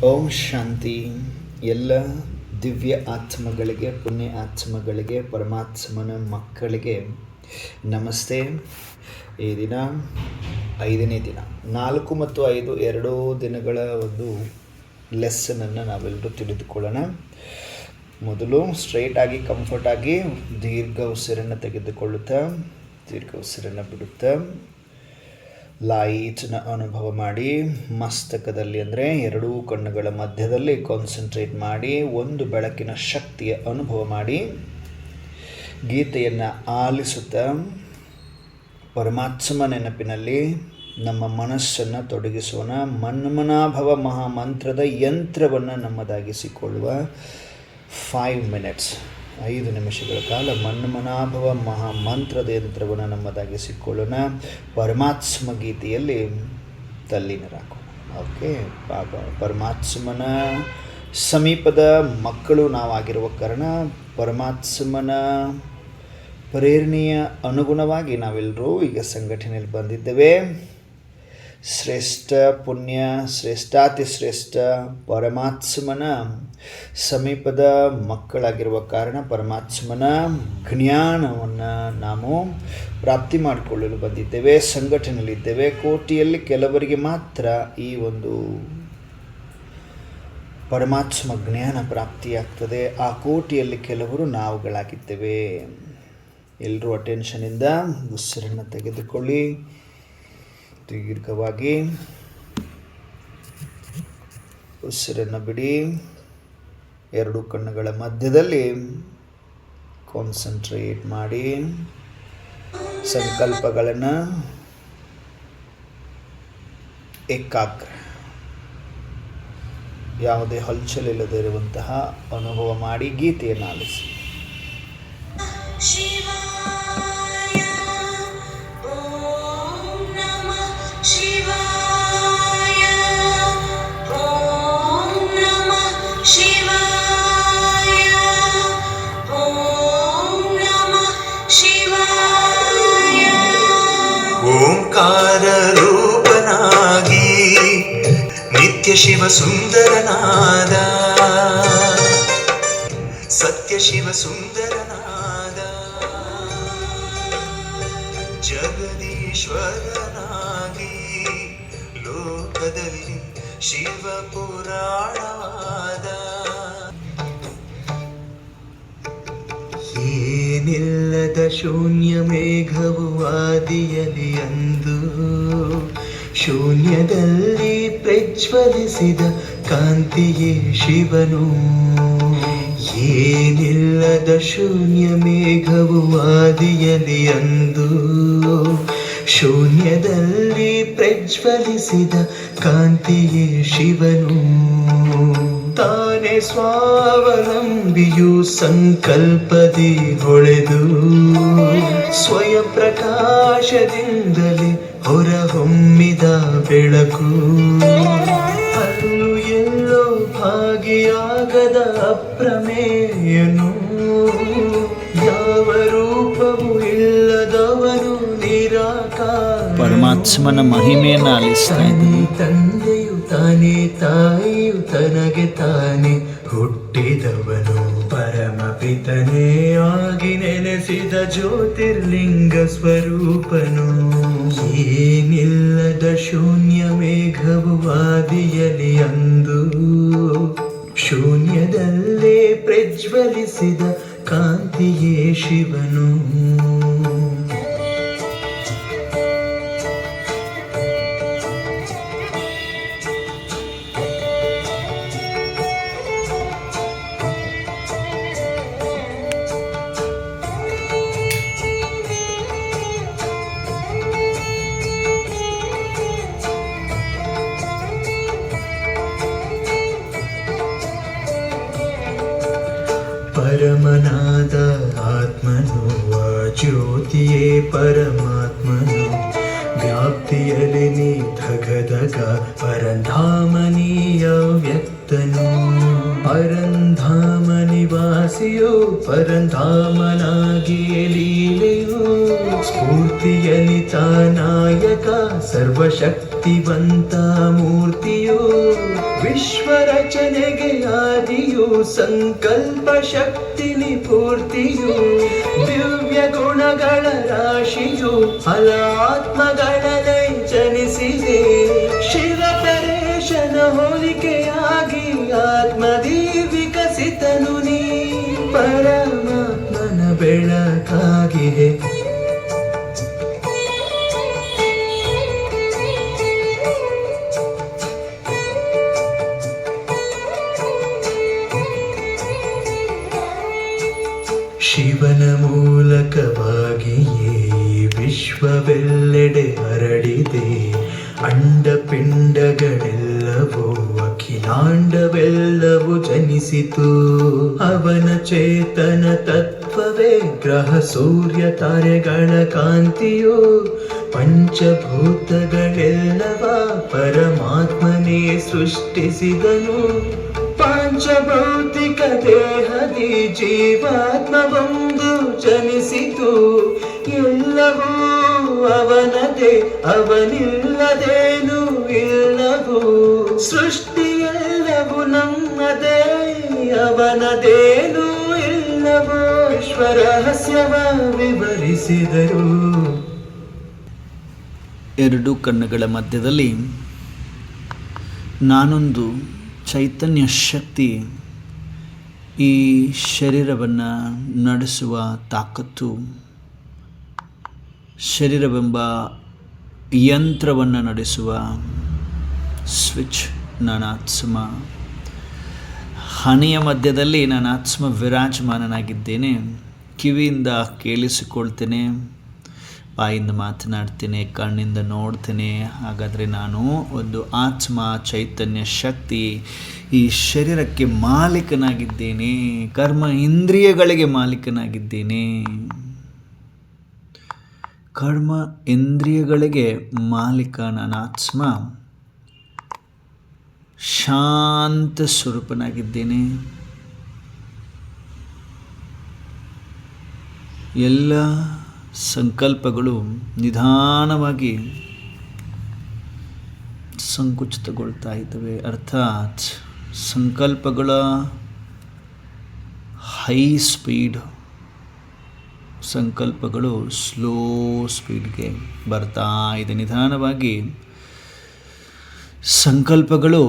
ಓಂ ಶಾಂತಿ. ಎಲ್ಲ ದಿವ್ಯ ಆತ್ಮಗಳಿಗೆ, ಪುಣ್ಯ ಆತ್ಮಗಳಿಗೆ, ಪರಮಾತ್ಮನ ಮಕ್ಕಳಿಗೆ ನಮಸ್ತೆ. ಈ ದಿನ 5ನೇ ದಿನ, 4 ಮತ್ತು 5 ಎರಡೂ ದಿನಗಳ ಒಂದು ಲೆಸನನ್ನು ನಾವೆಲ್ಲರೂ ತಿಳಿದುಕೊಳ್ಳೋಣ. ಮೊದಲು ಸ್ಟ್ರೈಟಾಗಿ ಕಂಫರ್ಟಾಗಿ ದೀರ್ಘ ಉಸಿರನ್ನು ತೆಗೆದುಕೊಳ್ಳುತ್ತಾ ದೀರ್ಘ ಉಸಿರನ್ನು ಬಿಡುತ್ತಾ ಲೈಟ್ನ ಅನುಭವ ಮಾಡಿ, ಮಸ್ತಕದಲ್ಲಿ ಅಂದರೆ ಎರಡೂ ಕಣ್ಣುಗಳ ಮಧ್ಯದಲ್ಲಿ ಕಾನ್ಸಂಟ್ರೇಟ್ ಮಾಡಿ, ಒಂದು ಬೆಳಕಿನ ಶಕ್ತಿಯ ಅನುಭವ ಮಾಡಿ, ಗೀತೆಯನ್ನು ಆಲಿಸುತ್ತಾ ಪರಮಾತ್ಮ ನೆನಪಿನಲ್ಲಿ ನಮ್ಮ ಮನಸ್ಸನ್ನು ತೊಡಗಿಸೋಣ. ಮನ್ಮನಾಭವ ಮಹಾಮಂತ್ರದ ಯಂತ್ರವನ್ನು ನಮ್ಮದಾಗಿಸಿಕೊಳ್ಳುವ 5 minutes, 5 ನಿಮಿಷಗಳ ಕಾಲ ಮನ್ಮನಾಭವ ಮಹಾಮಂತ್ರದ ಯಂತ್ರವನ್ನು ನಮ್ಮದಾಗಿಸಿಕೊಳ್ಳೋಣ. ಪರಮಾತ್ಮ ಗೀತೆಯಲ್ಲಿ ತಲ್ಲೀನರಾಗೋಣ. ಓಕೆ, ಪರಮಾತ್ಮನ ಸಮೀಪದ ಮಕ್ಕಳು ನಾವಾಗಿರುವ ಕಾರಣ ಪರಮಾತ್ಮನ ಪ್ರೇರಣೆಯ ಅನುಗುಣವಾಗಿ ನಾವೆಲ್ಲರೂ ಈಗ ಸಂಘಟನೆಯಲ್ಲಿ ಬಂದಿದ್ದೇವೆ. ಶ್ರೇಷ್ಠ ಪುಣ್ಯ, ಶ್ರೇಷ್ಠಾತಿಶ್ರೇಷ್ಠ ಪರಮಾತ್ಮನ ಸಮೀಪದ ಮಕ್ಕಳಾಗಿರುವ ಕಾರಣ ಪರಮಾತ್ಮನ ಜ್ಞಾನವನ್ನು ನಾವು ಪ್ರಾಪ್ತಿ ಮಾಡಿಕೊಳ್ಳಲು ಬಂದಿದ್ದೇವೆ, ಸಂಘಟನೆಯಲ್ಲಿದ್ದೇವೆ. ಕೋಟಿಯಲ್ಲಿ ಕೆಲವರಿಗೆ ಮಾತ್ರ ಈ ಒಂದು ಪರಮಾತ್ಮ ಜ್ಞಾನ ಪ್ರಾಪ್ತಿಯಾಗ್ತದೆ. ಆ ಕೋಟಿಯಲ್ಲಿ ಕೆಲವರು ನಾವುಗಳಾಗಿದ್ದೇವೆ. ಎಲ್ಲರೂ ಅಟೆನ್ಷನಿಂದ ಉಸಿರನ್ನು ತೆಗೆದುಕೊಳ್ಳಿ. ದೀರ್ಘವಾಗಿ ಉಸಿರನ್ನು ಬಿಡಿ. ಎರಡು ಕಣ್ಣುಗಳ ಮಧ್ಯದಲ್ಲಿ ಕಾನ್ಸಂಟ್ರೇಟ್ ಮಾಡಿ ಸಂಕಲ್ಪಗಳನ್ನು ಏಕಾಗ್ರ, ಯಾವುದೇ ಹಲ್ಚಲಿಲ್ಲದೆ ಇರುವಂತಹ ಅನುಭವ ಮಾಡಿ ಗೀತೆಯನ್ನು ಆಲಿಸಿ. ಓಂಕಾರ ರೂಪನಾಗಿ ನಿತ್ಯ ಶಿವ ಸುಂದರನಾದ, ಸತ್ಯ ಶಿವ ಸುಂದರನಾದ, ಜಗದೀಶ್ವರನಾಗಿ ಲೋಕದಲ್ಲಿ ಶಿವ ಪುರಾಣವಾದ. ಏನಿಲ್ಲದ ಶೂನ್ಯ ಮೇಘವು ಆದಿಯಲ್ಲಿ ಅಂದು ಶೂನ್ಯದಲ್ಲಿ ಪ್ರಜ್ವಲಿಸಿದ ಕಾಂತಿಯೇ ಶಿವನು. ಏನಿಲ್ಲದ ಶೂನ್ಯ ಮೇಘವು ಆದಿಯಲ್ಲಿ ಅಂದು ಶೂನ್ಯದಲ್ಲಿ ಪ್ರಜ್ವಲಿಸಿದ ಕಾಂತಿಯೇ ಶಿವನು. ತಾನೇ ಸ್ವಾವಲಂಬಿಯು ಸಂಕಲ್ಪದಿ ಹೊಳೆದು ಸ್ವಯಂ ಪ್ರಕಾಶದಿಂದಲೇ ಹೊರಹೊಮ್ಮಿದ ಬೆಳಕು. ಅಲ್ಲೂ ಎಲ್ಲೋ ಭಾಗಿಯಾಗದ ಅಪ್ರಮೇಯನು, ಯಾವ ರೂಪವೂ ಇಲ್ಲದವನು ನಿರಾಕಾರ. ಪರಮಾತ್ಮನ ಮಹಿಮೆಯನ್ನು ಆಲಿಸ್ತಾ ಇದ್ದೀನಿ. ತಂದೆಯು ತಾನೇ, ತಾಯಿಯು ತನಗೆ ತಾನೇ ಹುಟ್ಟಿದವನು. ಪರಮ ಪಿತನೇ ಆಗಿ ನೆನೆಸಿದ ಜ್ಯೋತಿರ್ಲಿಂಗ ಸ್ವರೂಪನು. ಏನಿಲ್ಲದ ಶೂನ್ಯ ಮೇಘವು ಆದಿಯಲ್ಲಿ ಅಂದು ಶೂನ್ಯದಲ್ಲೇ ಪ್ರಜ್ವಲಿಸಿದ ಕಾಂತಿಯೇ ಶಿವನು. ಪರಮನಾದ ಆತ್ಮನು, ಆ ಜ್ಯೋತಿಯೇ ಪರಮಾತ್ಮನು. ವ್ಯಾಪ್ತಿಯಲ್ಲಿ ನೀ ಧಗಧಗ ಪರಂಧಾಮನೀಯ ವ್ಯಕ್ತನು. ಪರಂಧಾಮ ನಿವಾಸಿಯೋ ಪರಂಧಾಮನಾಗಿ ಲೀಲೆಯೋ. ಸ್ಫೂರ್ತಿಯಲ್ಲಿ ತಾನಾಯಕ ಸರ್ವಶಕ್ತಿವಂತ ಮೂರ್ತಿಯೋ. ವಿಶ್ವ ರಚನೆಗೆ ಆದಿಯು ಸಂಕಲ್ಪ ಶಕ್ತಿ ನಿಪೂರ್ತಿಯು ದಿವ್ಯ ಗುಣಗಳ ರಾಶಿಯು ಫಲಾತ್ಮಗಳೇ ಜನಿಸಿದೆ ಶಿವ ಪರೇಶನ ಹೋಲಿಕೆಯಾಗಿ ಆತ್ಮದಿ ವಿಕಸಿತನು ನೀ ಪರಮಾತ್ಮನ ಬೆಳಕಾಗಿದೆ ಶಿವನ ಮೂಲಕವಾಗಿಯೇ ವಿಶ್ವವೆಲ್ಲೆಡೆ ಹರಡಿದೆ ಅಂಡಪಿಂಡಗಳೆಲ್ಲವೂ ಅಖಿಲಾಂಡವೆಲ್ಲವೂ ಜನಿಸಿತು ಅವನ ಚೇತನ ತತ್ವವೇ ಗ್ರಹ ಸೂರ್ಯ ತಾರೆಗಳ ಕಾಂತಿಯು ಪಂಚಭೂತಗಳೆಲ್ಲವ ಪರಮಾತ್ಮನೇ ಸೃಷ್ಟಿಸಿದನು ಪಂಚಭೌತಿಕ ದೇಹದಿ ಜೀವಾತ್ಮವೊಂದು ಜನಿಸಿತು ಎಲ್ಲವೂ ಅವನದೇ ಅವನಿಲ್ಲದೇನು ಇಲ್ಲವು ಸೃಷ್ಟಿಯೆಲ್ಲವೂ ನಮ್ಮದೇ ಅವನದೇನು ಇಲ್ಲವೋ ವಿಶ್ವರಹಸ್ಯವ ವಿವರಿಸಿದರು. ಎರಡು ಕಣ್ಣುಗಳ ಮಧ್ಯದಲ್ಲಿ ನಾನೊಂದು ಚೈತನ್ಯ ಶಕ್ತಿ ಈ ಶರೀರವನ್ನು ನಡೆಸುವ ತಾಕತ್ತು, ಶರೀರವೆಂಬ ಯಂತ್ರವನ್ನು ನಡೆಸುವ ಸ್ವಿಚ್ ನಾನಾತ್ಮ. ಹಣೆಯ ಮಧ್ಯದಲ್ಲಿ ನಾನಾತ್ಮ ವಿರಾಜಮಾನನಾಗಿದ್ದೇನೆ. ಕಿವಿಯಿಂದ ಕೇಳಿಸಿಕೊಳ್ತೇನೆ, ಬಾಯಿಂದ ಮಾತನಾಡ್ತೇನೆ, ಕಣ್ಣಿಂದ ನೋಡ್ತೇನೆ. ಹಾಗಾದರೆ ನಾನು ಒಂದು ಆತ್ಮ ಚೈತನ್ಯ ಶಕ್ತಿ ಈ ಶರೀರಕ್ಕೆ ಮಾಲೀಕನಾಗಿದ್ದೇನೆ, ಕರ್ಮ ಇಂದ್ರಿಯಗಳಿಗೆ ಮಾಲೀಕನಾಗಿದ್ದೇನೆ. ಕರ್ಮ ಇಂದ್ರಿಯಗಳಿಗೆ ಮಾಲೀಕ ನಾನಾತ್ಮ ಶಾಂತ ಸ್ವರೂಪನಾಗಿದ್ದೇನೆ. ಎಲ್ಲ ಸಂಕಲ್ಪಗಳು ನಿಧಾನವಾಗಿ ಸಂಕುಚಿತಗೊಳ್ತಾ ಇದ್ದಾವೆ. ಅರ್ಥಾತ್ ಸಂಕಲ್ಪಗಳ ಹೈ ಸ್ಪೀಡ್, ಸಂಕಲ್ಪಗಳು ಸ್ಲೋ ಸ್ಪೀಡ್ಗೆ ಬರ್ತಾ ಇದೆ. ನಿಧಾನವಾಗಿ ಸಂಕಲ್ಪಗಳು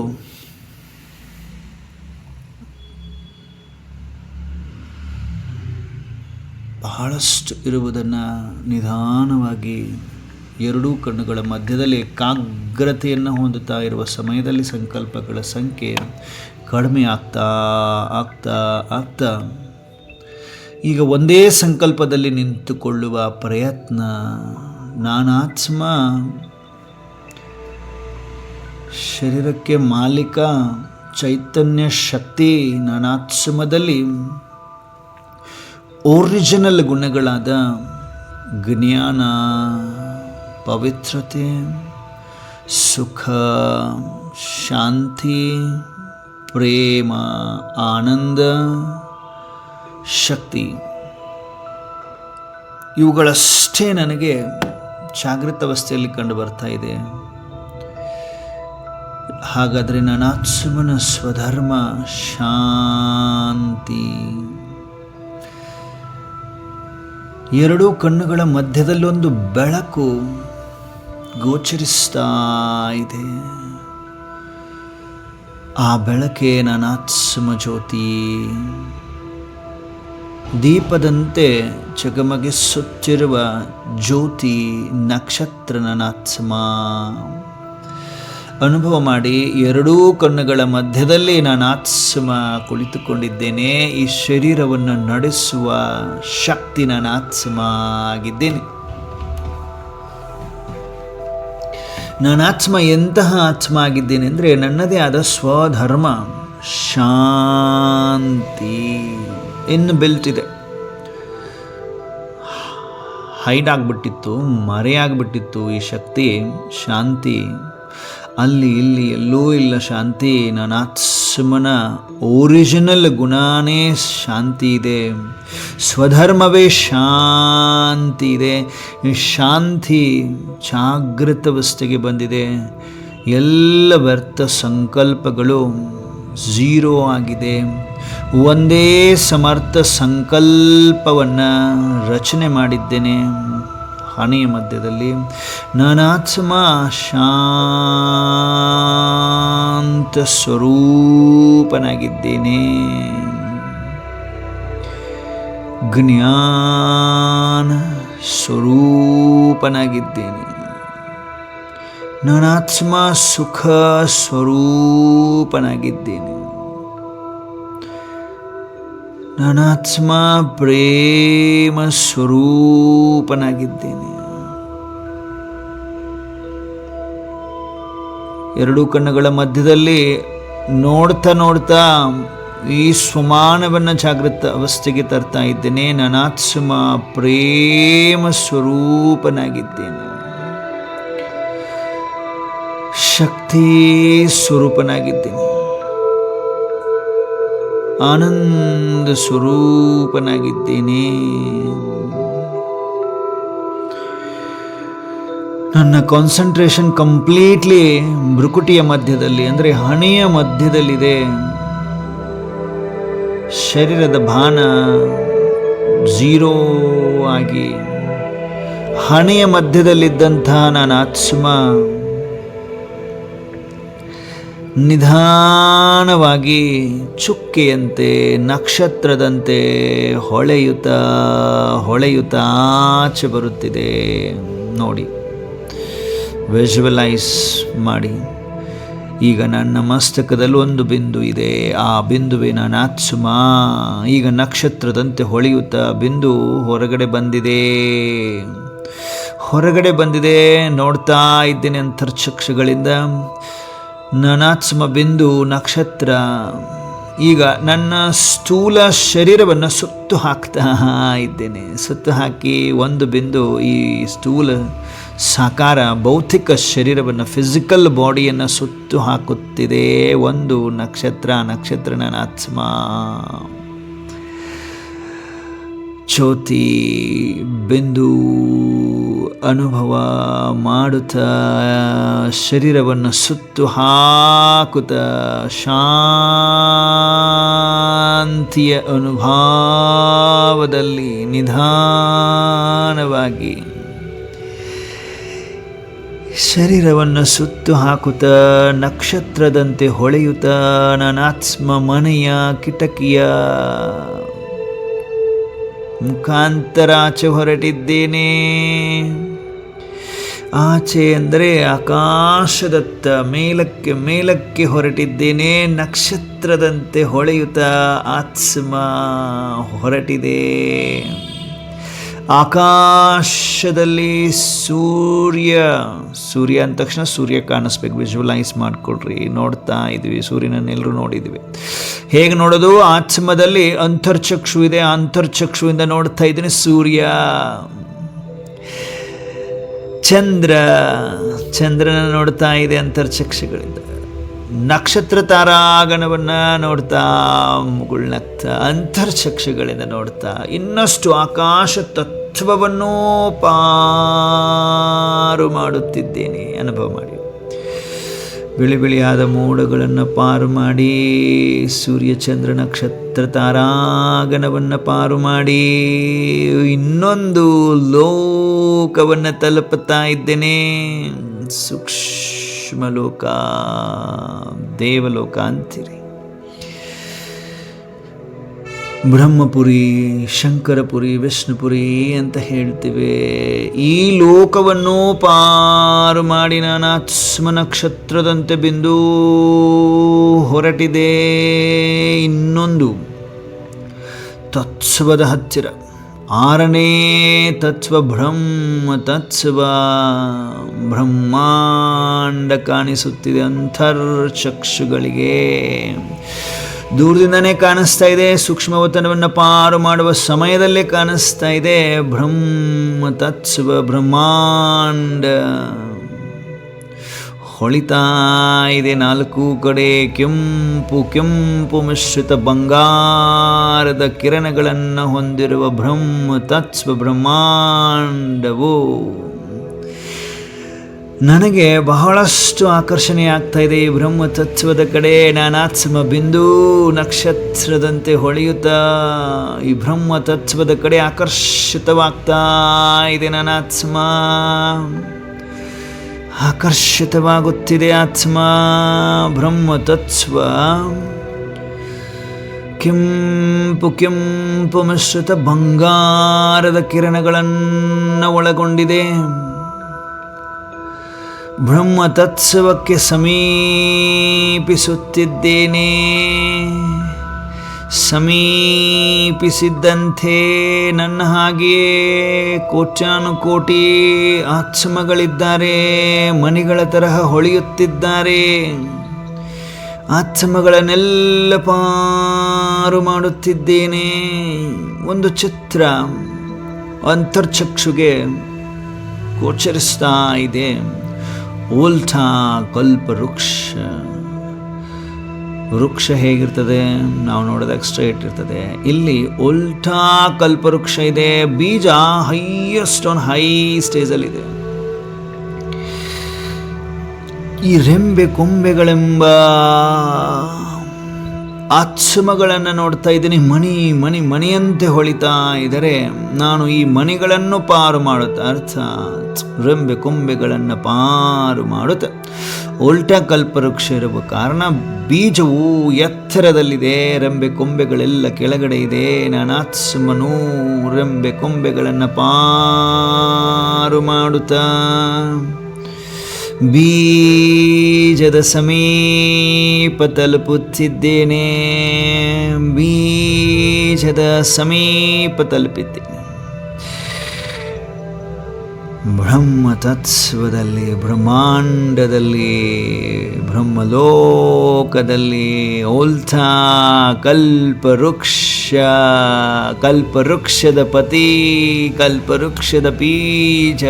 ಬಹಳಷ್ಟು ಇರುವುದನ್ನು ನಿಧಾನವಾಗಿ ಎರಡೂ ಕಣ್ಣುಗಳ ಮಧ್ಯದಲ್ಲಿ ಏಕಾಗ್ರತೆಯನ್ನು ಹೊಂದುತ್ತಾ ಇರುವ ಸಮಯದಲ್ಲಿ ಸಂಕಲ್ಪಗಳ ಸಂಖ್ಯೆ ಕಡಿಮೆ ಆಗ್ತಾ ಆಗ್ತಾ ಆಗ್ತಾ ಈಗ ಒಂದೇ ಸಂಕಲ್ಪದಲ್ಲಿ ನಿಂತುಕೊಳ್ಳುವ ಪ್ರಯತ್ನ. ನಾನಾತ್ಮ ಶರೀರಕ್ಕೆ ಮಾಲೀಕ ಚೈತನ್ಯ ಶಕ್ತಿ. ನಾನಾತ್ಮದಲ್ಲಿ ಒರಿಜಿನಲ್ ಗುಣಗಳಾದ ಜ್ಞಾನ, ಪವಿತ್ರತೆ, ಸುಖ, ಶಾಂತಿ, ಪ್ರೇಮ, ಆನಂದ, ಶಕ್ತಿ ಇವುಗಳಷ್ಟೇ ನನಗೆ ಜಾಗೃತ ಅವಸ್ಥೆಯಲ್ಲಿ ಕಂಡು ಬರ್ತಾ ಇದೆ. ಹಾಗಾದರೆ ನಾನಾತ್ಮನ ಸ್ವಧರ್ಮ ಶಾಂತಿ. ಎರಡೂ ಕಣ್ಣುಗಳ ಮಧ್ಯದಲ್ಲೊಂದು ಬೆಳಕು ಗೋಚರಿಸ್ತಾ ಇದೆ. ಆ ಬೆಳಕೆ ನಾನಾತ್ಮ ಜ್ಯೋತಿ. ದೀಪದಂತೆ ಜಗಮಗಿಸುತ್ತಿರುವ ಜ್ಯೋತಿ ನಕ್ಷತ್ರ ನಾನಾತ್ಮ. ಅನುಭವ ಮಾಡಿ, ಎರಡೂ ಕಣ್ಣುಗಳ ಮಧ್ಯದಲ್ಲಿ ನಾನಾತ್ಮ ಕುಳಿತುಕೊಂಡಿದ್ದೇನೆ. ಈ ಶರೀರವನ್ನು ನಡೆಸುವ ಶಕ್ತಿ ನಾನಾತ್ಮ ಆಗಿದ್ದೇನೆ. ನಾನಾತ್ಮ ಎಂತಹ ಆತ್ಮ ಆಗಿದ್ದೇನೆ ಅಂದರೆ ನನ್ನದೇ ಆದ ಸ್ವಧರ್ಮ ಶಾಂತಿ ಇನ್ನು ಬೆಲ್ಟಿದೆ. ಹೈಡ್ ಆಗಿಬಿಟ್ಟಿತ್ತು, ಮರೆಯಾಗ್ಬಿಟ್ಟಿತ್ತು ಈ ಶಕ್ತಿ ಶಾಂತಿ. ಅಲ್ಲಿ ಇಲ್ಲಿ ಎಲ್ಲೂ ಇಲ್ಲ ಶಾಂತಿ. ನಾನಾತ್ಮನ ಒರಿಜಿನಲ್ ಗುಣನೇ ಶಾಂತಿ ಇದೆ, ಸ್ವಧರ್ಮವೇ ಶಾಂತಿ ಇದೆ. ಶಾಂತಿ ಜಾಗೃತ ಅವಸ್ಥೆಗೆ ಬಂದಿದೆ. ಎಲ್ಲ ವ್ಯರ್ಥ ಸಂಕಲ್ಪಗಳು ಝೀರೋ ಆಗಿದೆ. ಒಂದೇ ಸಮರ್ಥ ಸಂಕಲ್ಪವನ್ನು ರಚನೆ ಮಾಡಿದ್ದೇನೆ. ಹಣೆಯ ಮಧ್ಯದಲ್ಲಿ ನಾನಾತ್ಮ ಶಾಂತ ಸ್ವರೂಪನಾಗಿದ್ದೇನೆ. ಜ್ಞಾನ ಸ್ವರೂಪನಾಗಿದ್ದೇನೆ. ನಾನಾತ್ಮ ಸುಖ ಸ್ವರೂಪನಾಗಿದ್ದೇನೆ. ನಾನಾತ್ಮ ಪ್ರೇಮ ಸ್ವರೂಪನಾಗಿದ್ದೇನೆ. ಎರಡೂ ಕಣ್ಣುಗಳ ಮಧ್ಯದಲ್ಲಿ ನೋಡ್ತಾ ನೋಡ್ತಾ ಈ ಸ್ವಮಾನವನ್ನು ಜಾಗೃತ ಅವಸ್ಥೆಗೆ ತರ್ತಾ ಇದ್ದೇನೆ. ನಾನಾತ್ಮ ಪ್ರೇಮ ಸ್ವರೂಪನಾಗಿದ್ದೇನೆ. ಶಕ್ತಿ ಸ್ವರೂಪನಾಗಿದ್ದೇನೆ. ಆನಂದ ಸ್ವರೂಪನಾಗಿದ್ದೇನೆ. ನನ್ನ ಕಾನ್ಸಂಟ್ರೇಷನ್ ಕಂಪ್ಲೀಟ್ಲಿ ಭ್ರುಕುಟಿಯ ಮಧ್ಯದಲ್ಲಿ, ಅಂದರೆ ಹಣೆಯ ಮಧ್ಯದಲ್ಲಿದೆ. ಶರೀರದ ಭಾನ ಝೀರೋ ಆಗಿ ಹಣೆಯ ಮಧ್ಯದಲ್ಲಿದ್ದಂತಹ ನನ್ನ ಆತ್ಮ ನಿಧಾನವಾಗಿ ಚುಕ್ಕೆಯಂತೆ ನಕ್ಷತ್ರದಂತೆ ಹೊಳೆಯುತ್ತಾ ಆಚೆ ಬರುತ್ತಿದೆ. ನೋಡಿ, ವಿಜುವಲೈಸ್ ಮಾಡಿ. ಈಗ ನನ್ನ ಮಸ್ತಕದಲ್ಲಿ ಒಂದು ಬಿಂದು ಇದೆ. ಆ ಬಿಂದುವೇ ನನ್ನ ಆತ್ಮ. ಈಗ ನಕ್ಷತ್ರದಂತೆ ಹೊಳೆಯುತ್ತಾ ಬಿಂದು ಹೊರಗಡೆ ಬಂದಿದೆ. ನೋಡ್ತಾ ಇದ್ದೇನೆ ಅಂತರ್ಚಕ್ಷುಗಳಿಂದ. ನಾನಾತ್ಮ ಬಿಂದು ನಕ್ಷತ್ರ ಈಗ ನನ್ನ ಸ್ಥೂಲ ಶರೀರವನ್ನು ಸುತ್ತು ಹಾಕ್ತಾ ಇದ್ದೇನೆ. ಸುತ್ತು ಹಾಕಿ ಒಂದು ಬಿಂದು ಈ ಸ್ಥೂಲ ಸಾಕಾರ ಭೌತಿಕ ಶರೀರವನ್ನು, ಫಿಸಿಕಲ್ ಬಾಡಿಯನ್ನು ಸುತ್ತು ಹಾಕುತ್ತಿದೆ. ಒಂದು ನಕ್ಷತ್ರ ನಾನಾತ್ಮ ಜ್ಯೋತಿ ಬಿಂದು ಅನುಭವ ಮಾಡುತ್ತಾ ಶರೀರವನ್ನು ಸುತ್ತು ಹಾಕುತ್ತಾ ಶಾಂತಿಯ ಅನುಭವದಲ್ಲಿ ನಿಧಾನವಾಗಿ ಶರೀರವನ್ನು ಸುತ್ತು ಹಾಕುತ್ತಾ ನಕ್ಷತ್ರದಂತೆ ಹೊಳೆಯುತ್ತಾ ನಾನಾತ್ಮ ಮನೆಯ ಕಿಟಕಿಯ ಮುಖಾಂತರ ಆಚೆ ಹೊರಟಿದ್ದೇನೆ. ಆಚೆ ಅಂದರೆ ಆಕಾಶದತ್ತ ಮೇಲಕ್ಕೆ ಹೊರಟಿದ್ದೇನೆ. ನಕ್ಷತ್ರದಂತೆ ಹೊಳೆಯುತ್ತಾ ಆತ್ಮ ಹೊರಟಿದೆ. ಆಕಾಶದಲ್ಲಿ ಸೂರ್ಯ ಅಂದ ತಕ್ಷಣ ಸೂರ್ಯ ಕಾಣಿಸ್ಬೇಕು. ವಿಜುವಲೈಸ್ ಮಾಡಿಕೊಡ್ರಿ. ನೋಡ್ತಾ ಇದ್ವಿ, ಸೂರ್ಯನನ್ನೆಲ್ಲರೂ ನೋಡಿದ್ವಿ. ಹೇಗೆ ನೋಡೋದು? ಆತ್ಮದಲ್ಲಿ ಅಂತರ್ಚಕ್ಷು ಇದೆ. ಅಂತರ್ಚಕ್ಷುವಿಂದ ನೋಡ್ತಾ ಇದ್ದೀನಿ ಸೂರ್ಯ. ಚಂದ್ರನ ನೋಡ್ತಾ ಇದೆ ಅಂತರ್ಚಕ್ಷುಗಳಿಂದ. ನಕ್ಷತ್ರ ತಾರಾಗಣವನ್ನು ನೋಡ್ತಾ ಮುಗುಳ್ನಗ್ತಾ ಅಂತರ್ಚಕ್ಷುಗಳಿಂದ ನೋಡ್ತಾ ಇನ್ನಷ್ಟು ಆಕಾಶ ತತ್ವವನ್ನು ಪಾರು ಮಾಡುತ್ತಿದ್ದೇನೆ. ಅನುಭವ ಮಾಡಿ. ಬಿಳಿಯಾದ ಮೋಡಗಳನ್ನು ಪಾರು ಮಾಡಿ, ಸೂರ್ಯಚಂದ್ರ ನಕ್ಷತ್ರ ತಾರಾಗಣವನ್ನು ಪಾರು ಮಾಡಿ ಇನ್ನೊಂದು ಲೋಕವನ್ನು ತಲುಪುತ್ತಾ ಇದ್ದೇನೆ. ಸೂಕ್ಷ್ಮಲೋಕ, ದೇವಲೋಕ ಅಂತೀರಿ. ಬ್ರಹ್ಮಪುರಿ, ಶಂಕರಪುರಿ, ವಿಷ್ಣುಪುರಿ ಅಂತ ಹೇಳ್ತೇವೆ. ಈ ಲೋಕವನ್ನು ಪಾರು ಮಾಡಿ ನಾನಾತ್ಮ ನಕ್ಷತ್ರದಂತೆ ಬಿಂದು ಹೊರಟಿದೆ. ಇನ್ನೊಂದು ತತ್ವದ ಹತ್ತಿರ, ಆರನೇ ತತ್ವ ತತ್ವ ಬ್ರಹ್ಮಾಂಡ ಕಾಣಿಸುತ್ತಿದೆ ಅಂತರ್ಚಕ್ಷುಗಳಿಗೆ. ದೂರದಿಂದನೇ ಕಾಣಿಸ್ತಾ ಇದೆ. ಸೂಕ್ಷ್ಮವತನವನ್ನು ಪಾರು ಮಾಡುವ ಸಮಯದಲ್ಲೇ ಕಾಣಿಸ್ತಾ ಇದೆ. ತತ್ವ ಬ್ರಹ್ಮಾಂಡ ಹೊಳಿತಾ ಇದೆ. ನಾಲ್ಕು ಕಡೆ ಕೆಂಪು ಮಿಶ್ರಿತ ಬಂಗಾರದ ಕಿರಣಗಳನ್ನು ಹೊಂದಿರುವ ತತ್ವ ಬ್ರಹ್ಮಾಂಡವು ನನಗೆ ಬಹಳಷ್ಟು ಆಕರ್ಷಣೆ ಆಗ್ತಾ ಇದೆ ಈ ಬ್ರಹ್ಮತತ್ವದ ಕಡೆ. ನಾನಾತ್ಮ ಬಿಂದು ನಕ್ಷತ್ರದಂತೆ ಹೊಳೆಯುತ್ತಾ ಈ ಬ್ರಹ್ಮತತ್ವದ ಕಡೆ ಆಕರ್ಷಿತವಾಗ್ತಾ ಇದೆ. ನಾನಾತ್ಮ ಆಕರ್ಷಿತವಾಗುತ್ತಿದೆ. ಆತ್ಮ ಬ್ರಹ್ಮತತ್ವ ಕೆಂಪು ಕೆಂಪು ಮಿಶ್ರಿತ ಬಂಗಾರದ ಕಿರಣಗಳನ್ನು ಒಳಗೊಂಡಿದೆ. ಬ್ರಹ್ಮತತ್ವಕ್ಕೆ ಸಮೀಪಿಸುತ್ತಿದ್ದೇನೆ. ಸಮೀಪಿಸಿದ್ದಂತೆ ನನ್ನ ಹಾಗೆಯೇ ಕೋಟ್ಯಾನುಕೋಟಿ ಆತ್ಮಗಳಿದ್ದಾರೆ. ಮಣಿಗಳ ತರಹ ಹೊಳೆಯುತ್ತಿದ್ದಾರೆ. ಆತ್ಮಗಳನ್ನೆಲ್ಲ ಪಾರು ಮಾಡುತ್ತಿದ್ದೇನೆ. ಒಂದು ಚಿತ್ರ ಅಂತರ್ಚಕ್ಷುಗೆ ಗೋಚರಿಸ್ತಾ ಇದೆ. ಓಲ್ಟಾ ಕಲ್ಪವೃಕ್ಷ. ವೃಕ್ಷ ಹೇಗಿರ್ತದೆ ನಾವು ನೋಡಿದಾಗ ಸ್ಟ್ರೈಟ್ ಇರ್ತದೆ. ಇಲ್ಲಿ ಓಲ್ಟಾ ಕಲ್ಪವೃಕ್ಷ ಇದೆ. ಬೀಜ ಹೈಯೆಸ್ಟ್ ಆನ್ ಹೈ ಸ್ಟೇಜಲ್ಲಿದೆ. ಈ ರೆಂಬೆ ಕೊಂಬೆಗಳೆಂಬ ಆತ್ಮಗಳನ್ನು ನೋಡ್ತಾ ಇದ್ದೀನಿ. ಮಣಿಯಂತೆ ಹೊಳಿತಾ ಇದ್ದಾರೆ. ನಾನು ಈ ಮಣಿಗಳನ್ನು ಪಾರು ಮಾಡುತ್ತಾ, ಅರ್ಥಾತ್ ರೆಂಬೆ ಕೊಂಬೆಗಳನ್ನು ಪಾರು ಮಾಡುತ್ತಾ, ಉಲ್ಟಾ ಕಲ್ಪವೃಕ್ಷ ಇರುವ ಕಾರಣ ಬೀಜವು ಎತ್ತರದಲ್ಲಿದೆ, ರೆಂಬೆ ಕೊಂಬೆಗಳೆಲ್ಲ ಕೆಳಗಡೆ ಇದೆ. ನಾನಾತ್ಮನು ರೆಂಬೆ ಕೊಂಬೆಗಳನ್ನು ಪಾರು ಮಾಡುತ್ತಾ ಬೀಜದ ಸಮೀಪ ತಲುಪುತ್ತಿದ್ದೇನೆ. ಬೀಜದ ಸಮೀಪ ತಲುಪಿದ್ದೇನೆ. ಬ್ರಹ್ಮತತ್ವದಲ್ಲಿ, ಬ್ರಹ್ಮಾಂಡದಲ್ಲಿ, ಬ್ರಹ್ಮಲೋಕದಲ್ಲಿ ಓಲ್ತಾ ಕಲ್ಪವೃಕ್ಷ, ಕಲ್ಪವೃಕ್ಷದ ಪತಿ, ಕಲ್ಪವೃಕ್ಷದ ಬೀಜ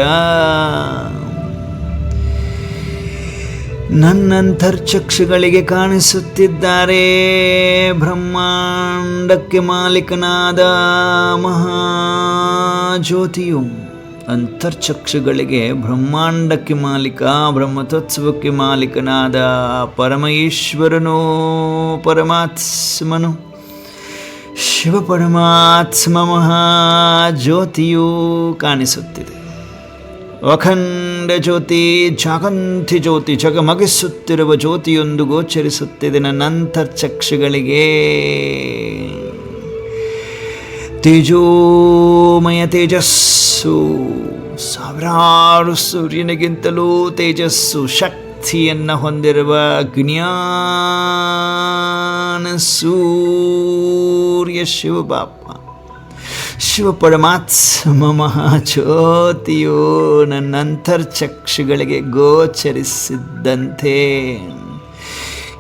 ನನ್ನಂತರ್ಚಕ್ಷುಗಳಿಗೆ ಕಾಣಿಸುತ್ತಿದ್ದಾರೆ. ಬ್ರಹ್ಮಾಂಡಕ್ಕೆ ಮಾಲೀಕನಾದ ಮಹಾಜ್ಯೋತಿಯು ಅಂತರ್ಚಕ್ಷುಗಳಿಗೆ ಬ್ರಹ್ಮಾಂಡಕ್ಕೆ ಮಾಲೀಕ, ಬ್ರಹ್ಮತತ್ವಕ್ಕೆ ಮಾಲೀಕನಾದ ಪರಮೇಶ್ವರನು, ಪರಮಾತ್ಮನು, ಶಿವ ಪರಮಾತ್ಮ ಮಹಾಜ್ಯೋತಿಯು ಕಾಣಿಸುತ್ತಿದೆ. ಅಖಂಡ ಜ್ಯೋತಿ, ಜಾಗಂತಿ ಜ್ಯೋತಿ, ಜಗಮಗಿಸುತ್ತಿರುವ ಜ್ಯೋತಿಯೊಂದು ಗೋಚರಿಸುತ್ತಿದೆ ನನ್ನ ಅಂತರ್ಚಕ್ಷುಗಳಿಗೆ. ತೇಜೋಮಯ ತೇಜಸ್ಸು, ಸಾವಿರಾರು ಸೂರ್ಯನಿಗಿಂತಲೂ ತೇಜಸ್ಸು, ಶಕ್ತಿಯನ್ನು ಹೊಂದಿರುವ ಜ್ಞಾನ ಸೂರ್ಯ ಶಿವಬಾಪ, ಶಿವ ಪರಮಾತ್ಮ ಮಹಾಜ್ಯೋತಿಯು ನನ್ನ ಅಂತರ್ಚಕ್ಷುಗಳಿಗೆ ಗೋಚರಿಸಿದ್ದಂತೆ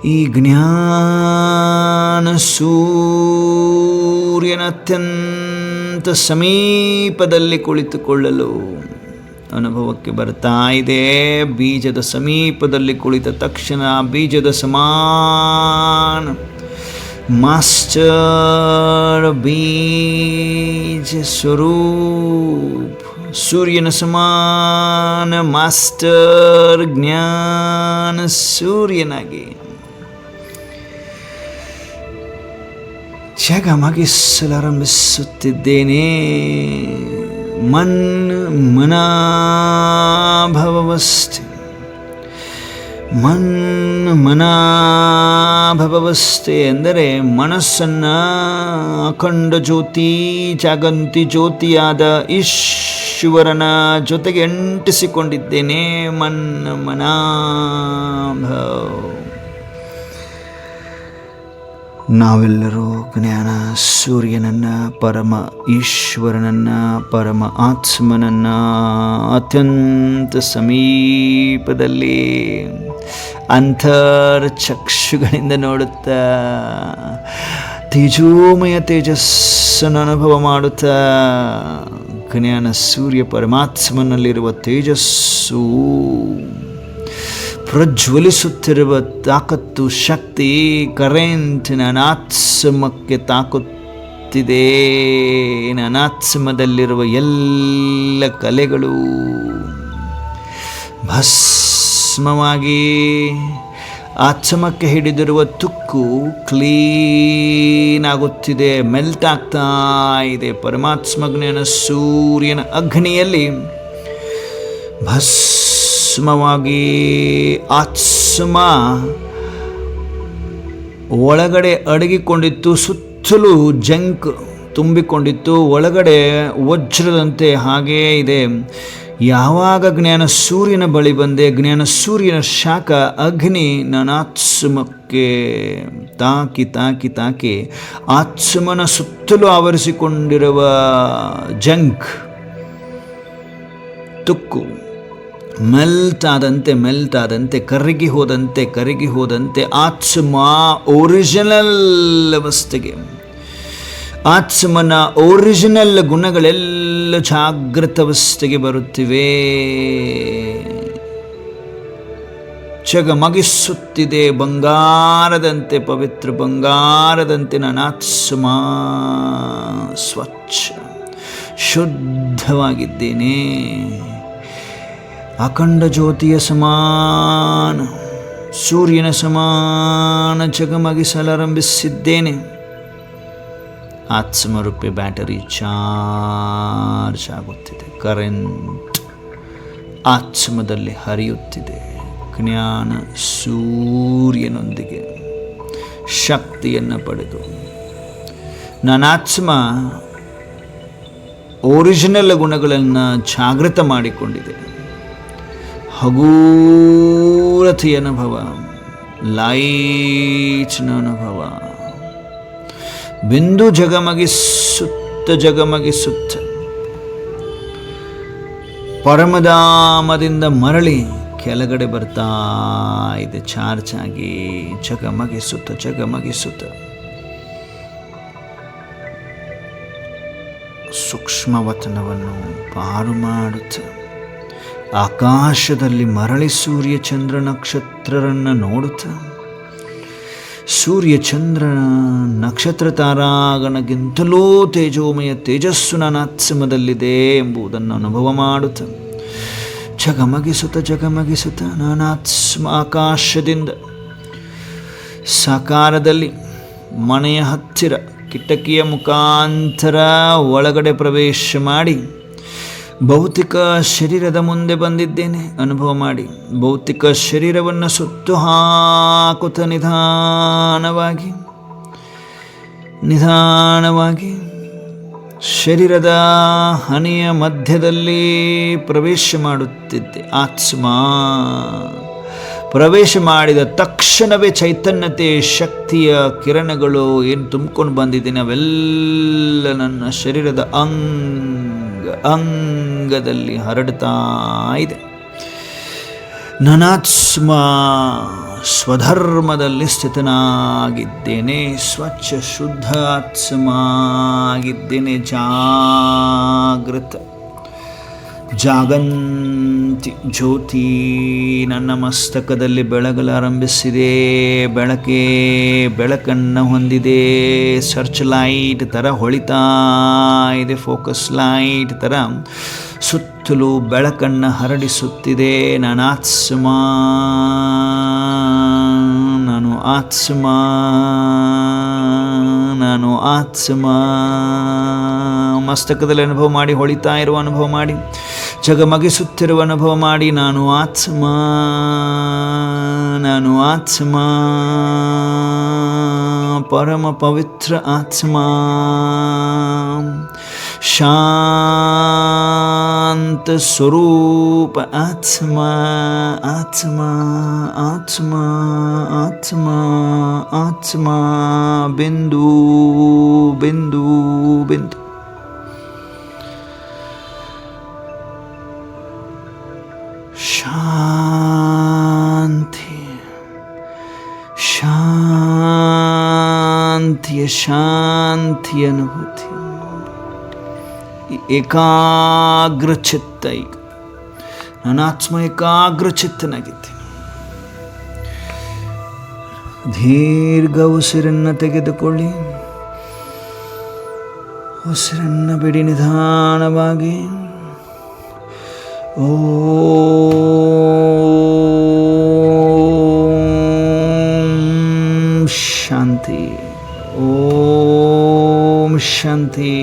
ಈ ಜ್ಞಾನ ಸೂರ್ಯನ ಅತ್ಯಂತ ಸಮೀಪದಲ್ಲಿ ಕುಳಿತುಕೊಳ್ಳಲು ಅನುಭವಕ್ಕೆ ಬರ್ತಾ ಇದೆ. ಬೀಜದ ಸಮೀಪದಲ್ಲಿ ಕುಳಿತ ತಕ್ಷಣ ಬೀಜದ ಸಮಾನ ಮಾಸ್ಟರ್ ಬೀಜ ಸ್ವರೂಪ, ಸೂರ್ಯನ ಸಮಾನ ಮಾಸ್ಟರ್ ಜ್ಞಾನ ಸೂರ್ಯನಾಗಿ ಜಗಮಗಿಸಲಾರಂಭಿಸುತ್ತಿದ್ದೇನೆ. ಮನಾಭವಸ್ಥೆ, ಮನಾಭವಸ್ಥೆ ಎಂದರೆ ಮನಸ್ಸನ್ನು ಅಖಂಡ ಜ್ಯೋತಿ, ಜಾಗಂತಿ ಜ್ಯೋತಿಯಾದ ಈಶ್ವರನ ಜೊತೆಗೆ ಅಂಟಿಸಿಕೊಂಡಿದ್ದೇನೆ. ಮನಾಭವ. ನಾವೆಲ್ಲರೂ ಜ್ಞಾನ ಸೂರ್ಯನನ್ನು, ಪರಮ ಈಶ್ವರನನ್ನು, ಪರಮ ಆತ್ಮನನ್ನು ಅತ್ಯಂತ ಸಮೀಪದಲ್ಲಿ ಅಂತರ್ಚಕ್ಷುಗಳಿಂದ ನೋಡುತ್ತಾ ತೇಜೋಮಯ ತೇಜಸ್ಸನ್ನು ಅನುಭವ ಮಾಡುತ್ತಾ ಜ್ಞಾನ ಸೂರ್ಯ ಪರಮಾತ್ಮನಲ್ಲಿರುವ ತೇಜಸ್ಸು ಪ್ರಜ್ವಲಿಸುತ್ತಿರುವ ತಾಕತ್ತು, ಶಕ್ತಿ, ಕರೆಂಟ್ ನಾನಾತ್ಮಕ್ಕೆ ತಾಕುತ್ತಿದೆ. ನಾನಾತ್ಮದಲ್ಲಿರುವ ಎಲ್ಲ ಕಲೆಗಳು ಭಸ್ಮ ಭಸ್ಮವಾಗಿ ಆತ್ಮಕ್ಕೆ ಹಿಡಿದಿರುವ ತುಕ್ಕು ಕ್ಲೀನ್ ಆಗುತ್ತಿದೆ, ಮೆಲ್ಟ್ ಆಗ್ತಾ ಇದೆ. ಪರಮಾತ್ಮ ಜ್ಞಾನ ಸೂರ್ಯನ ಅಗ್ನಿಯಲ್ಲಿ ಭಸ್ಮವಾಗಿ ಆತ್ಮ ಒಳಗಡೆ ಅಡಗಿಕೊಂಡಿತ್ತು, ಸುತ್ತಲೂ ಜಂಕ್ ತುಂಬಿಕೊಂಡಿತ್ತು, ಒಳಗಡೆ ವಜ್ರದಂತೆ ಹಾಗೇ ಇದೆ. ಯಾವಾಗ ಜ್ಞಾನ ಸೂರ್ಯನ ಬಳಿ ಬಂದೆ, ಜ್ಞಾನ ಸೂರ್ಯನ ಶಾಖ ಅಗ್ನಿ ನನ್ನ ಆತ್ಮಕ್ಕೆ ತಾಕಿ ತಾಕಿ ತಾಕಿ ಆತ್ಮನ ಸುತ್ತಲೂ ಆವರಿಸಿಕೊಂಡಿರುವ ಜಂಕ್ ತುಕ್ಕು ಮೆಲ್ಟ್ ಆದಂತೆ ಕರಗಿ ಹೋದಂತೆ ಆತ್ಮ ಒರಿಜಿನಲ್ ಅವಸ್ಥೆಗೆ, ಆತ್ಮನ ಒರಿಜಿನಲ್ ಗುಣಗಳೆಲ್ಲ ಜಾಗೃತ ಅವಸ್ಥೆಗೆ ಬರುತ್ತಿವೆ. ಚಗಮಗಿಸುತ್ತಿದೆ ಬಂಗಾರದಂತೆ, ಪವಿತ್ರ ಬಂಗಾರದಂತೆ ನನ್ನ ಆತ್ಮ ಸ್ವಚ್ಛ ಶುದ್ಧವಾಗಿದ್ದೇನೆ. ಅಖಂಡ ಜ್ಯೋತಿಯ ಸಮಾನ, ಸೂರ್ಯನ ಸಮಾನ ಜಗಮಗಿಸಲಾರಂಭಿಸಿದ್ದೇನೆ. ಆತ್ಮರೂಪಿ ಬ್ಯಾಟರಿ ಚಾರ್ಜ್ ಆಗುತ್ತಿದೆ, ಕರೆಂಟ್ ಆತ್ಮದಲ್ಲಿ ಹರಿಯುತ್ತಿದೆ. ಜ್ಞಾನ ಸೂರ್ಯನೊಂದಿಗೆ ಶಕ್ತಿಯನ್ನು ಪಡೆದು ನನ್ನ ಆತ್ಮ ಒರಿಜಿನಲ್ ಗುಣಗಳನ್ನು ಜಾಗೃತ ಮಾಡಿಕೊಂಡಿದೆ. ಹಗೂರತೆಯ ಅನುಭವ, ಲೈಟ್ನ ಅನುಭವ. ಬಿಂದು ಜಗಮಗಿಸುತ್ತ ಪರಮಧಾಮದಿಂದ ಮರಳಿ ಕೆಳಗಡೆ ಬರ್ತಾ ಇದೆ, ಚಾರ್ಜ್ ಆಗಿ ಜಗಮಗಿಸುತ್ತ ಸೂಕ್ಷ್ಮವತನವನ್ನು ಪಾರು ಮಾಡುತ್ತ ಆಕಾಶದಲ್ಲಿ ಮರಳಿ ಸೂರ್ಯ ಚಂದ್ರ ನಕ್ಷತ್ರರನ್ನು ನೋಡುತ್ತ, ಸೂರ್ಯ ಚಂದ್ರ ನಕ್ಷತ್ರ ತಾರಾಗಣಗಿಂತಲೂ ತೇಜೋಮಯ ತೇಜಸ್ಸು ನನ್ನ ಆತ್ಮದಲ್ಲಿದೆ ಎಂಬುದನ್ನು ಅನುಭವ ಮಾಡುತ್ತ ಜಗಮಗಿಸುತ್ತ ನನ್ನ ಆತ್ಮ ಆಕಾಶದಿಂದ ಸಾಕಾರದಲ್ಲಿ ಮನೆಯ ಹತ್ತಿರ ಕಿಟಕಿಯ ಮುಖಾಂತರ ಒಳಗಡೆ ಪ್ರವೇಶ ಮಾಡಿ ಭೌತಿಕ ಶರೀರದ ಮುಂದೆ ಬಂದಿದ್ದೇನೆ. ಅನುಭವ ಮಾಡಿ ಭೌತಿಕ ಶರೀರವನ್ನು ಸುತ್ತು ಹಾಕುತ್ತ ನಿಧಾನವಾಗಿ ಶರೀರದ ಹನಿಯ ಮಧ್ಯದಲ್ಲಿ ಪ್ರವೇಶ ಮಾಡುತ್ತಿದ್ದೆ. ಆತ್ಮ ಪ್ರವೇಶ ಮಾಡಿದ ತಕ್ಷಣವೇ ಚೈತನ್ಯತೆ ಶಕ್ತಿಯ ಕಿರಣಗಳು ಏನು ತುಂಬಿಕೊಂಡು ಬಂದಿದ್ದೇನೆ ಅವೆಲ್ಲ ನನ್ನ ಶರೀರದ ಅಂಗದಲ್ಲಿ ಹರಡ್ತಾ ಇದೆ. ನನಾತ್ಮ ಸ್ವಧರ್ಮದಲ್ಲಿ ಸ್ಥಿತನಾಗಿದ್ದೇನೆ, ಸ್ವಚ್ಛ ಶುದ್ಧ ಆತ್ಮ ಆಗಿದ್ದೇನೆ. ಜಾಗಂತಿ ಜ್ಯೋತಿ ನನ್ನ ಮಸ್ತಕದಲ್ಲಿ ಬೆಳಗಲಾರಂಭಿಸಿದೆ. ಬೆಳಕನ್ನು ಹೊಂದಿದೆ. ಸರ್ಚ್ ಲೈಟ್ ಥರ ಹೊಳಿತಾ ಇದೆ, ಫೋಕಸ್ ಲೈಟ್ ಥರ ಸುತ್ತಲೂ ಬೆಳಕನ್ನು ಹರಡಿಸುತ್ತಿದೆ. ನಾನು ಆತ್ಮ ಮಸ್ತಕದಲ್ಲಿ ಅನುಭವ ಮಾಡಿ, ಹೊಳಿತಾ ಇರುವ ಅನುಭವ ಮಾಡಿ, ಜಗಮಗಿಸುತ್ತಿರುವ ಅನುಭವ ಮಾಡಿ. ನಾನು ಆತ್ಮ ಪರಮ ಪವಿತ್ರ ಆತ್ಮ, ಶಾಂತ ಸ್ವರೂಪ ಆತ್ಮ ಬಿಂದು ಶಾಂತಿ ಅನುಭೂತಿ. ಏಕಾಗ್ರ ಚಿತ್ತ. ಈಗ ನನ್ನ ಆತ್ಮ ಏಕಾಗ್ರ ಚಿತ್ತನಾಗಿದ್ದೀನಿ. ದೀರ್ಘ ಉಸಿರನ್ನು ತೆಗೆದುಕೊಳ್ಳಿ, ಉಸಿರನ್ನು ಬಿಡಿ ನಿಧಾನವಾಗಿ. ಓಂ ಶಾಂತಿ, ಓಂ ಶಾಂತಿ.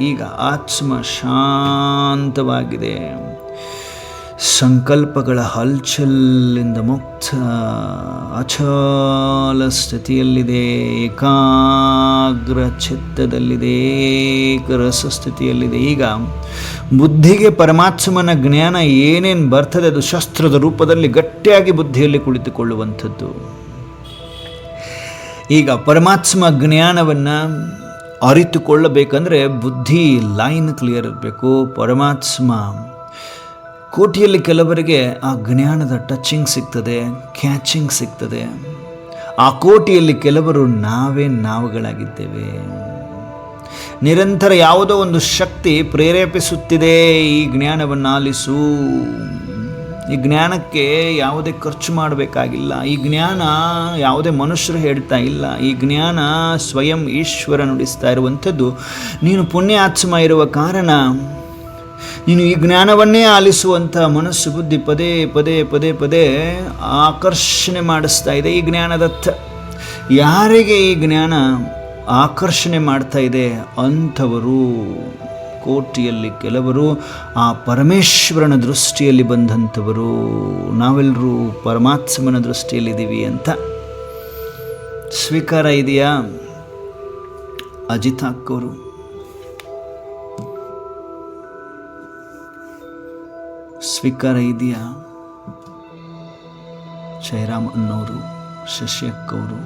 ಈಗ ಆತ್ಮ ಶಾಂತವಾಗಿದೆ, ಸಂಕಲ್ಪಗಳ ಹಲ್ಚಲ್ಲಿಂದ ಮುಕ್ತ ಅಚಲ ಸ್ಥಿತಿಯಲ್ಲಿದೆ, ಏಕಾಗ್ರ ಚಿತ್ತದಲ್ಲಿದೆ, ಏಕರಸ ಸ್ಥಿತಿಯಲ್ಲಿದೆ. ಈಗ ಬುದ್ಧಿಗೆ ಪರಮಾತ್ಮನ ಜ್ಞಾನ ಏನೇನು ಬರ್ತದೆ ಅದು ಶಸ್ತ್ರದ ರೂಪದಲ್ಲಿ ಗಟ್ಟಿಯಾಗಿ ಬುದ್ಧಿಯಲ್ಲಿ ಕುಳಿತುಕೊಳ್ಳುವಂಥದ್ದು. ಈಗ ಪರಮಾತ್ಮ ಜ್ಞಾನವನ್ನು ಅರಿತುಕೊಳ್ಳಬೇಕಂದ್ರೆ ಬುದ್ಧಿ ಲೈನ್ ಕ್ಲಿಯರ್ ಇರಬೇಕು. ಪರಮಾತ್ಮ ಕೋಟಿಯಲ್ಲಿ ಕೆಲವರಿಗೆ ಆ ಜ್ಞಾನದ ಟಚಿಂಗ್ ಸಿಗ್ತದೆ, ಕ್ಯಾಚಿಂಗ್ ಸಿಗ್ತದೆ. ಆ ಕೋಟಿಯಲ್ಲಿ ಕೆಲವರು ನಾವುಗಳಾಗಿದ್ದೇವೆ. ನಿರಂತರ ಯಾವುದೋ ಒಂದು ಶಕ್ತಿ ಪ್ರೇರೇಪಿಸುತ್ತಿದೆ, ಈ ಜ್ಞಾನವನ್ನು ಆಲಿಸು. ಈ ಜ್ಞಾನಕ್ಕೆ ಯಾವುದೇ ಖರ್ಚು ಮಾಡಬೇಕಾಗಿಲ್ಲ. ಈ ಜ್ಞಾನ ಯಾವುದೇ ಮನುಷ್ಯರು ಹೇಳ್ತಾ ಇಲ್ಲ. ಈ ಜ್ಞಾನ ಸ್ವಯಂ ಈಶ್ವರ ನುಡಿಸ್ತಾ ಇರುವಂಥದ್ದು. ನೀನು ಪುಣ್ಯಾತ್ಮ ಇರುವ ಕಾರಣ ನೀನು ಈ ಜ್ಞಾನವನ್ನೇ ಆಲಿಸುವಂಥ ಮನಸ್ಸು ಬುದ್ಧಿ ಪದೇ ಪದೇ ಪದೇ ಪದೇ ಆಕರ್ಷಣೆ ಮಾಡಿಸ್ತಾ ಇದೆ ಈ ಜ್ಞಾನದತ್ತ. ಯಾರಿಗೆ ಈ ಜ್ಞಾನ ಆಕರ್ಷಣೆ ಮಾಡ್ತಾ ಇದೆ ಅಂಥವರು ಕೋಟಿಯಲ್ಲಿ ಕೆಲವರು ಆ ಪರಮೇಶ್ವರನ ದೃಷ್ಟಿಯಲ್ಲಿ ಬಂದಂಥವರು. ನಾವೆಲ್ಲರೂ ಪರಮಾತ್ಮನ ದೃಷ್ಟಿಯಲ್ಲಿದ್ದೀವಿ ಅಂತ ಸ್ವೀಕಾರ ಇದೆಯಾ? ಅಜಿತ್ ಅಕ್ಕವರು ಸ್ವೀಕಾರ ಇದೆಯಾ? ಜಯರಾಮ್ ಅನ್ನೋರು, ಶಶಿ ಅಕ್ಕವರು,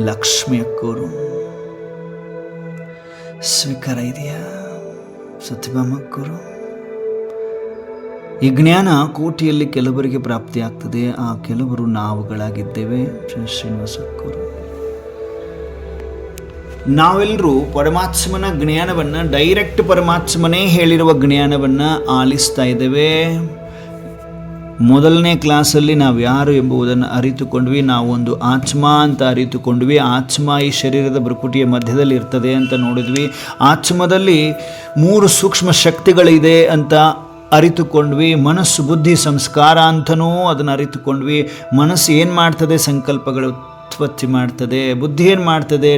ಲಕ್ಷ್ಮಿ ಅಕ್ಕವರು ಸ್ವೀಕಾರ ಇದೆಯಾ? ಸತ್ಯಭಾಮಕ್ಕವರು. ಈ ಜ್ಞಾನ ಕೋಟಿಯಲ್ಲಿ ಕೆಲವರಿಗೆ ಪ್ರಾಪ್ತಿಯಾಗ್ತದೆ. ಆ ಕೆಲವರು ನಾವುಗಳಾಗಿದ್ದೇವೆ. ಶ್ರೀನಿವಾಸಕ್ಕವರು. ನಾವೆಲ್ಲರೂ ಪರಮಾತ್ಮನ ಜ್ಞಾನವನ್ನು ಡೈರೆಕ್ಟ್ ಪರಮಾತ್ಮನೇ ಹೇಳಿರುವ ಜ್ಞಾನವನ್ನು ಆಲಿಸ್ತಾ ಇದ್ದೇವೆ. ಮೊದಲನೇ ಕ್ಲಾಸಲ್ಲಿ ನಾವು ಯಾರು ಎಂಬುದನ್ನು ಅರಿತುಕೊಂಡ್ವಿ. ನಾವು ಒಂದು ಆತ್ಮ ಅಂತ ಅರಿತುಕೊಂಡ್ವಿ. ಆತ್ಮ ಈ ಶರೀರದ ಭ್ರುಕುಟಿಯ ಮಧ್ಯದಲ್ಲಿ ಇರ್ತದೆ ಅಂತ ನೋಡಿದ್ವಿ. ಆತ್ಮದಲ್ಲಿ 3 ಸೂಕ್ಷ್ಮ ಶಕ್ತಿಗಳಿದೆ ಅಂತ ಅರಿತುಕೊಂಡ್ವಿ. ಮನಸ್ಸು ಬುದ್ಧಿ ಸಂಸ್ಕಾರ ಅಂತನೂ ಅದನ್ನು ಅರಿತುಕೊಂಡ್ವಿ. ಮನಸ್ಸು ಏನು ಮಾಡ್ತದೆ? ಸಂಕಲ್ಪಗಳು ಉತ್ಪತ್ತಿ ಮಾಡ್ತದೆ. ಬುದ್ಧಿ ಏನು ಮಾಡ್ತದೆ?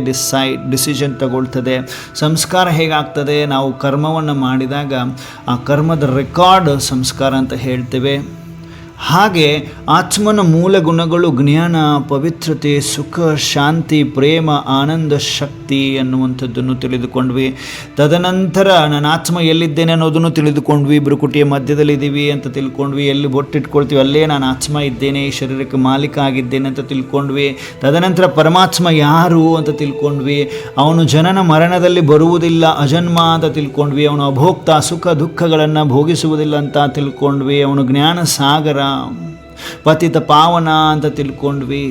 ಡಿಸಿಷನ್ ತಗೊಳ್ತದೆ. ಸಂಸ್ಕಾರ ಹೇಗಾಗ್ತದೆ? ನಾವು ಕರ್ಮವನ್ನು ಮಾಡಿದಾಗ ಆ ಕರ್ಮದ ರೆಕಾರ್ಡ್ ಸಂಸ್ಕಾರ ಅಂತ ಹೇಳ್ತೇವೆ. ಹಾಗೆ ಆತ್ಮನ ಮೂಲ ಗುಣಗಳು ಜ್ಞಾನ, ಪವಿತ್ರತೆ, ಸುಖ, ಶಾಂತಿ, ಪ್ರೇಮ, ಆನಂದ, ಶಕ್ತಿ ಅನ್ನುವಂಥದ್ದನ್ನು ತಿಳಿದುಕೊಂಡ್ವಿ. ತದನಂತರ ನಾನು ಆತ್ಮ ಎಲ್ಲಿದ್ದೇನೆ ಅನ್ನೋದನ್ನು ತಿಳಿದುಕೊಂಡ್ವಿ. ಭ್ರುಕುಟಿಯ ಮಧ್ಯದಲ್ಲಿದ್ದೀವಿ ಅಂತ ತಿಳ್ಕೊಂಡ್ವಿ. ಎಲ್ಲಿ ಬೊಟ್ಟಿಟ್ಕೊಳ್ತೀವಿ ಅಲ್ಲೇ ನಾನು ಆತ್ಮ ಇದ್ದೇನೆ, ಈ ಶರೀರಕ್ಕೆ ಮಾಲೀಕ ಆಗಿದ್ದೇನೆ ಅಂತ ತಿಳ್ಕೊಂಡ್ವಿ. ತದನಂತರ ಪರಮಾತ್ಮ ಯಾರು ಅಂತ ತಿಳ್ಕೊಂಡ್ವಿ. ಅವನು ಜನನ ಮರಣದಲ್ಲಿ ಬರುವುದಿಲ್ಲ, ಅಜನ್ಮ ಅಂತ ತಿಳ್ಕೊಂಡ್ವಿ. ಅವನು ಅಭೋಕ್ತ, ಸುಖ ದುಃಖಗಳನ್ನು ಭೋಗಿಸುವುದಿಲ್ಲ ಅಂತ ತಿಳ್ಕೊಂಡ್ವಿ. ಅವನು ಜ್ಞಾನ ಸಾಗರ, ಪತಿತ ಪಾವನ ಅಂತ ತಿಳ್ಕೊಂಡ್ವಿ.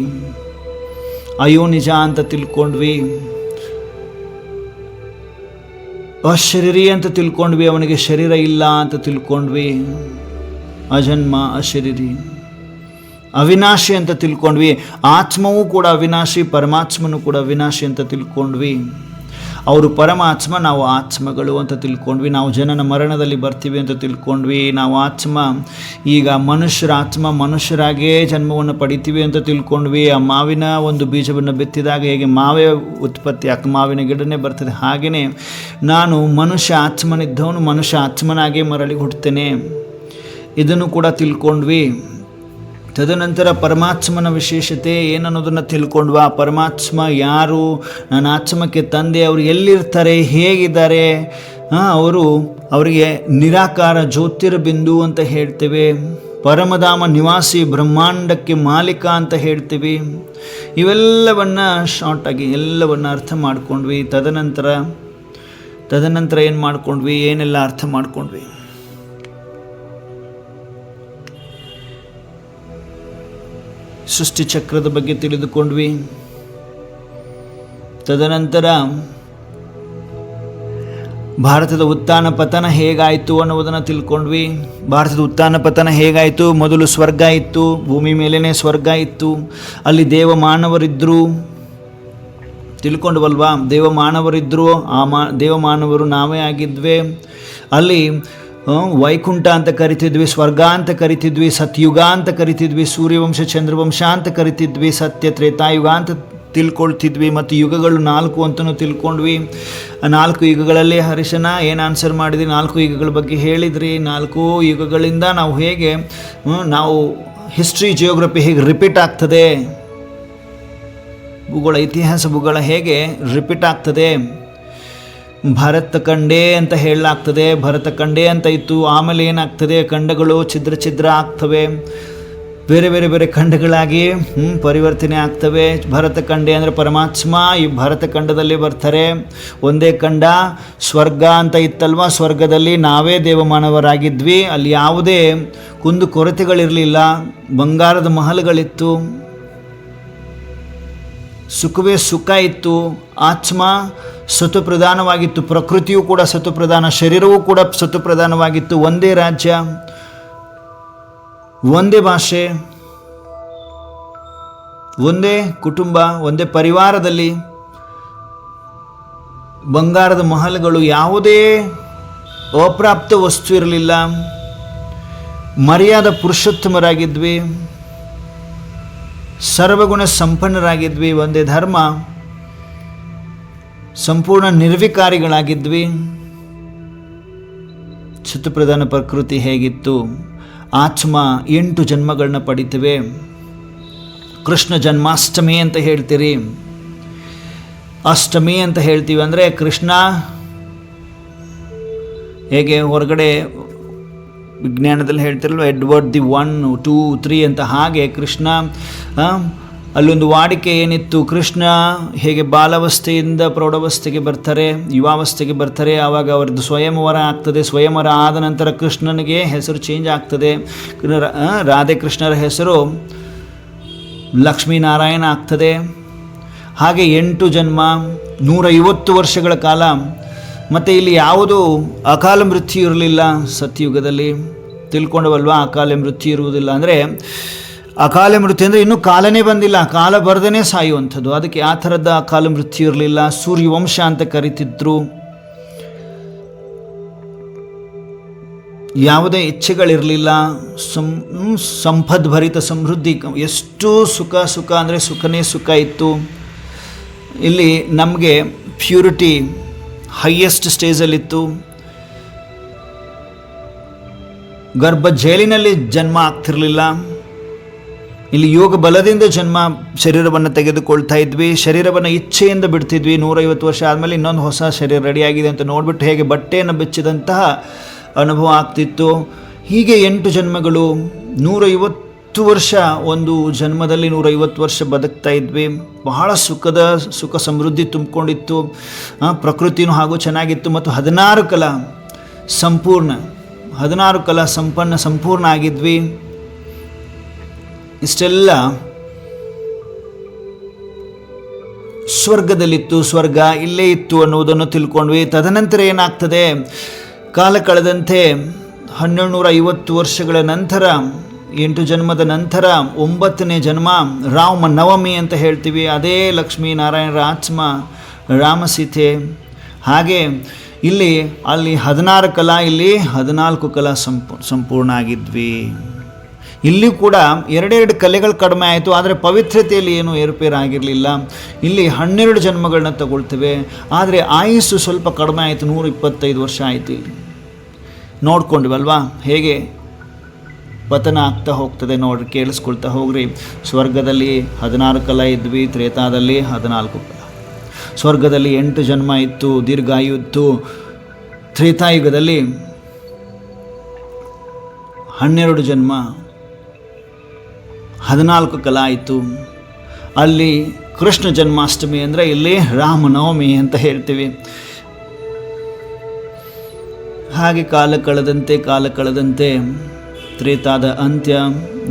ಅಯೋನಿಜ ಅಂತ ತಿಳ್ಕೊಂಡ್ವಿ. ಅಶರೀರಿ ಅಂತ ತಿಳ್ಕೊಂಡ್ವಿ. ಅವನಿಗೆ ಶರೀರ ಇಲ್ಲ ಅಂತ ತಿಳ್ಕೊಂಡ್ವಿ. ಅಜನ್ಮ, ಅಶರೀರಿ, ಅವಿನಾಶಿ ಅಂತ ತಿಳ್ಕೊಂಡ್ವಿ. ಆತ್ಮವೂ ಕೂಡ ಅವಿನಾಶಿ, ಪರಮಾತ್ಮನೂ ಕೂಡ ಅವಿನಾಶಿ ಅಂತ ತಿಳ್ಕೊಂಡ್ವಿ. ಅವರು ಪರಮಾತ್ಮ, ನಾವು ಆತ್ಮಗಳು ಅಂತ ತಿಳ್ಕೊಂಡ್ವಿ. ನಾವು ಜನನ ಮರಣದಲ್ಲಿ ಬರ್ತೀವಿ ಅಂತ ತಿಳ್ಕೊಂಡ್ವಿ. ನಾವು ಆತ್ಮ ಈಗ ಮನುಷ್ಯರ ಆತ್ಮ, ಮನುಷ್ಯರಾಗೇ ಜನ್ಮವನ್ನು ಪಡಿತೀವಿ ಅಂತ ತಿಳ್ಕೊಂಡ್ವಿ. ಆ ಮಾವಿನ ಒಂದು ಬೀಜವನ್ನು ಬಿತ್ತಿದಾಗ ಹೇಗೆ ಮಾವೇ ಉತ್ಪತ್ತಿ ಆಗ್ತದೆ, ಮಾವಿನ ಗಿಡನೇ ಬರ್ತದೆ, ಹಾಗೆಯೇ ನಾನು ಮನುಷ್ಯ ಆತ್ಮನಿದ್ದವನು ಮನುಷ್ಯ ಆತ್ಮನಾಗೇ ಮರಳಿ ಹುಡ್ತೇನೆ. ಇದನ್ನು ಕೂಡ ತಿಳ್ಕೊಂಡ್ವಿ. ತದನಂತರ ಪರಮಾತ್ಮನ ವಿಶೇಷತೆ ಏನನ್ನೋದನ್ನು ತಿಳ್ಕೊಂಡ್ವಾ. ಪರಮಾತ್ಮ ಯಾರು, ನನ್ನ ಆತ್ಮಕ್ಕೆ ತಂದೆ, ಅವರು ಎಲ್ಲಿರ್ತಾರೆ, ಹೇಗಿದ್ದಾರೆ, ಅವರಿಗೆ ನಿರಾಕಾರ ಜ್ಯೋತಿರ್ಬಿಂದು ಅಂತ ಹೇಳ್ತೇವೆ. ಪರಮಧಾಮ ನಿವಾಸಿ, ಬ್ರಹ್ಮಾಂಡಕ್ಕೆ ಮಾಲೀಕ ಅಂತ ಹೇಳ್ತೀವಿ. ಇವೆಲ್ಲವನ್ನು ಶಾರ್ಟಾಗಿ ಎಲ್ಲವನ್ನು ಅರ್ಥ ಮಾಡ್ಕೊಂಡ್ವಿ. ತದನಂತರ ಏನು ಮಾಡ್ಕೊಂಡ್ವಿ, ಏನೆಲ್ಲ ಅರ್ಥ ಮಾಡ್ಕೊಂಡ್ವಿ. ಸೃಷ್ಟಿ ಚಕ್ರದ ಬಗ್ಗೆ ತಿಳಿದುಕೊಂಡ್ವಿ. ತದನಂತರ ಭಾರತದ ಉತ್ಥಾನ ಪತನ ಹೇಗಾಯಿತು ಅನ್ನೋದನ್ನು ತಿಳ್ಕೊಂಡ್ವಿ. ಭಾರತದ ಉತ್ಥಾನ ಪತನ ಹೇಗಾಯಿತು? ಮೊದಲು ಸ್ವರ್ಗ ಇತ್ತು, ಭೂಮಿ ಮೇಲೇ ಸ್ವರ್ಗ ಇತ್ತು, ಅಲ್ಲಿ ದೇವಮಾನವರಿದ್ದರು. ತಿಳ್ಕೊಂಡ್ವಲ್ವಾ? ದೇವಮಾನವರಿದ್ದರು. ದೇವಮಾನವರು ನಾವೇ ಆಗಿದ್ವಿ. ಅಲ್ಲಿ ವೈಕುಂಠ ಅಂತ ಕರಿತಿದ್ವಿ, ಸ್ವರ್ಗ ಅಂತ ಕರಿತಿದ್ವಿ, ಸತ್ಯುಗ ಅಂತ ಕರಿತಿದ್ವಿ, ಸೂರ್ಯವಂಶ ಚಂದ್ರವಂಶ ಅಂತ ಕರಿತಿದ್ವಿ, ಸತ್ಯ ತ್ರೇತಾಯುಗ ಅಂತ ತಿಳ್ಕೊಳ್ತಿದ್ವಿ, ಮತ್ತು ಯುಗಗಳು 4 ಅಂತಲೂ ತಿಳ್ಕೊಂಡ್ವಿ. 4 ಯುಗಗಳಲ್ಲಿ ಹರೀಶನ ಏನು ಆನ್ಸರ್ ಮಾಡಿದ್ರಿ? 4 ಯುಗಗಳ ಬಗ್ಗೆ ಹೇಳಿದ್ರಿ. 4 ಯುಗಗಳಿಂದ ನಾವು ಹೇಗೆ ನಾವು ಹಿಸ್ಟ್ರಿ ಜಿಯೋಗ್ರಫಿ ಹೇಗೆ ರಿಪೀಟ್ ಆಗ್ತದೆ, ಭೂಗೋಳ ಇತಿಹಾಸ ಭೂಗೋಳ ಹೇಗೆ ರಿಪೀಟ್ ಆಗ್ತದೆ. ಭಾರತ ಖಂಡೇ ಅಂತ ಹೇಳಲಾಗ್ತದೆ, ಭರತ ಖಂಡೇ ಅಂತ ಇತ್ತು, ಆಮೇಲೆ ಏನಾಗ್ತದೆ, ಖಂಡಗಳು ಛಿದ್ರ ಛಿದ್ರ ಆಗ್ತವೆ, ಬೇರೆ ಬೇರೆ ಬೇರೆ ಖಂಡಗಳಾಗಿ ಪರಿವರ್ತನೆ ಆಗ್ತವೆ. ಭರತ ಖಂಡೇ ಅಂದರೆ ಪರಮಾತ್ಮ ಈ ಭರತ ಖಂಡದಲ್ಲಿ ಬರ್ತಾರೆ. ಒಂದೇ ಖಂಡ ಸ್ವರ್ಗ ಅಂತ ಇತ್ತಲ್ವ, ಸ್ವರ್ಗದಲ್ಲಿ ನಾವೇ ದೇವಮಾನವರಾಗಿದ್ವಿ, ಅಲ್ಲಿ ಯಾವುದೇ ಕುಂದು ಕೊರತೆಗಳಿರಲಿಲ್ಲ, ಬಂಗಾರದ ಮಹಲ್ಗಳಿತ್ತು, ಸುಖವೇ ಸುಖ ಇತ್ತು, ಆತ್ಮ ಸತ್ವಪ್ರಧಾನವಾಗಿತ್ತು, ಪ್ರಕೃತಿಯೂ ಕೂಡ ಸತ್ವಪ್ರಧಾನ, ಶರೀರವೂ ಕೂಡ ಸತ್ವಪ್ರಧಾನವಾಗಿತ್ತು. ಒಂದೇ ರಾಜ್ಯ, ಒಂದೇ ಭಾಷೆ, ಒಂದೇ ಕುಟುಂಬ, ಒಂದೇ ಪರಿವಾರದಲ್ಲಿ ಬಂಗಾರದ ಮಹಲ್ಗಳು, ಯಾವುದೇ ಅಪ್ರಾಪ್ತ ವಸ್ತು ಇರಲಿಲ್ಲ, ಮರ್ಯಾದ ಪುರುಷೋತ್ತಮರಾಗಿದ್ವಿ, ಸರ್ವಗುಣ ಸಂಪನ್ನರಾಗಿದ್ವಿ, ಒಂದೇ ಧರ್ಮ, ಸಂಪೂರ್ಣ ನಿರ್ವಿಕಾರಿಗಳಾಗಿದ್ವಿ. ಸತ್ವಪ್ರಧಾನ ಪ್ರಕೃತಿ ಹೇಗಿತ್ತು. ಆತ್ಮ 8 ಜನ್ಮಗಳನ್ನ ಪಡಿತೇವೆ. ಕೃಷ್ಣ ಜನ್ಮಾಷ್ಟಮಿ ಅಂತ ಹೇಳ್ತೀರಿ, ಅಷ್ಟಮಿ ಅಂತ ಹೇಳ್ತೀವಿ. ಅಂದರೆ ಕೃಷ್ಣ ಹೇಗೆ ಹೊರಗಡೆ ವಿಜ್ಞಾನದಲ್ಲಿ ಹೇಳ್ತಿರಲ್ವ, ಎಡ್ವರ್ಡ್ ದಿ 1, 2, 3 ಅಂತ, ಹಾಗೆ ಕೃಷ್ಣ ಅಲ್ಲೊಂದು ವಾಡಿಕೆ ಏನಿತ್ತು, ಕೃಷ್ಣ ಹೇಗೆ ಬಾಲಾವಸ್ಥೆಯಿಂದ ಪ್ರೌಢಾವಸ್ಥೆಗೆ ಬರ್ತಾರೆ, ಯುವಾವಸ್ಥೆಗೆ ಬರ್ತಾರೆ, ಆವಾಗ ಅವ್ರದ್ದು ಸ್ವಯಂವರ ಆಗ್ತದೆ. ಸ್ವಯಂವರ ಆದ ನಂತರ ಕೃಷ್ಣನಿಗೆ ಹೆಸರು ಚೇಂಜ್ ಆಗ್ತದೆ, ರಾಧೆ ಕೃಷ್ಣರ ಹೆಸರು ಲಕ್ಷ್ಮೀನಾರಾಯಣ ಆಗ್ತದೆ. ಹಾಗೆ 8 ಜನ್ಮ, 150 ವರ್ಷಗಳ ಕಾಲ. ಮತ್ತು ಇಲ್ಲಿ ಯಾವುದೂ ಅಕಾಲ ಮೃತ್ಯು ಇರಲಿಲ್ಲ ಸತ್ಯಯುಗದಲ್ಲಿ, ತಿಳ್ಕೊಂಡವಲ್ವ, ಅಕಾಲ ಮೃತ್ಯು ಇರುವುದಿಲ್ಲ. ಅಂದರೆ ಅಕಾಲ ಮೃತ್ಯು ಅಂದರೆ ಇನ್ನೂ ಕಾಲನೇ ಬಂದಿಲ್ಲ, ಕಾಲ ಬರ್ದೇ ಸಾಯುವಂಥದ್ದು, ಅದಕ್ಕೆ ಆ ಥರದ ಅಕಾಲ ಮೃತ್ಯು ಇರಲಿಲ್ಲ. ಸೂರ್ಯವಂಶ ಅಂತ ಕರಿತಿದ್ರು, ಯಾವುದೇ ಇಚ್ಛೆಗಳಿರಲಿಲ್ಲ, ಸಂಪದ್ಭರಿತ ಸಮೃದ್ಧಿ, ಎಷ್ಟು ಸುಖ ಅಂದರೆ ಸುಖನೇ ಸುಖ ಇತ್ತು. ಇಲ್ಲಿ ನಮಗೆ ಪ್ಯೂರಿಟಿ ಹೈಯೆಸ್ಟ್ ಸ್ಟೇಜಲ್ಲಿತ್ತು. ಗರ್ಭ ಜೈಲಿನಲ್ಲಿ ಜನ್ಮ ಆಗ್ತಿರಲಿಲ್ಲ. ಇಲ್ಲಿ ಯೋಗ ಬಲದಿಂದ ಜನ್ಮ ಶರೀರವನ್ನು ತೆಗೆದುಕೊಳ್ತಾ ಇದ್ವಿ, ಶರೀರವನ್ನು ಇಚ್ಛೆಯಿಂದ ಬಿಡ್ತಿದ್ವಿ. 150 ವರ್ಷ ಆದಮೇಲೆ ಇನ್ನೊಂದು ಹೊಸ ಶರೀರ ರೆಡಿಯಾಗಿದೆ ಅಂತ ನೋಡಿಬಿಟ್ಟು ಹೇಗೆ ಬಟ್ಟೆಯನ್ನು ಬೆಚ್ಚಿದಂತಹ ಅನುಭವ ಆಗ್ತಿತ್ತು. ಹೀಗೆ 8 ಜನ್ಮಗಳು, 150 ವರ್ಷ, ಒಂದು ಜನ್ಮದಲ್ಲಿ 150 ವರ್ಷ ಬದುಕ್ತಾ ಇದ್ವಿ. ಬಹಳ ಸುಖ ಸಮೃದ್ಧಿ ತುಂಬಿಕೊಂಡಿತ್ತು. ಪ್ರಕೃತಿನೂ ಹಾಗೂ ಚೆನ್ನಾಗಿತ್ತು. ಮತ್ತು 16 ಕಲಾ ಸಂಪೂರ್ಣ, 16 ಕಲಾ ಸಂಪೂರ್ಣ ಆಗಿದ್ವಿ. ಇಷ್ಟೆಲ್ಲ ಸ್ವರ್ಗದಲ್ಲಿತ್ತು, ಸ್ವರ್ಗ ಇಲ್ಲೇ ಇತ್ತು ಅನ್ನುವುದನ್ನು ತಿಳ್ಕೊಂಡ್ವಿ. ತದನಂತರ ಏನಾಗ್ತದೆ, ಕಾಲ ಕಳೆದಂತೆ 1250 ವರ್ಷಗಳ ನಂತರ, 8 ಜನ್ಮದ ನಂತರ 9ನೇ ಜನ್ಮ ರಾಮ ನವಮಿ ಅಂತ ಹೇಳ್ತೀವಿ. ಅದೇ ಲಕ್ಷ್ಮೀನಾರಾಯಣರ ಆತ್ಮ, ರಾಮ ಸೀತೆ. ಹಾಗೆ ಅಲ್ಲಿ 16 ಕಲಾ, ಇಲ್ಲಿ 14 ಕಲಾ ಸಂಪೂರ್ಣ ಆಗಿದ್ವಿ. ಇಲ್ಲಿ ಕೂಡ 2 ಕಲೆಗಳು ಕಡಿಮೆ ಆಯಿತು, ಆದರೆ ಪವಿತ್ರತೆಯಲ್ಲಿ ಏನೂ ಏರುಪೇರಾಗಿರಲಿಲ್ಲ. ಇಲ್ಲಿ 12 ಜನ್ಮಗಳನ್ನ ತಗೊಳ್ತೇವೆ, ಆದರೆ ಆಯುಸ್ಸು ಸ್ವಲ್ಪ ಕಡಿಮೆ ಆಯಿತು, 125 ವರ್ಷ ಆಯಿತು. ಇಲ್ಲಿ ನೋಡ್ಕೊಂಡ್ವಲ್ವಾ ಹೇಗೆ ಪತನ ಆಗ್ತಾ ಹೋಗ್ತದೆ ನೋಡ್ರಿ, ಕೇಳಿಸ್ಕೊಳ್ತಾ ಹೋಗ್ರಿ. ಸ್ವರ್ಗದಲ್ಲಿ 16 ಕಲಾ ಇದ್ವಿ, ತ್ರೇತಾದಲ್ಲಿ 14 ಕಲಾ. ಸ್ವರ್ಗದಲ್ಲಿ 8 ಜನ್ಮ ಇತ್ತು, ದೀರ್ಘಾಯು ಇತ್ತು. ತ್ರೇತಾಯುಗದಲ್ಲಿ 12 ಜನ್ಮ, 14 ಕಲಾ ಆಯಿತು. ಅಲ್ಲಿ ಕೃಷ್ಣ ಜನ್ಮಾಷ್ಟಮಿ ಅಂದರೆ ಇಲ್ಲಿ ರಾಮನವಮಿ ಅಂತ ಹೇಳ್ತೀವಿ. ಹಾಗೆ ಕಾಲ ಕಳೆದಂತೆ ತ್ರೇತಾದ ಅಂತ್ಯ,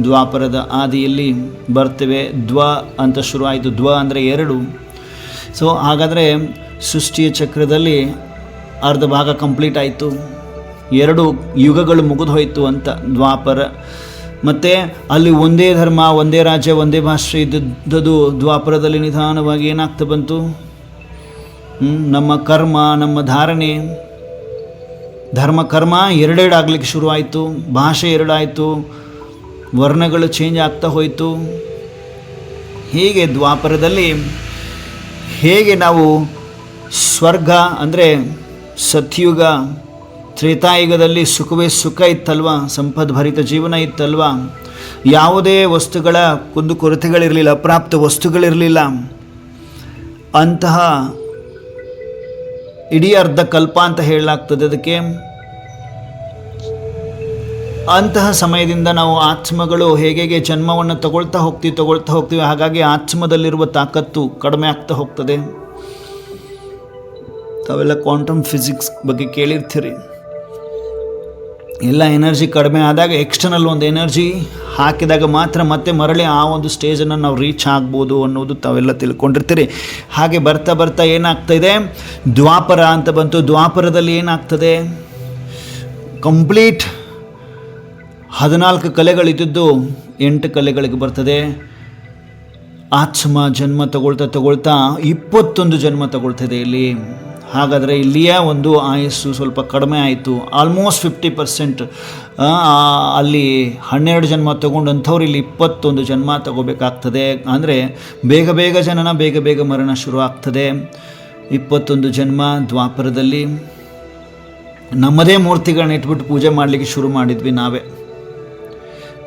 ದ್ವಾಪರದ ಆದಿಯಲ್ಲಿ ಬರ್ತೇವೆ. ದ್ವ ಅಂತ ಶುರುವಾಯಿತು, ದ್ವ ಅಂದರೆ 2. ಸೊ ಹಾಗಾದರೆ ಸೃಷ್ಟಿಯ ಚಕ್ರದಲ್ಲಿ ಅರ್ಧ ಭಾಗ ಕಂಪ್ಲೀಟ್ ಆಯಿತು, 2 ಯುಗಗಳು ಮುಗಿದು ಹೋಯಿತು ಅಂತ. ದ್ವಾಪರ, ಮತ್ತು ಅಲ್ಲಿ ಒಂದೇ ಧರ್ಮ, ಒಂದೇ ರಾಜ್ಯ, ಒಂದೇ ಭಾಷೆ ಇದ್ದದ್ದು ದ್ವಾಪರದಲ್ಲಿ ನಿಧಾನವಾಗಿ ಏನಾಗ್ತಾ ಬಂತು, ನಮ್ಮ ಕರ್ಮ, ನಮ್ಮ ಧಾರಣೆ ಧರ್ಮ ಕರ್ಮ ಎರಡೆರಡು ಆಗಲಿಕ್ಕೆ ಶುರುವಾಯಿತು, ಭಾಷೆ ಎರಡಾಯಿತು, ವರ್ಣಗಳು ಚೇಂಜ್ ಆಗ್ತಾ ಹೋಯಿತು. ಹೀಗೆ ದ್ವಾಪರದಲ್ಲಿ ಹೇಗೆ ನಾವು ಸ್ವರ್ಗ ಅಂದರೆ ಸತ್ಯುಗ, ತ್ರೇತಾಯುಗದಲ್ಲಿ ಸುಖವೇ ಸುಖ ಇತ್ತಲ್ವ, ಸಂಪದ್ಭರಿತ ಜೀವನ ಇತ್ತಲ್ವ, ಯಾವುದೇ ವಸ್ತುಗಳ ಕುಂದುಕೊರತೆಗಳಿರಲಿಲ್ಲ, ಅಪ್ರಾಪ್ತ ವಸ್ತುಗಳಿರಲಿಲ್ಲ. ಅಂತಹ ಇಡೀ ಅರ್ಧ ಕಲ್ಪ ಅಂತ ಹೇಳಲಾಗ್ತದೆ ಅದಕ್ಕೆ. ಅಂತಹ ಸಮಯದಿಂದ ನಾವು ಆತ್ಮಗಳು ಹೇಗೆ ಜನ್ಮವನ್ನು ತಗೊಳ್ತಾ ಹೋಗ್ತೀವಿ, ಹಾಗಾಗಿ ಆತ್ಮದಲ್ಲಿರುವ ತಾಕತ್ತು ಕಡಿಮೆ ಆಗ್ತಾ ಹೋಗ್ತದೆ. ತಾವೆಲ್ಲ ಕ್ವಾಂಟಮ್ ಫಿಸಿಕ್ಸ್ ಬಗ್ಗೆ ಕೇಳಿರ್ತೀರಿ. ಎಲ್ಲ ಎನರ್ಜಿ ಕಡಿಮೆ ಆದಾಗ ಎಕ್ಸ್ಟರ್ನಲ್ ಒಂದು ಎನರ್ಜಿ ಹಾಕಿದಾಗ ಮಾತ್ರ ಮತ್ತೆ ಮರಳಿ ಆ ಒಂದು ಸ್ಟೇಜನ್ನು ನಾವು ರೀಚ್ ಆಗ್ಬೋದು ಅನ್ನೋದು ತಾವೆಲ್ಲ ತಿಳ್ಕೊಂಡಿರ್ತೀರಿ. ಹಾಗೆ ಬರ್ತಾ ಬರ್ತಾ ಏನಾಗ್ತಾಯಿದೆ, ದ್ವಾಪರ ಅಂತ ಬಂತು. ದ್ವಾಪರದಲ್ಲಿ ಏನಾಗ್ತದೆ, ಕಂಪ್ಲೀಟ್ 14 ಕಲೆಗಳಿದ್ದು 8 ಕಲೆಗಳಿಗೆ ಬರ್ತದೆ. ಆತ್ಮ ಜನ್ಮ ತಗೊಳ್ತಾ 21 ಜನ್ಮ ತಗೊಳ್ತದೆ ಇಲ್ಲಿ. ಹಾಗಾದರೆ ಇಲ್ಲಿಯ ಒಂದು ಆಯಸ್ಸು ಸ್ವಲ್ಪ ಕಡಿಮೆ ಆಯಿತು, ಆಲ್ಮೋಸ್ಟ್ 50%. ಅಲ್ಲಿ 12 ಜನ್ಮ ತಗೊಂಡಂಥವ್ರು ಇಲ್ಲಿ 21 ಜನ್ಮ ತಗೋಬೇಕಾಗ್ತದೆ. ಅಂದರೆ ಬೇಗ ಜನನ, ಬೇಗ ಮರಣ ಶುರು ಆಗ್ತದೆ. 21 ಜನ್ಮ ದ್ವಾಪರದಲ್ಲಿ ನಮ್ಮದೇ ಮೂರ್ತಿಗಳನ್ನ ಇಟ್ಬಿಟ್ಟು ಪೂಜೆ ಮಾಡಲಿಕ್ಕೆ ಶುರು ಮಾಡಿದ್ವಿ. ನಾವೇ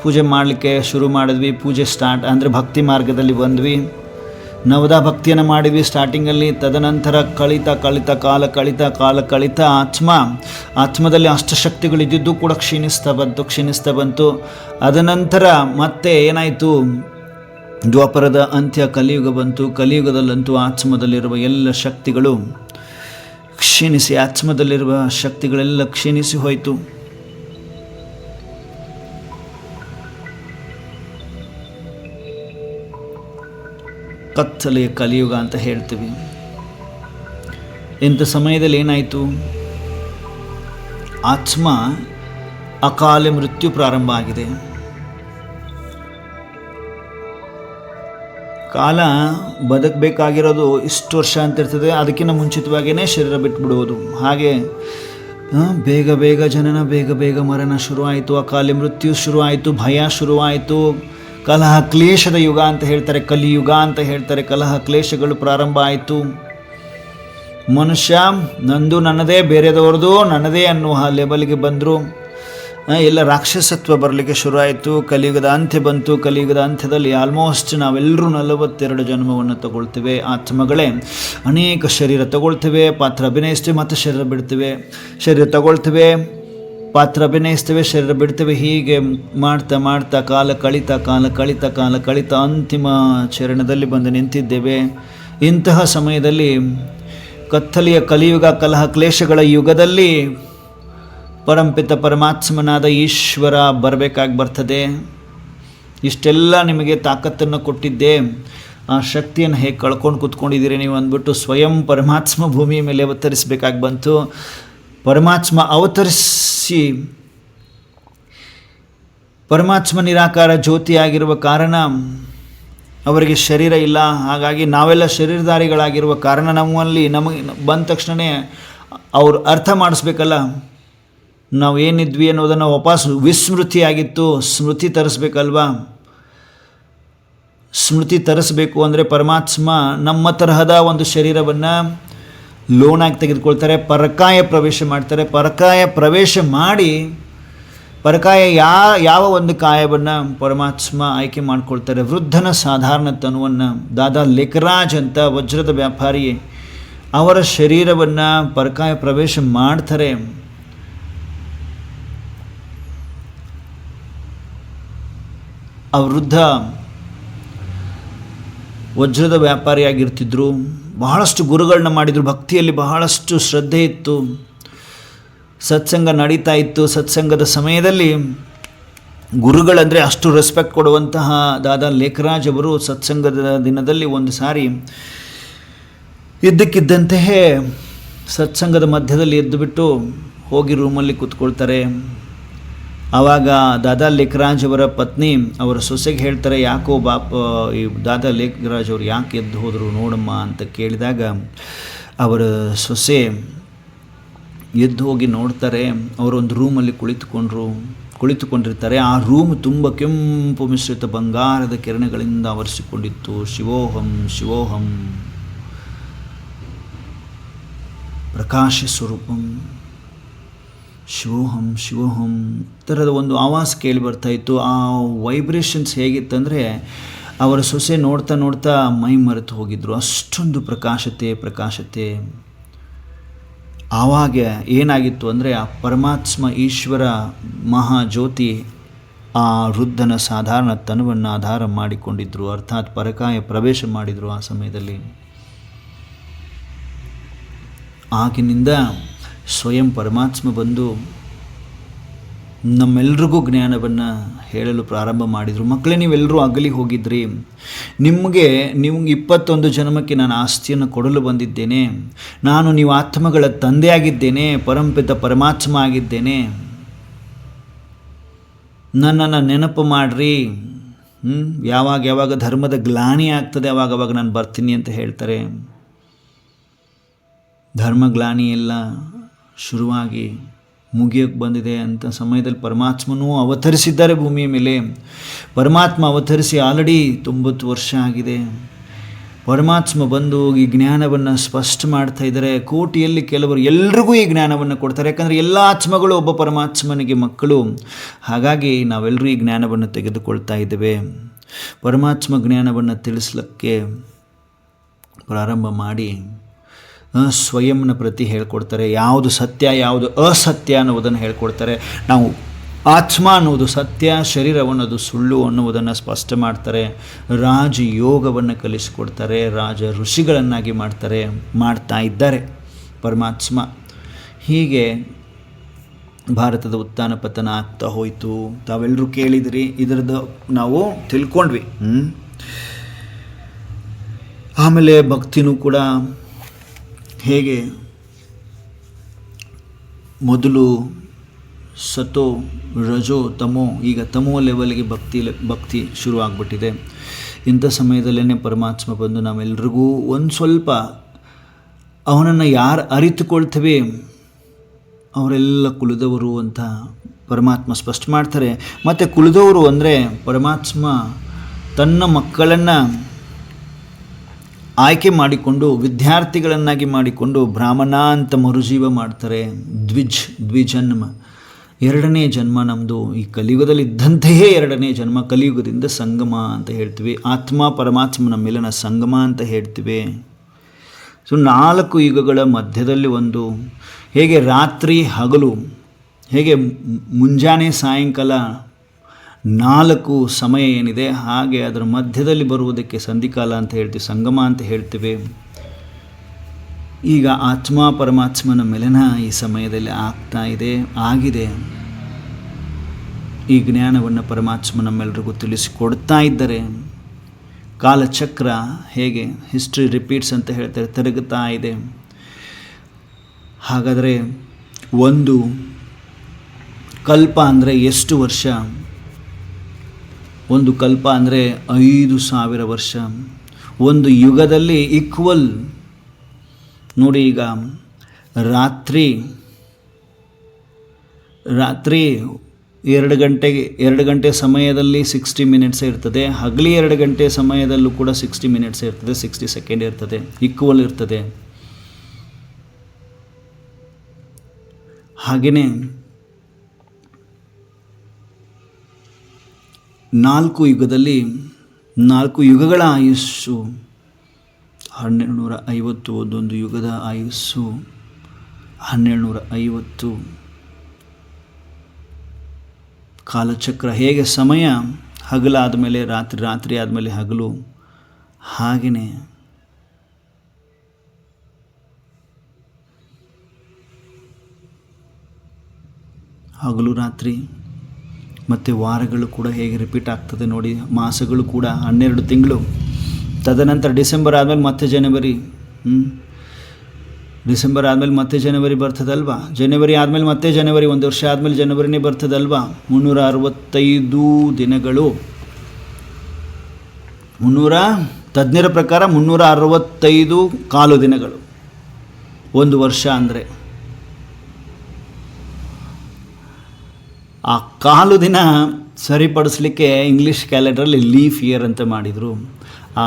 ಪೂಜೆ ಮಾಡಲಿಕ್ಕೆ ಶುರು ಮಾಡಿದ್ವಿ. ಪೂಜೆ ಸ್ಟಾರ್ಟ್ ಅಂದರೆ ಭಕ್ತಿ ಮಾರ್ಗದಲ್ಲಿ ಬಂದ್ವಿ. ನವದಾ ಭಕ್ತಿಯನ್ನು ಮಾಡಿದ್ವಿ ಸ್ಟಾರ್ಟಿಂಗಲ್ಲಿ. ತದನಂತರ ಕಾಲ ಕಳಿತ ಆತ್ಮದಲ್ಲಿ ಅಷ್ಟಶಕ್ತಿಗಳಿದ್ದು ಕೂಡ ಕ್ಷೀಣಿಸ್ತಾ ಬಂತು. ಅದನಂತರ ಮತ್ತೆ ಏನಾಯಿತು, ದ್ವಾಪರದ ಅಂತ್ಯ ಕಲಿಯುಗ ಬಂತು. ಕಲಿಯುಗದಲ್ಲಂತೂ ಆತ್ಮದಲ್ಲಿರುವ ಎಲ್ಲ ಶಕ್ತಿಗಳು ಕ್ಷೀಣಿಸಿ, ಆತ್ಮದಲ್ಲಿರುವ ಶಕ್ತಿಗಳೆಲ್ಲ ಕ್ಷೀಣಿಸಿ ಹೋಯಿತು. ಕತ್ತಲೆಯ ಕಲಿಯುಗ ಅಂತ ಹೇಳ್ತೀವಿ. ಇಂಥ ಸಮಯದಲ್ಲಿ ಏನಾಯಿತು, ಆತ್ಮ ಅಕಾಲ ಮೃತ್ಯು ಪ್ರಾರಂಭ ಆಗಿದೆ. ಕಾಲ ಬದುಕಬೇಕಾಗಿರೋದು ಇಷ್ಟು ವರ್ಷ ಅಂತ ಇರ್ತದೆ, ಅದಕ್ಕಿಂತ ಮುಂಚಿತವಾಗಿಯೇ ಶರೀರ ಬಿಟ್ಬಿಡುವುದು. ಹಾಗೆ ಬೇಗ ಜನನ, ಬೇಗ ಮರಣ ಶುರುವಾಯಿತು. ಅಕಾಲ ಮೃತ್ಯು ಶುರುವಾಯಿತು, ಭಯ ಶುರುವಾಯಿತು. ಕಲಹ ಕ್ಲೇಶದ ಯುಗ ಅಂತ ಹೇಳ್ತಾರೆ, ಕಲಿಯುಗ ಅಂತ ಹೇಳ್ತಾರೆ. ಕಲಹ ಕ್ಲೇಶಗಳು ಪ್ರಾರಂಭ ಆಯಿತು. ಮನುಷ್ಯ ನಂದು ನನ್ನದೇ, ಬೇರೆದವ್ರದ್ದು ನನ್ನದೇ ಅನ್ನುವ ಲೆವೆಲ್ಗೆ ಬಂದರು. ಎಲ್ಲ ರಾಕ್ಷಸತ್ವ ಬರಲಿಕ್ಕೆ ಶುರುವಾಯಿತು. ಕಲಿಯುಗದ ಅಂತ್ಯ ಬಂತು. ಕಲಿಯುಗದ ಅಂತ್ಯದಲ್ಲಿ ಆಲ್ಮೋಸ್ಟ್ ನಾವೆಲ್ಲರೂ 42 ಜನ್ಮವನ್ನು ತಗೊಳ್ತೇವೆ. ಆತ್ಮಗಳೇ ಅನೇಕ ಶರೀರ ತಗೊಳ್ತೇವೆ, ಪಾತ್ರ ಅಭಿನಯಿಸ್ತೇವೆ, ಮತ್ತು ಶರೀರ ಬಿಡ್ತೇವೆ. ಶರೀರ ತಗೊಳ್ತೇವೆ, ಪಾತ್ರ ಅಭಿನಯಿಸ್ತೇವೆ, ಶರೀರ ಬಿಡ್ತೇವೆ. ಹೀಗೆ ಮಾಡ್ತಾ ಕಾಲ ಕಳಿತ ಅಂತಿಮ ಚರಣದಲ್ಲಿ ಬಂದು ನಿಂತಿದ್ದೇವೆ. ಇಂತಹ ಸಮಯದಲ್ಲಿ ಕತ್ತಲೆಯ ಕಲಿಯುಗ, ಕಲಹ ಕ್ಲೇಶಗಳ ಯುಗದಲ್ಲಿ ಪರಂಪಿತ ಪರಮಾತ್ಮನಾದ ಈಶ್ವರ ಬರಬೇಕಾಗಿ ಬರ್ತದೆ. ಇಷ್ಟೆಲ್ಲ ನಿಮಗೆ ತಾಕತ್ತನ್ನು ಕೊಟ್ಟಿದ್ದೆ, ಆ ಶಕ್ತಿಯನ್ನು ಹೇಗೆ ಕಳ್ಕೊಂಡು ಕೂತ್ಕೊಂಡಿದ್ದೀರಿ ನೀವು ಅಂದ್ಬಿಟ್ಟು ಸ್ವಯಂ ಪರಮಾತ್ಮ ಭೂಮಿಯ ಮೇಲೆ ಅವತರಿಸಬೇಕಾಗಿ ಬಂತು. ಪರಮಾತ್ಮ ಅವತರಿಸಿ ಪರಮಾತ್ಮ ನಿರಾಕಾರ ಜ್ಯೋತಿಯಾಗಿರುವ ಕಾರಣ ಅವರಿಗೆ ಶರೀರ ಇಲ್ಲ. ಹಾಗಾಗಿ ನಾವೆಲ್ಲ ಶರೀರಧಾರಿಗಳಾಗಿರುವ ಕಾರಣ ನಮಗೆ ಬಂದ ತಕ್ಷಣವೇ ಅವ್ರು ಅರ್ಥ ಮಾಡಿಸ್ಬೇಕಲ್ಲ, ನಾವು ಏನಿದ್ವಿ ಅನ್ನೋದನ್ನು ವಾಪಸ್ ವಿಸ್ಮೃತಿಯಾಗಿತ್ತು, ಸ್ಮೃತಿ ತರಿಸ್ಬೇಕಲ್ವಾ. ಸ್ಮೃತಿ ತರಿಸ್ಬೇಕು ಅಂದರೆ ಪರಮಾತ್ಮ ನಮ್ಮ ತರಹದ ಒಂದು ಶರೀರವನ್ನು ಲೋನಾಗಿ ತೆಗೆದುಕೊಳ್ತಾರೆ, ಪರಕಾಯ ಪ್ರವೇಶ ಮಾಡ್ತಾರೆ. ಪರಕಾಯ ಪ್ರವೇಶ ಮಾಡಿ ಪರಕಾಯ ಯಾವ ಒಂದು ಕಾಯವನ್ನು ಪರಮಾತ್ಮ ಆಯ್ಕೆ ಮಾಡ್ಕೊಳ್ತಾರೆ. ವೃದ್ಧನ ಸಾಧಾರಣ ತನುವನ್ನು ದಾದಾ ಲೇಖರಾಜ್ ಅಂತ ವಜ್ರದ ವ್ಯಾಪಾರಿ ಅವರ ಶರೀರವನ್ನು ಪರಕಾಯ ಪ್ರವೇಶ ಮಾಡ್ತಾರೆ. ಆ ವೃದ್ಧ ವಜ್ರದ ವ್ಯಾಪಾರಿಯಾಗಿರ್ತಿದ್ರು. ಬಹಳಷ್ಟು ಗುರುಗಳನ್ನ ಮಾಡಿದರು. ಭಕ್ತಿಯಲ್ಲಿ ಬಹಳಷ್ಟು ಶ್ರದ್ಧೆ ಇತ್ತು. ಸತ್ಸಂಗ ನಡೀತಾ ಇತ್ತು. ಸತ್ಸಂಗದ ಸಮಯದಲ್ಲಿ ಗುರುಗಳಂದರೆ ಅಷ್ಟು ರೆಸ್ಪೆಕ್ಟ್ ಕೊಡುವಂತಹ ದಾದಾ ಲೇಖರಾಜ್ ಅವರು ಸತ್ಸಂಗದ ದಿನದಲ್ಲಿ ಒಂದು ಸಾರಿ ಇದ್ದಕ್ಕಿದ್ದಂತೆಯೇ ಸತ್ಸಂಗದ ಮಧ್ಯದಲ್ಲಿ ಎದ್ದುಬಿಟ್ಟು ಹೋಗಿ ರೂಮಲ್ಲಿ ಕೂತ್ಕೊಳ್ತಾರೆ. ಆವಾಗ ದಾದಾ ಲೇಖರಾಜ್ ಅವರ ಪತ್ನಿ ಅವರ ಸೊಸೆಗೆ ಹೇಳ್ತಾರೆ, ಯಾಕೋ ಈ ದಾದಾ ಲೇಖರಾಜ್ ಅವರು ಯಾಕೆ ಎದ್ದು ಹೋದರು ನೋಡಮ್ಮ ಅಂತ ಕೇಳಿದಾಗ ಅವರ ಸೊಸೆ ಎದ್ದು ಹೋಗಿ ನೋಡ್ತಾರೆ, ಅವರೊಂದು ರೂಮಲ್ಲಿ ಕುಳಿತುಕೊಂಡಿರ್ತಾರೆ. ಆ ರೂಮ್ ತುಂಬ ಕೆಂಪು ಮಿಶ್ರಿತ ಬಂಗಾರದ ಕಿರಣಗಳಿಂದ ಆವರಿಸಿಕೊಂಡಿತ್ತು. ಶಿವೋಹಂ ಶಿವೋಹಂ ಪ್ರಕಾಶ ಸ್ವರೂಪಂ ಶಿವೋಹಂ ಶಿವೋಹಂ ಥರದ ಒಂದು ಆವಾಜ್ ಕೇಳಿ ಬರ್ತಾ ಇತ್ತು. ಆ ವೈಬ್ರೇಷನ್ಸ್ ಹೇಗಿತ್ತಂದರೆ ಅವರ ಸೊಸೆ ನೋಡ್ತಾ ನೋಡ್ತಾ ಮೈ ಮರೆತು ಹೋಗಿದ್ರು. ಅಷ್ಟೊಂದು ಪ್ರಕಾಶತೆ. ಆವಾಗ ಏನಾಗಿತ್ತು ಅಂದರೆ ಆ ಪರಮಾತ್ಮ ಈಶ್ವರ ಮಹಾಜ್ಯೋತಿ ಆ ವೃದ್ಧನ ಸಾಧಾರಣ ತನುವನ್ನು ಆಧಾರ ಮಾಡಿಕೊಂಡಿದ್ದರು, ಅರ್ಥಾತ್ ಪರಕಾಯ ಪ್ರವೇಶ ಮಾಡಿದರು. ಆ ಸಮಯದಲ್ಲಿ ಆಗಿನಿಂದ ಸ್ವಯಂ ಪರಮಾತ್ಮ ಬಂದು ನಮ್ಮೆಲ್ರಿಗೂ ಜ್ಞಾನವನ್ನು ಹೇಳಲು ಪ್ರಾರಂಭ ಮಾಡಿದರು. ಮಕ್ಕಳೇ, ನೀವೆಲ್ಲರೂ ಅಗಲಿ ಹೋಗಿದ್ರಿ, ನಿಮಗೆ 21 ಜನ್ಮಕ್ಕೆ ನಾನು ಆಸ್ತಿಯನ್ನು ಕೊಡಲು ಬಂದಿದ್ದೇನೆ. ನೀವು ಆತ್ಮಗಳ ತಂದೆಯಾಗಿದ್ದೇನೆ, ಪರಂಪಿತ ಪರಮಾತ್ಮ ಆಗಿದ್ದೇನೆ. ನನ್ನನ್ನು ನೆನಪು ಮಾಡಿರಿ. ಯಾವಾಗ ಧರ್ಮದ ಗ್ಲಾನಿ ಆಗ್ತದೆ ಅವಾಗ ನಾನು ಬರ್ತೀನಿ ಅಂತ ಹೇಳ್ತಾರೆ. ಧರ್ಮಗ್ಲಾನಿ ಎಲ್ಲ ಶುರುವಾಗಿ ಮುಗಿಯೋಕ್ಕೆ ಬಂದಿದೆ ಅಂತ ಸಮಯದಲ್ಲಿ ಪರಮಾತ್ಮನೂ ಅವತರಿಸಿದ್ದಾರೆ ಭೂಮಿಯ ಮೇಲೆ. ಪರಮಾತ್ಮ ಅವತರಿಸಿ ಆಲ್ರೆಡಿ 90 ವರ್ಷ ಆಗಿದೆ. ಪರಮಾತ್ಮ ಬಂದು ಈ ಜ್ಞಾನವನ್ನು ಸ್ಪಷ್ಟ ಮಾಡ್ತಾ ಇದ್ದಾರೆ. ಕೋಟಿಯಲ್ಲಿ ಕೆಲವರು ಎಲ್ರಿಗೂ ಈ ಜ್ಞಾನವನ್ನು ಕೊಡ್ತಾರೆ, ಯಾಕಂದರೆ ಎಲ್ಲ ಆತ್ಮಗಳು ಒಬ್ಬ ಪರಮಾತ್ಮನಿಗೆ ಮಕ್ಕಳು. ಹಾಗಾಗಿ ನಾವೆಲ್ಲರೂ ಈ ಜ್ಞಾನವನ್ನು ತೆಗೆದುಕೊಳ್ತಾ ಇದ್ದೇವೆ. ಪರಮಾತ್ಮ ಜ್ಞಾನವನ್ನು ತಿಳಿಸ್ಲಿಕ್ಕೆ ಪ್ರಾರಂಭ ಮಾಡಿ ಸ್ವಯಂನ ಪ್ರತಿ ಹೇಳ್ಕೊಡ್ತಾರೆ. ಯಾವುದು ಸತ್ಯ ಯಾವುದು ಅಸತ್ಯ ಅನ್ನುವುದನ್ನು ಹೇಳ್ಕೊಡ್ತಾರೆ. ನಾವು ಆತ್ಮ ಅನ್ನುವುದು ಸತ್ಯ, ಶರೀರವನ್ನೋದು ಸುಳ್ಳು ಅನ್ನುವುದನ್ನು ಸ್ಪಷ್ಟ ಮಾಡ್ತಾರೆ. ರಾಜಯೋಗವನ್ನು ಕಲಿಸಿಕೊಡ್ತಾರೆ. ರಾಜ ಋಷಿಗಳನ್ನಾಗಿ ಮಾಡ್ತಾ ಇದ್ದಾರೆ ಪರಮಾತ್ಮ. ಹೀಗೆ ಭಾರತದ ಉತ್ಥಾನ ಪತನ ಆಗ್ತಾ ಹೋಯಿತು. ತಾವೆಲ್ಲರೂ ಕೇಳಿದಿರಿ, ಇದರದ್ದು ನಾವು ತಿಳ್ಕೊಂಡ್ವಿ. ಆಮೇಲೆ ಭಕ್ತಿನೂ ಕೂಡ ಹೇಗೆ ಮೊದಲು ಸತೋ ರಜೋ ತಮೋ, ಈಗ ತಮೋ ಲೆವೆಲ್ಗೆ ಭಕ್ತಿ ಶುರುವಾಗ್ಬಿಟ್ಟಿದೆ. ಇಂಥ ಸಮಯದಲ್ಲೇ ಪರಮಾತ್ಮ ಬಂದು ನಾವೆಲ್ರಿಗೂ ಒಂದು ಸ್ವಲ್ಪ ಅವನನ್ನು ಯಾರು ಅರಿತುಕೊಳ್ತೇವೆ ಅವರೆಲ್ಲ ಕುಲಿದವರು ಅಂತ ಪರಮಾತ್ಮ ಸ್ಪಷ್ಟ ಮಾಡ್ತಾರೆ. ಮತ್ತು ಕುಲಿದವರು ಅಂದರೆ ಪರಮಾತ್ಮ ತನ್ನ ಮಕ್ಕಳನ್ನು ಆಯ್ಕೆ ಮಾಡಿಕೊಂಡು ವಿದ್ಯಾರ್ಥಿಗಳನ್ನಾಗಿ ಮಾಡಿಕೊಂಡು ಬ್ರಾಹ್ಮಣ ಅಂತ ಮರುಜೀವ ಮಾಡ್ತಾರೆ. ದ್ವಿಜನ್ಮ, 2ನೇ ಜನ್ಮ ನಮ್ಮದು. ಈ ಕಲಿಯುಗದಲ್ಲಿ ಇದ್ದಂತೆಯೇ 2ನೇ ಜನ್ಮ, ಕಲಿಯುಗದಿಂದ ಸಂಗಮ ಅಂತ ಹೇಳ್ತೀವಿ. ಆತ್ಮ ಪರಮಾತ್ಮನ ಮೇಲಿನ ಸಂಗಮ ಅಂತ ಹೇಳ್ತೀವಿ. ಸೊ 4 ಯುಗಗಳ ಮಧ್ಯದಲ್ಲಿ ಒಂದು, ಹೇಗೆ ರಾತ್ರಿ ಹಗಲು, ಹೇಗೆ ಮುಂಜಾನೆ ಸಾಯಂಕಾಲ 4 ಸಮಯ ಏನಿದೆ, ಹಾಗೆ ಅದರ ಮಧ್ಯದಲ್ಲಿ ಬರುವುದಕ್ಕೆ ಸಂಧಿಕಾಲ ಅಂತ ಹೇಳ್ತೀವಿ, ಸಂಗಮ ಅಂತ ಹೇಳ್ತೀವಿ. ಈಗ ಆತ್ಮ ಪರಮಾತ್ಮನ ಮೇಲಿನ ಈ ಸಮಯದಲ್ಲಿ ಆಗಿದೆ. ಈ ಜ್ಞಾನವನ್ನು ಪರಮಾತ್ಮ ನಮ್ಮೆಲ್ಲರಿಗೂ ತಿಳಿಸಿಕೊಡ್ತಾ ಇದ್ದಾರೆ. ಕಾಲಚಕ್ರ ಹೇಗೆ ಹಿಸ್ಟ್ರಿ ರಿಪೀಟ್ಸ್ ಅಂತ ಹೇಳ್ತಾರೆ, ತಿರುಗುತ್ತಾ ಇದೆ. ಹಾಗಾದರೆ ಒಂದು ಕಲ್ಪ ಅಂದರೆ ಎಷ್ಟು ವರ್ಷ? ಒಂದು ಕಲ್ಪ ಅಂದರೆ 5000 ವರ್ಷ. ಒಂದು ಯುಗದಲ್ಲಿ ಈಕ್ವಲ್ ನೋಡಿ. ಈಗ ರಾತ್ರಿ 2 ಗಂಟೆ ಸಮಯದಲ್ಲಿ 60 ಮಿನಿಟ್ಸ್ ಇರ್ತದೆ. ಹಗಲಿ 2 ಗಂಟೆ ಸಮಯದಲ್ಲೂ ಕೂಡ 60 ಮಿನಿಟ್ಸ್ ಇರ್ತದೆ, 60 ಸೆಕೆಂಡ್ ಇರ್ತದೆ, ಈಕ್ವಲ್ ಇರ್ತದೆ. ಹಾಗೆಯೇ 4 ಯುಗದಲ್ಲಿ 4 ಯುಗಗಳ ಆಯುಸ್ಸು 1250. ಒಂದೊಂದು ಯುಗದ ಆಯುಸ್ಸು 1250. ಕಾಲಚಕ್ರ ಹೇಗೆ ಸಮಯ ಹಗಲಾದ ಮೇಲೆ ರಾತ್ರಿ, ರಾತ್ರಿ ಆದಮೇಲೆ ಹಗಲು, ಹಾಗೆಯೇ ಹಗಲು ರಾತ್ರಿ ಮತ್ತು ವಾರಗಳು ಕೂಡ ಹೇಗೆ ರಿಪೀಟ್ ಆಗ್ತದೆ ನೋಡಿ. ಮಾಸಗಳು ಕೂಡ 12 ತಿಂಗಳು. ತದನಂತರ ಡಿಸೆಂಬರ್ ಆದಮೇಲೆ ಮತ್ತೆ ಜನವರಿ, ಡಿಸೆಂಬರ್ ಆದಮೇಲೆ ಮತ್ತೆ ಜನವರಿ ಬರ್ತದಲ್ವಾ. ಜನವರಿ ಆದಮೇಲೆ ಮತ್ತೆ ಜನವರಿ, 1 ವರ್ಷ ಆದಮೇಲೆ ಜನವರಿನೇ ಬರ್ತದಲ್ವಾ. 365 ದಿನಗಳು. ತಜ್ಞರ ಪ್ರಕಾರ 365 ಕಾಲು ದಿನಗಳು 1 ವರ್ಷ ಅಂದರೆ. ಆ ಕಾಲು ದಿನ ಸರಿಪಡಿಸ್ಲಿಕ್ಕೆ ಇಂಗ್ಲೀಷ್ ಕ್ಯಾಲೆಂಡ್ರಲ್ಲಿ ಲೀಫ್ ಇಯರ್ ಅಂತ ಮಾಡಿದರು. ಆ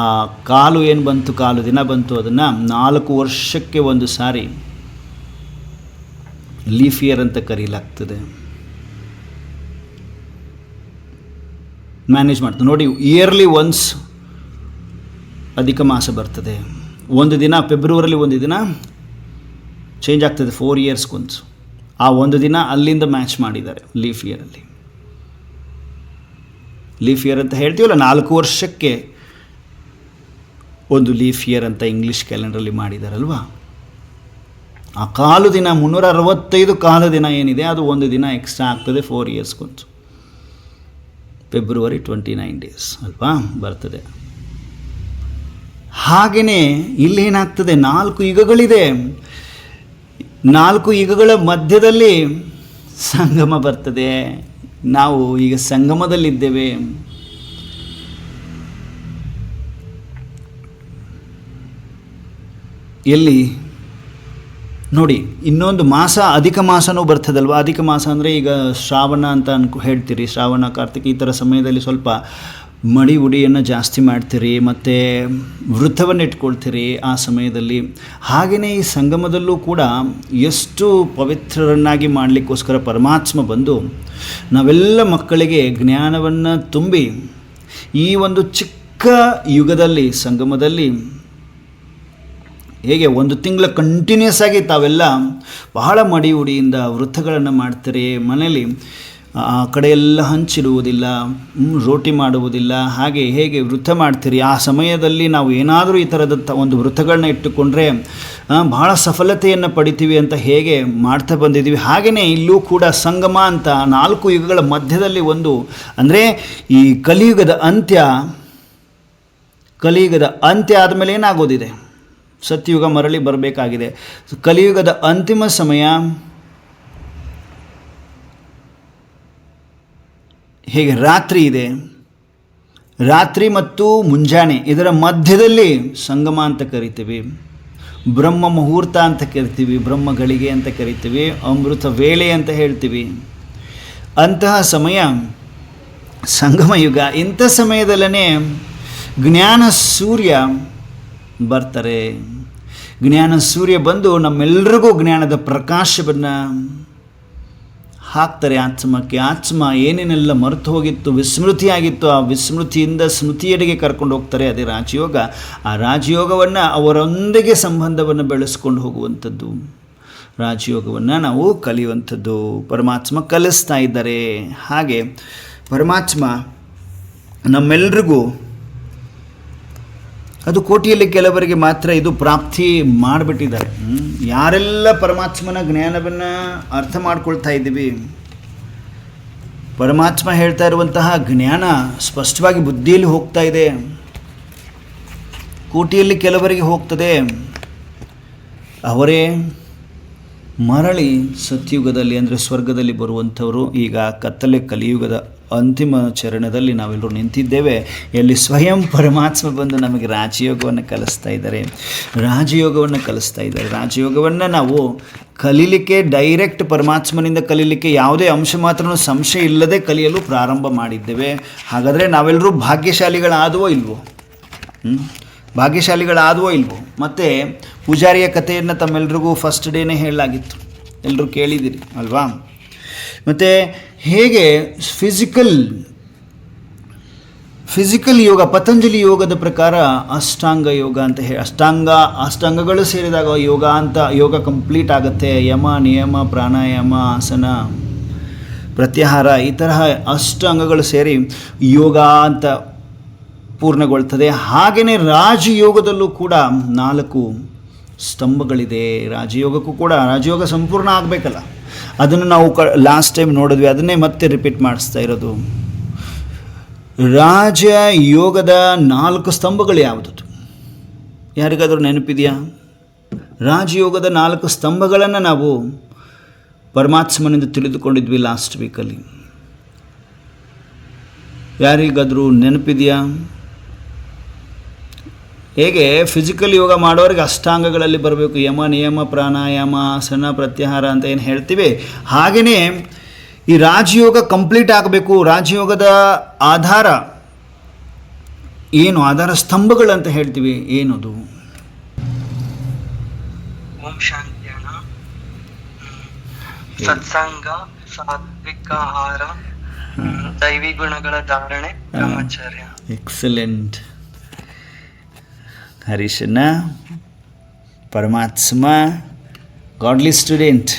ಕಾಲು ಏನು ಬಂತು, ಕಾಲು ದಿನ ಬಂತು, ಅದನ್ನು 4 ವರ್ಷಕ್ಕೆ ಒಂದು ಸಾರಿ ಲೀಫ್ ಇಯರ್ ಅಂತ ಕರೀಲಾಗ್ತದೆ. ಮ್ಯಾನೇಜ್ ಮಾಡ್ತದೆ ನೋಡಿ. ಇಯರ್ಲಿ ಒನ್ಸ್ ಅಧಿಕ ಮಾಸ ಬರ್ತದೆ. ಒಂದು ದಿನ ಫೆಬ್ರವರಿಲಿ ಒಂದು ದಿನ ಚೇಂಜ್ ಆಗ್ತದೆ 4 ಇಯರ್ಸ್ಗೊಂದು. ಆ ಒಂದು ದಿನ ಅಲ್ಲಿಂದ ಮ್ಯಾಚ್ ಮಾಡಿದ್ದಾರೆ ಲೀಫ್ ಇಯರಲ್ಲಿ. ಲೀಫ್ ಇಯರ್ ಅಂತ ಹೇಳ್ತೀವಲ್ಲ, 4 ವರ್ಷಕ್ಕೆ ಒಂದು ಲೀಫ್ ಇಯರ್ ಅಂತ ಇಂಗ್ಲೀಷ್ ಕ್ಯಾಲೆಂಡ್ರಲ್ಲಿ ಮಾಡಿದಾರಲ್ವ. ಆ ಕಾಲು ದಿನ 365 ಕಾಲು ದಿನ ಏನಿದೆ ಅದು ಒಂದು ದಿನ ಎಕ್ಸ್ಟ್ರಾ ಆಗ್ತದೆ 4 ಇಯರ್ಸ್ಗೊಂದು. ಫೆಬ್ರವರಿ 29 ಡೇಸ್ ಅಲ್ವಾ ಬರ್ತದೆ. ಹಾಗೆಯೇ ಇಲ್ಲೇನಾಗ್ತದೆ, 4 ಯುಗಗಳಿದೆ. 4 ಯುಗಗಳ ಮಧ್ಯದಲ್ಲಿ ಸಂಗಮ ಬರ್ತದೆ. ನಾವು ಈಗ ಸಂಗಮದಲ್ಲಿದ್ದೇವೆ. ಎಲ್ಲಿ ನೋಡಿ, ಇನ್ನೊಂದು ಮಾಸ ಅಧಿಕ ಮಾಸನೂ ಬರ್ತದಲ್ವ. ಅಧಿಕ ಮಾಸ ಅಂದರೆ ಈಗ ಶ್ರಾವಣ ಅಂತ ಹೇಳ್ತೀರಿ. ಶ್ರಾವಣ, ಕಾರ್ತಿಕ ಈ ಥರ ಸಮಯದಲ್ಲಿ ಸ್ವಲ್ಪ ಮಡಿ ಉಡಿಯನ್ನು ಜಾಸ್ತಿ ಮಾಡ್ತೀರಿ, ಮತ್ತು ವೃತ್ತವನ್ನು ಇಟ್ಕೊಳ್ತೀರಿ ಆ ಸಮಯದಲ್ಲಿ. ಹಾಗೆಯೇ ಈ ಸಂಗಮದಲ್ಲೂ ಕೂಡ ಎಷ್ಟು ಪವಿತ್ರರನ್ನಾಗಿ ಮಾಡಲಿಕ್ಕೋಸ್ಕರ ಪರಮಾತ್ಮ ಬಂದು ನಾವೆಲ್ಲ ಮಕ್ಕಳಿಗೆ ಜ್ಞಾನವನ್ನು ತುಂಬಿ ಈ ಒಂದು ಚಿಕ್ಕ ಯುಗದಲ್ಲಿ ಸಂಗಮದಲ್ಲಿ ಹೇಗೆ 1 ತಿಂಗಳ ಕಂಟಿನ್ಯೂಸ್ ಆಗಿ ತಾವೆಲ್ಲ ಬಹಳ ಮಡಿ ಉಡಿಯಿಂದ ವೃತ್ತಗಳನ್ನು ಮಾಡ್ತೀರಿ. ಮನೇಲಿ ಆ ಕಡೆ ಎಲ್ಲ ಹಂಚಿಡುವುದಿಲ್ಲ, ರೋಟಿ ಮಾಡುವುದಿಲ್ಲ, ಹಾಗೆ ಹೇಗೆ ವೃತ್ತ ಮಾಡ್ತೀರಿ. ಆ ಸಮಯದಲ್ಲಿ ನಾವು ಏನಾದರೂ ಈ ಥರದ ಒಂದು ವೃತ್ತಗಳನ್ನ ಇಟ್ಟುಕೊಂಡ್ರೆ ಬಹಳ ಸಫಲತೆಯನ್ನು ಪಡಿತೀವಿ ಅಂತ ಹೇಗೆ ಮಾಡ್ತಾ ಬಂದಿದ್ದೀವಿ. ಹಾಗೆಯೇ ಇಲ್ಲೂ ಕೂಡ ಸಂಗಮ ಅಂತ 4 ಯುಗಗಳ ಮಧ್ಯದಲ್ಲಿ ಒಂದು, ಅಂದರೆ ಈ ಕಲಿಯುಗದ ಅಂತ್ಯ ಆದಮೇಲೆ ಏನಾಗೋದಿದೆ, ಸತ್ಯಯುಗ ಮರಳಿ ಬರಬೇಕಾಗಿದೆ. ಕಲಿಯುಗದ ಅಂತಿಮ ಸಮಯ ಹೇಗೆ ರಾತ್ರಿ ಇದೆ, ರಾತ್ರಿ ಮತ್ತು ಮುಂಜಾನೆ ಇದರ ಮಧ್ಯದಲ್ಲಿ ಸಂಗಮ ಅಂತ ಕರಿತೀವಿ. ಬ್ರಹ್ಮ ಮುಹೂರ್ತ ಅಂತ ಕರಿತೀವಿ, ಬ್ರಹ್ಮಗಳಿಗೆ ಅಂತ ಕರಿತೀವಿ, ಅಮೃತ ವೇಳೆ ಅಂತ ಹೇಳ್ತೀವಿ. ಅಂತಹ ಸಮಯ ಸಂಗಮ ಯುಗ. ಇಂಥ ಸಮಯದಲ್ಲೇ ಜ್ಞಾನ ಸೂರ್ಯ ಬರ್ತಾರೆ. ಜ್ಞಾನ ಸೂರ್ಯ ಬಂದು ನಮ್ಮೆಲ್ಲರಿಗೂ ಜ್ಞಾನದ ಪ್ರಕಾಶವನ್ನು ಹಾಕ್ತಾರೆ ಆತ್ಮಕ್ಕೆ. ಆತ್ಮ ಏನೇನೆಲ್ಲ ಮರೆತು ಹೋಗಿತ್ತು, ವಿಸ್ಮೃತಿಯಾಗಿತ್ತು, ಆ ವಿಸ್ಮೃತಿಯಿಂದ ಸ್ಮೃತಿಯೆಡೆಗೆ ಕರ್ಕೊಂಡು ಹೋಗ್ತಾರೆ. ಅದೇ ರಾಜಯೋಗ. ಆ ರಾಜಯೋಗವನ್ನು ಅವರೊಂದಿಗೆ ಸಂಬಂಧವನ್ನು ಬೆಳೆಸ್ಕೊಂಡು ಹೋಗುವಂಥದ್ದು, ರಾಜಯೋಗವನ್ನು ನಾವು ಕಲಿಯುವಂಥದ್ದು ಪರಮಾತ್ಮ ಕಲಿಸ್ತಾ ಇದ್ದಾರೆ. ಹಾಗೆ ಪರಮಾತ್ಮ ನಮ್ಮೆಲ್ಲರಿಗೂ, ಅದು ಕೋಟಿಯಲ್ಲಿ ಕೆಲವರಿಗೆ ಮಾತ್ರ ಇದು ಪ್ರಾಪ್ತಿ ಮಾಡಿಬಿಟ್ಟಿದ್ದಾರೆ. ಯಾರೆಲ್ಲ ಪರಮಾತ್ಮನ ಜ್ಞಾನವನ್ನು ಅರ್ಥ ಮಾಡ್ಕೊಳ್ತಾ ಇದ್ದೀವಿ, ಪರಮಾತ್ಮ ಹೇಳ್ತಾ ಇರುವಂತಹ ಜ್ಞಾನ ಸ್ಪಷ್ಟವಾಗಿ ಬುದ್ಧಿಯಲ್ಲಿ ಹೋಗ್ತಾ ಇದೆ, ಕೋಟಿಯಲ್ಲಿ ಕೆಲವರಿಗೆ ಹೋಗ್ತದೆ, ಅವರೇ ಮರಳಿ ಸತ್ಯುಗದಲ್ಲಿ ಅಂದರೆ ಸ್ವರ್ಗದಲ್ಲಿ ಬರುವಂಥವರು. ಈಗ ಕತ್ತಲೆ ಕಲಿಯುಗದ ಅಂತಿಮ ಚರಣದಲ್ಲಿ ನಾವೆಲ್ಲರೂ ನಿಂತಿದ್ದೇವೆ. ಎಲ್ಲಿ ಸ್ವಯಂ ಪರಮಾತ್ಮ ಬಂದು ನಮಗೆ ರಾಜಯೋಗವನ್ನು ಕಲಿಸ್ತಾ ಇದ್ದಾರೆ. ರಾಜಯೋಗವನ್ನು ನಾವು ಕಲೀಲಿಕ್ಕೆ, ಡೈರೆಕ್ಟ್ ಪರಮಾತ್ಮನಿಂದ ಕಲೀಲಿಕ್ಕೆ ಯಾವುದೇ ಅಂಶ ಮಾತ್ರ ಸಂಶಯ ಇಲ್ಲದೆ ಕಲಿಯಲು ಪ್ರಾರಂಭ ಮಾಡಿದ್ದೇವೆ. ಹಾಗಾದರೆ ನಾವೆಲ್ಲರೂ ಭಾಗ್ಯಶಾಲಿಗಳಾದವೋ ಇಲ್ವೋ? ಮತ್ತು ಪೂಜಾರಿಯ ಕಥೆಯನ್ನು ತಮ್ಮೆಲ್ಲರಿಗೂ ಫಸ್ಟ್ ಡೇನೇ ಹೇಳಲಾಗಿತ್ತು, ಎಲ್ಲರೂ ಕೇಳಿದ್ದೀರಿ ಅಲ್ವಾ? ಮತ್ತು ಹೇಗೆ ಫಿಸಿಕಲ್ ಯೋಗ, ಪತಂಜಲಿ ಯೋಗದ ಪ್ರಕಾರ ಅಷ್ಟಾಂಗ ಯೋಗ ಅಂತ ಅಷ್ಟಾಂಗಗಳು ಸೇರಿದಾಗ ಯೋಗ ಕಂಪ್ಲೀಟ್ ಆಗುತ್ತೆ. ಯಮ, ನಿಯಮ, ಪ್ರಾಣಾಯಾಮ, ಆಸನ, ಪ್ರತ್ಯಾಹಾರ, ಈ ತರಹ ಅಷ್ಟಾಂಗಗಳು ಸೇರಿ ಯೋಗ ಅಂತ ಪೂರ್ಣಗೊಳ್ತದೆ. ಹಾಗೆಯೇ ರಾಜಯೋಗದಲ್ಲೂ ಕೂಡ 4 ಸ್ತಂಭಗಳಿದೆ. ರಾಜಯೋಗ ಸಂಪೂರ್ಣ ಆಗಬೇಕಲ್ಲ, ಅದನ್ನು ನಾವು ಲಾಸ್ಟ್ ಟೈಮ್ ನೋಡಿದ್ವಿ, ಅದನ್ನೇ ಮತ್ತೆ ರಿಪೀಟ್ ಮಾಡಿಸ್ತಾ ಇರೋದು. ರಾಜಯೋಗದ 4 ಸ್ತಂಭಗಳು ಯಾವುದು? ಯಾರಿಗಾದರೂ ನೆನಪಿದೆಯಾ? ರಾಜಯೋಗದ 4 ಸ್ತಂಭಗಳನ್ನು ನಾವು ಪರಮಾತ್ಮನಿಂದ ತಿಳಿದುಕೊಂಡಿದ್ವಿ ಲಾಸ್ಟ್ ವೀಕಲ್ಲಿ. ಯಾರಿಗಾದರೂ ನೆನಪಿದೆಯಾ? ಹೇಗೆ ಫಿಸಿಕಲ್ ಯೋಗ ಮಾಡೋರಿಗೆ ಅಷ್ಟಾಂಗಗಳಲ್ಲಿ ಬರಬೇಕು, ಯಮ, ನಿಯಮ, ಪ್ರಾಣಾಯಾಮ, ಆಸನ, ಪ್ರತ್ಯಾಹಾರ ಅಂತ ಏನು ಹೇಳ್ತೀವಿ, ಹಾಗೆಯೇ ಈ ರಾಜಯೋಗ ಕಂಪ್ಲೀಟ್ ಆಗಬೇಕು. ರಾಜಯೋಗದ ಆಧಾರ ಏನು? ಆಧಾರ ಸ್ತಂಭಗಳಂತ ಹೇಳ್ತೀವಿ. ಏನದು? ಓಂ ಶಾಂತಿ ಅಣ್ಣ. ಸತ್ಸಂಗ, ಸಾತ್ವಿಕ ಆಹಾರ, ದೈವಿ ಗುಣಗಳ ಧಾರಣೆ, ಬ್ರಹ್ಮಚರ್ಯ. ಎಕ್ಸಲೆಂಟ್ ಹರೀಶಣ್ಣ, ಪರಮಾತ್ಮ, ಗಾಡ್ಲಿ ಸ್ಟೂಡೆಂಟ್.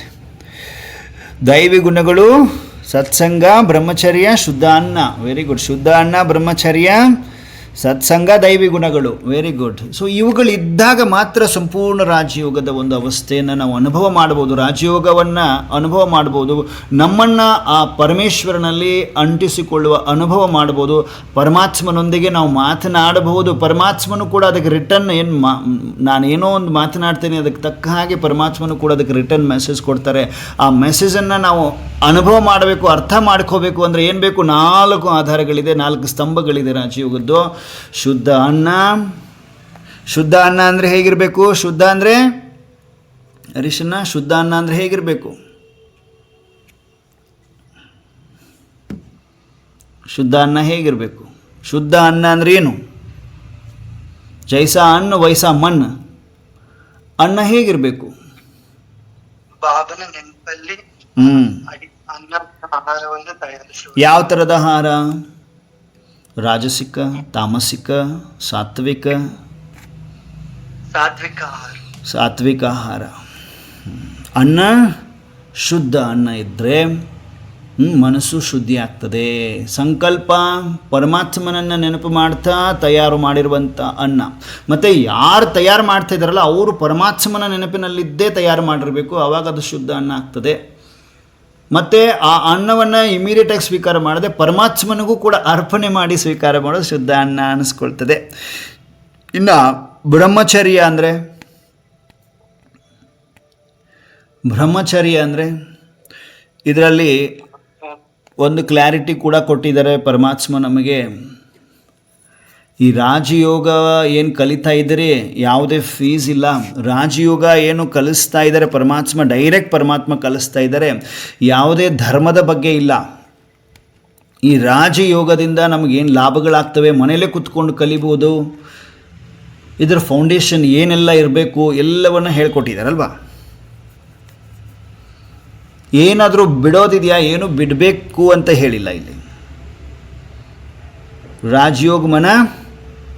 ದೈವಿ ಗುಣಗಳು, ಸತ್ಸಂಗ, ಬ್ರಹ್ಮಚರ್ಯ, ಶುದ್ಧ ಅನ್ನ. Very good. ಶುದ್ಧ ಅನ್ನ, ಬ್ರಹ್ಮಚರ್ಯ, ಸತ್ಸಂಗ, ದೈವಿ ಗುಣಗಳು. Very good. ಸೊ ಇವುಗಳಿದ್ದಾಗ ಮಾತ್ರ ಸಂಪೂರ್ಣ ರಾಜಯೋಗದ ಒಂದು ಅವಸ್ಥೆಯನ್ನು ನಾವು ಅನುಭವ ಮಾಡ್ಬೋದು. ರಾಜಯೋಗವನ್ನು ಅನುಭವ ಮಾಡ್ಬೋದು. ನಮ್ಮನ್ನು ಆ ಪರಮೇಶ್ವರನಲ್ಲಿ ಅಂಟಿಸಿಕೊಳ್ಳುವ ಅನುಭವ ಮಾಡ್ಬೋದು. ಪರಮಾತ್ಮನೊಂದಿಗೆ ನಾವು ಮಾತನಾಡಬಹುದು. ಪರಮಾತ್ಮನು ಕೂಡ ಅದಕ್ಕೆ ರಿಟರ್ನ್ ನಾನೇನೋ ಒಂದು ಮಾತನಾಡ್ತೇನೆ, ಅದಕ್ಕೆ ತಕ್ಕ ಹಾಗೆ ಪರಮಾತ್ಮನು ಕೂಡ ಅದಕ್ಕೆ ರಿಟರ್ನ್ ಮೆಸೇಜ್ ಕೊಡ್ತಾರೆ. ಆ ಮೆಸೇಜನ್ನು ನಾವು ಅನುಭವ ಮಾಡಬೇಕು, ಅರ್ಥ ಮಾಡ್ಕೋಬೇಕು ಅಂದರೆ ಏನು ಬೇಕು? 4 ಆಧಾರಗಳಿದೆ, 4 ಸ್ತಂಭಗಳಿದೆ ರಾಜಯೋಗದ್ದು. ಶುದ್ಧ ಅನ್ನ. ಶುದ್ಧ ಅನ್ನ ಅಂದರೆ ಹೇಗಿರಬೇಕು? ಶುದ್ಧ ಅಂದರೆ ಹರೀಶಣ್ಣ, ಶುದ್ಧ ಅನ್ನ ಅಂದರೆ ಹೇಗಿರಬೇಕು? ಶುದ್ಧ ಅನ್ನ ಹೇಗಿರಬೇಕು? ಶುದ್ಧ ಅನ್ನ ಅಂದರೆ ಏನು? ಜೈಸಾ ಅನ್ನ ವೈಸಾ ಮನ್. ಅನ್ನ ಹೇಗಿರಬೇಕು? ಬಾಬನ ನೆನಪಲ್ಲಿ ಅನ್ನ ಆಹಾರವನ್ನು ತಯಾರಿಸುವುದು. ಯಾವ ಥರದ ಆಹಾರ? ರಾಜಸಿಕ, ತಾಮಸಿಕ, ಸಾತ್ವಿಕ? ಸಾತ್ವಿಕ ಆಹಾರ. ಸಾತ್ವಿಕ ಆಹಾರ. ಅನ್ನ ಶುದ್ಧ ಅನ್ನ ಇದ್ದರೆ ಮನಸ್ಸು ಶುದ್ಧಿ ಆಗ್ತದೆ. ಸಂಕಲ್ಪ ಪರಮಾತ್ಮನನ್ನು ನೆನಪು ಮಾಡ್ತಾ ತಯಾರು ಮಾಡಿರುವಂಥ ಅನ್ನ. ಮತ್ತು ಯಾರು ತಯಾರು ಮಾಡ್ತಾ ಇದ್ದಾರಲ್ಲ ಅವರು ಪರಮಾತ್ಮನ ನೆನಪಿನಲ್ಲಿದ್ದೇ ತಯಾರು ಮಾಡಿರಬೇಕು, ಆವಾಗ ಅದು ಶುದ್ಧ ಅನ್ನ ಆಗ್ತದೆ. ಮತ್ತು ಆ ಅನ್ನವನ್ನು ಇಮಿಡಿಯೇಟಾಗಿ ಸ್ವೀಕಾರ ಮಾಡದೆ ಪರಮಾತ್ಮನಿಗೂ ಕೂಡ ಅರ್ಪಣೆ ಮಾಡಿ ಸ್ವೀಕಾರ ಮಾಡೋದು ಶುದ್ಧ ಅನ್ನ ಅನ್ನಿಸ್ಕೊಳ್ತದೆ. ಇನ್ನು ಬ್ರಹ್ಮಚರ್ಯ ಅಂದರೆ ಇದರಲ್ಲಿ ಒಂದು ಕ್ಲಾರಿಟಿ ಕೂಡ ಕೊಟ್ಟಿದ್ದಾರೆ ಪರಮಾತ್ಮ ನಮಗೆ. ಈ ರಾಜಯೋಗ ಏನು ಕಲಿತಾ ಇದ್ದೀರಿ, ಯಾವುದೇ ಫೀಸ್ ಇಲ್ಲ. ರಾಜಯೋಗ ಏನು ಕಲಿಸ್ತಾ ಇದ್ದಾರೆ ಪರಮಾತ್ಮ, ಡೈರೆಕ್ಟ್ ಪರಮಾತ್ಮ ಕಲಿಸ್ತಾ ಇದ್ದಾರೆ. ಯಾವುದೇ ಧರ್ಮದ ಬಗ್ಗೆ ಇಲ್ಲ. ಈ ರಾಜಯೋಗದಿಂದ ನಮಗೇನು ಲಾಭಗಳಾಗ್ತವೆ, ಮನೆಯಲ್ಲೇ ಕೂತ್ಕೊಂಡು ಕಲಿಬೋದು. ಇದರ ಫೌಂಡೇಶನ್ ಏನೆಲ್ಲ ಇರಬೇಕು ಎಲ್ಲವನ್ನು ಹೇಳ್ಕೊಟ್ಟಿದ್ದಾರಲ್ವಾ. ಏನಾದರೂ ಬಿಡೋದಿದೆಯಾ? ಏನು ಬಿಡಬೇಕು ಅಂತ ಹೇಳಿಲ್ಲ ಇಲ್ಲಿ. राजयोग मना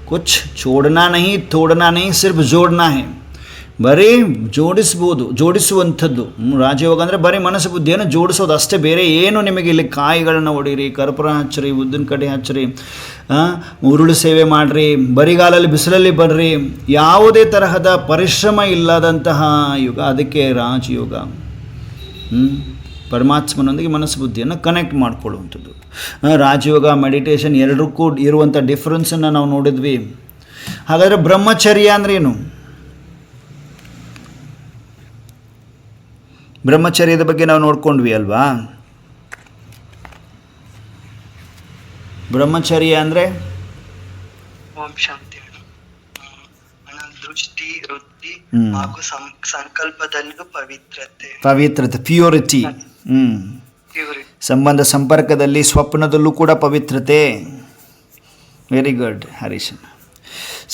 कुछ छोड़ना नहीं तोड़ना नहीं सिर्फ जोड़ना है. ಬರೀ ಜೋಡಿಸುವಂಥದ್ದು ರಾಜಯೋಗ ಅಂದರೆ ಬರೀ ಮನಸ್ಸು ಬುದ್ಧಿಯನ್ನು ಜೋಡಿಸೋದು ಅಷ್ಟೇ, ಬೇರೆ ಏನು ನಿಮಗೆ ಇಲ್ಲಿ ಕಾಯಿಗಳನ್ನು ಹೊಡೀರಿ, ಕರ್ಪೂರ ಹಚ್ಚಿರಿ, ಉದ್ದಿನ ಕಡ್ಡಿ ಹಚ್ಚಿರಿ, ಉರುಳು ಸೇವೆ ಮಾಡಿರಿ, ಬರಿಗಾಲಲ್ಲಿ ಬಿಸಿಲಲ್ಲಿ ಬರ್ರಿ, ಯಾವುದೇ ತರಹದ ಪರಿಶ್ರಮ ಇಲ್ಲದಂತಹ ಯುಗ, ಅದಕ್ಕೆ ರಾಜಯೋಗ. ಪರಮಾತ್ಮನೊಂದಿಗೆ ಮನಸ್ಸು ಬುದ್ಧಿಯನ್ನು ಕನೆಕ್ಟ್ ಮಾಡಿಕೊಳ್ಳುವಂಥದ್ದು. ರಾಜಯೋಗ ಮೆಡಿಟೇಷನ್ ಎರಡಕ್ಕೂ ಇರುವಂಥ ಡಿಫ್ರೆನ್ಸನ್ನು ನಾವು ನೋಡಿದ್ವಿ. ಹಾಗಾದರೆ ಬ್ರಹ್ಮಚರ್ಯ ಅಂದ್ರೇನು? ಬ್ರಹ್ಮಚರ್ಯದ ಬಗ್ಗೆ ನಾವು ನೋಡ್ಕೊಂಡ್ವಿ ಅಲ್ವಾ. ಬ್ರಹ್ಮಚರ್ಯ ಅಂದರೆ ಓಂ ಶಾಂತಿ ದೃಷ್ಟಿ, ವೃತ್ತಿ ಹಾಗೂ ಸಂಕಲ್ಪದಲ್ಲೂ ಪವಿತ್ರತೆ, ಪ್ಯೂರಿಟಿ. ಸಂಬಂಧ ಸಂಪರ್ಕದಲ್ಲಿ, ಸ್ವಪ್ನದಲ್ಲೂ ಕೂಡ ಪವಿತ್ರತೆ. Very good ಹರೀಶನ್.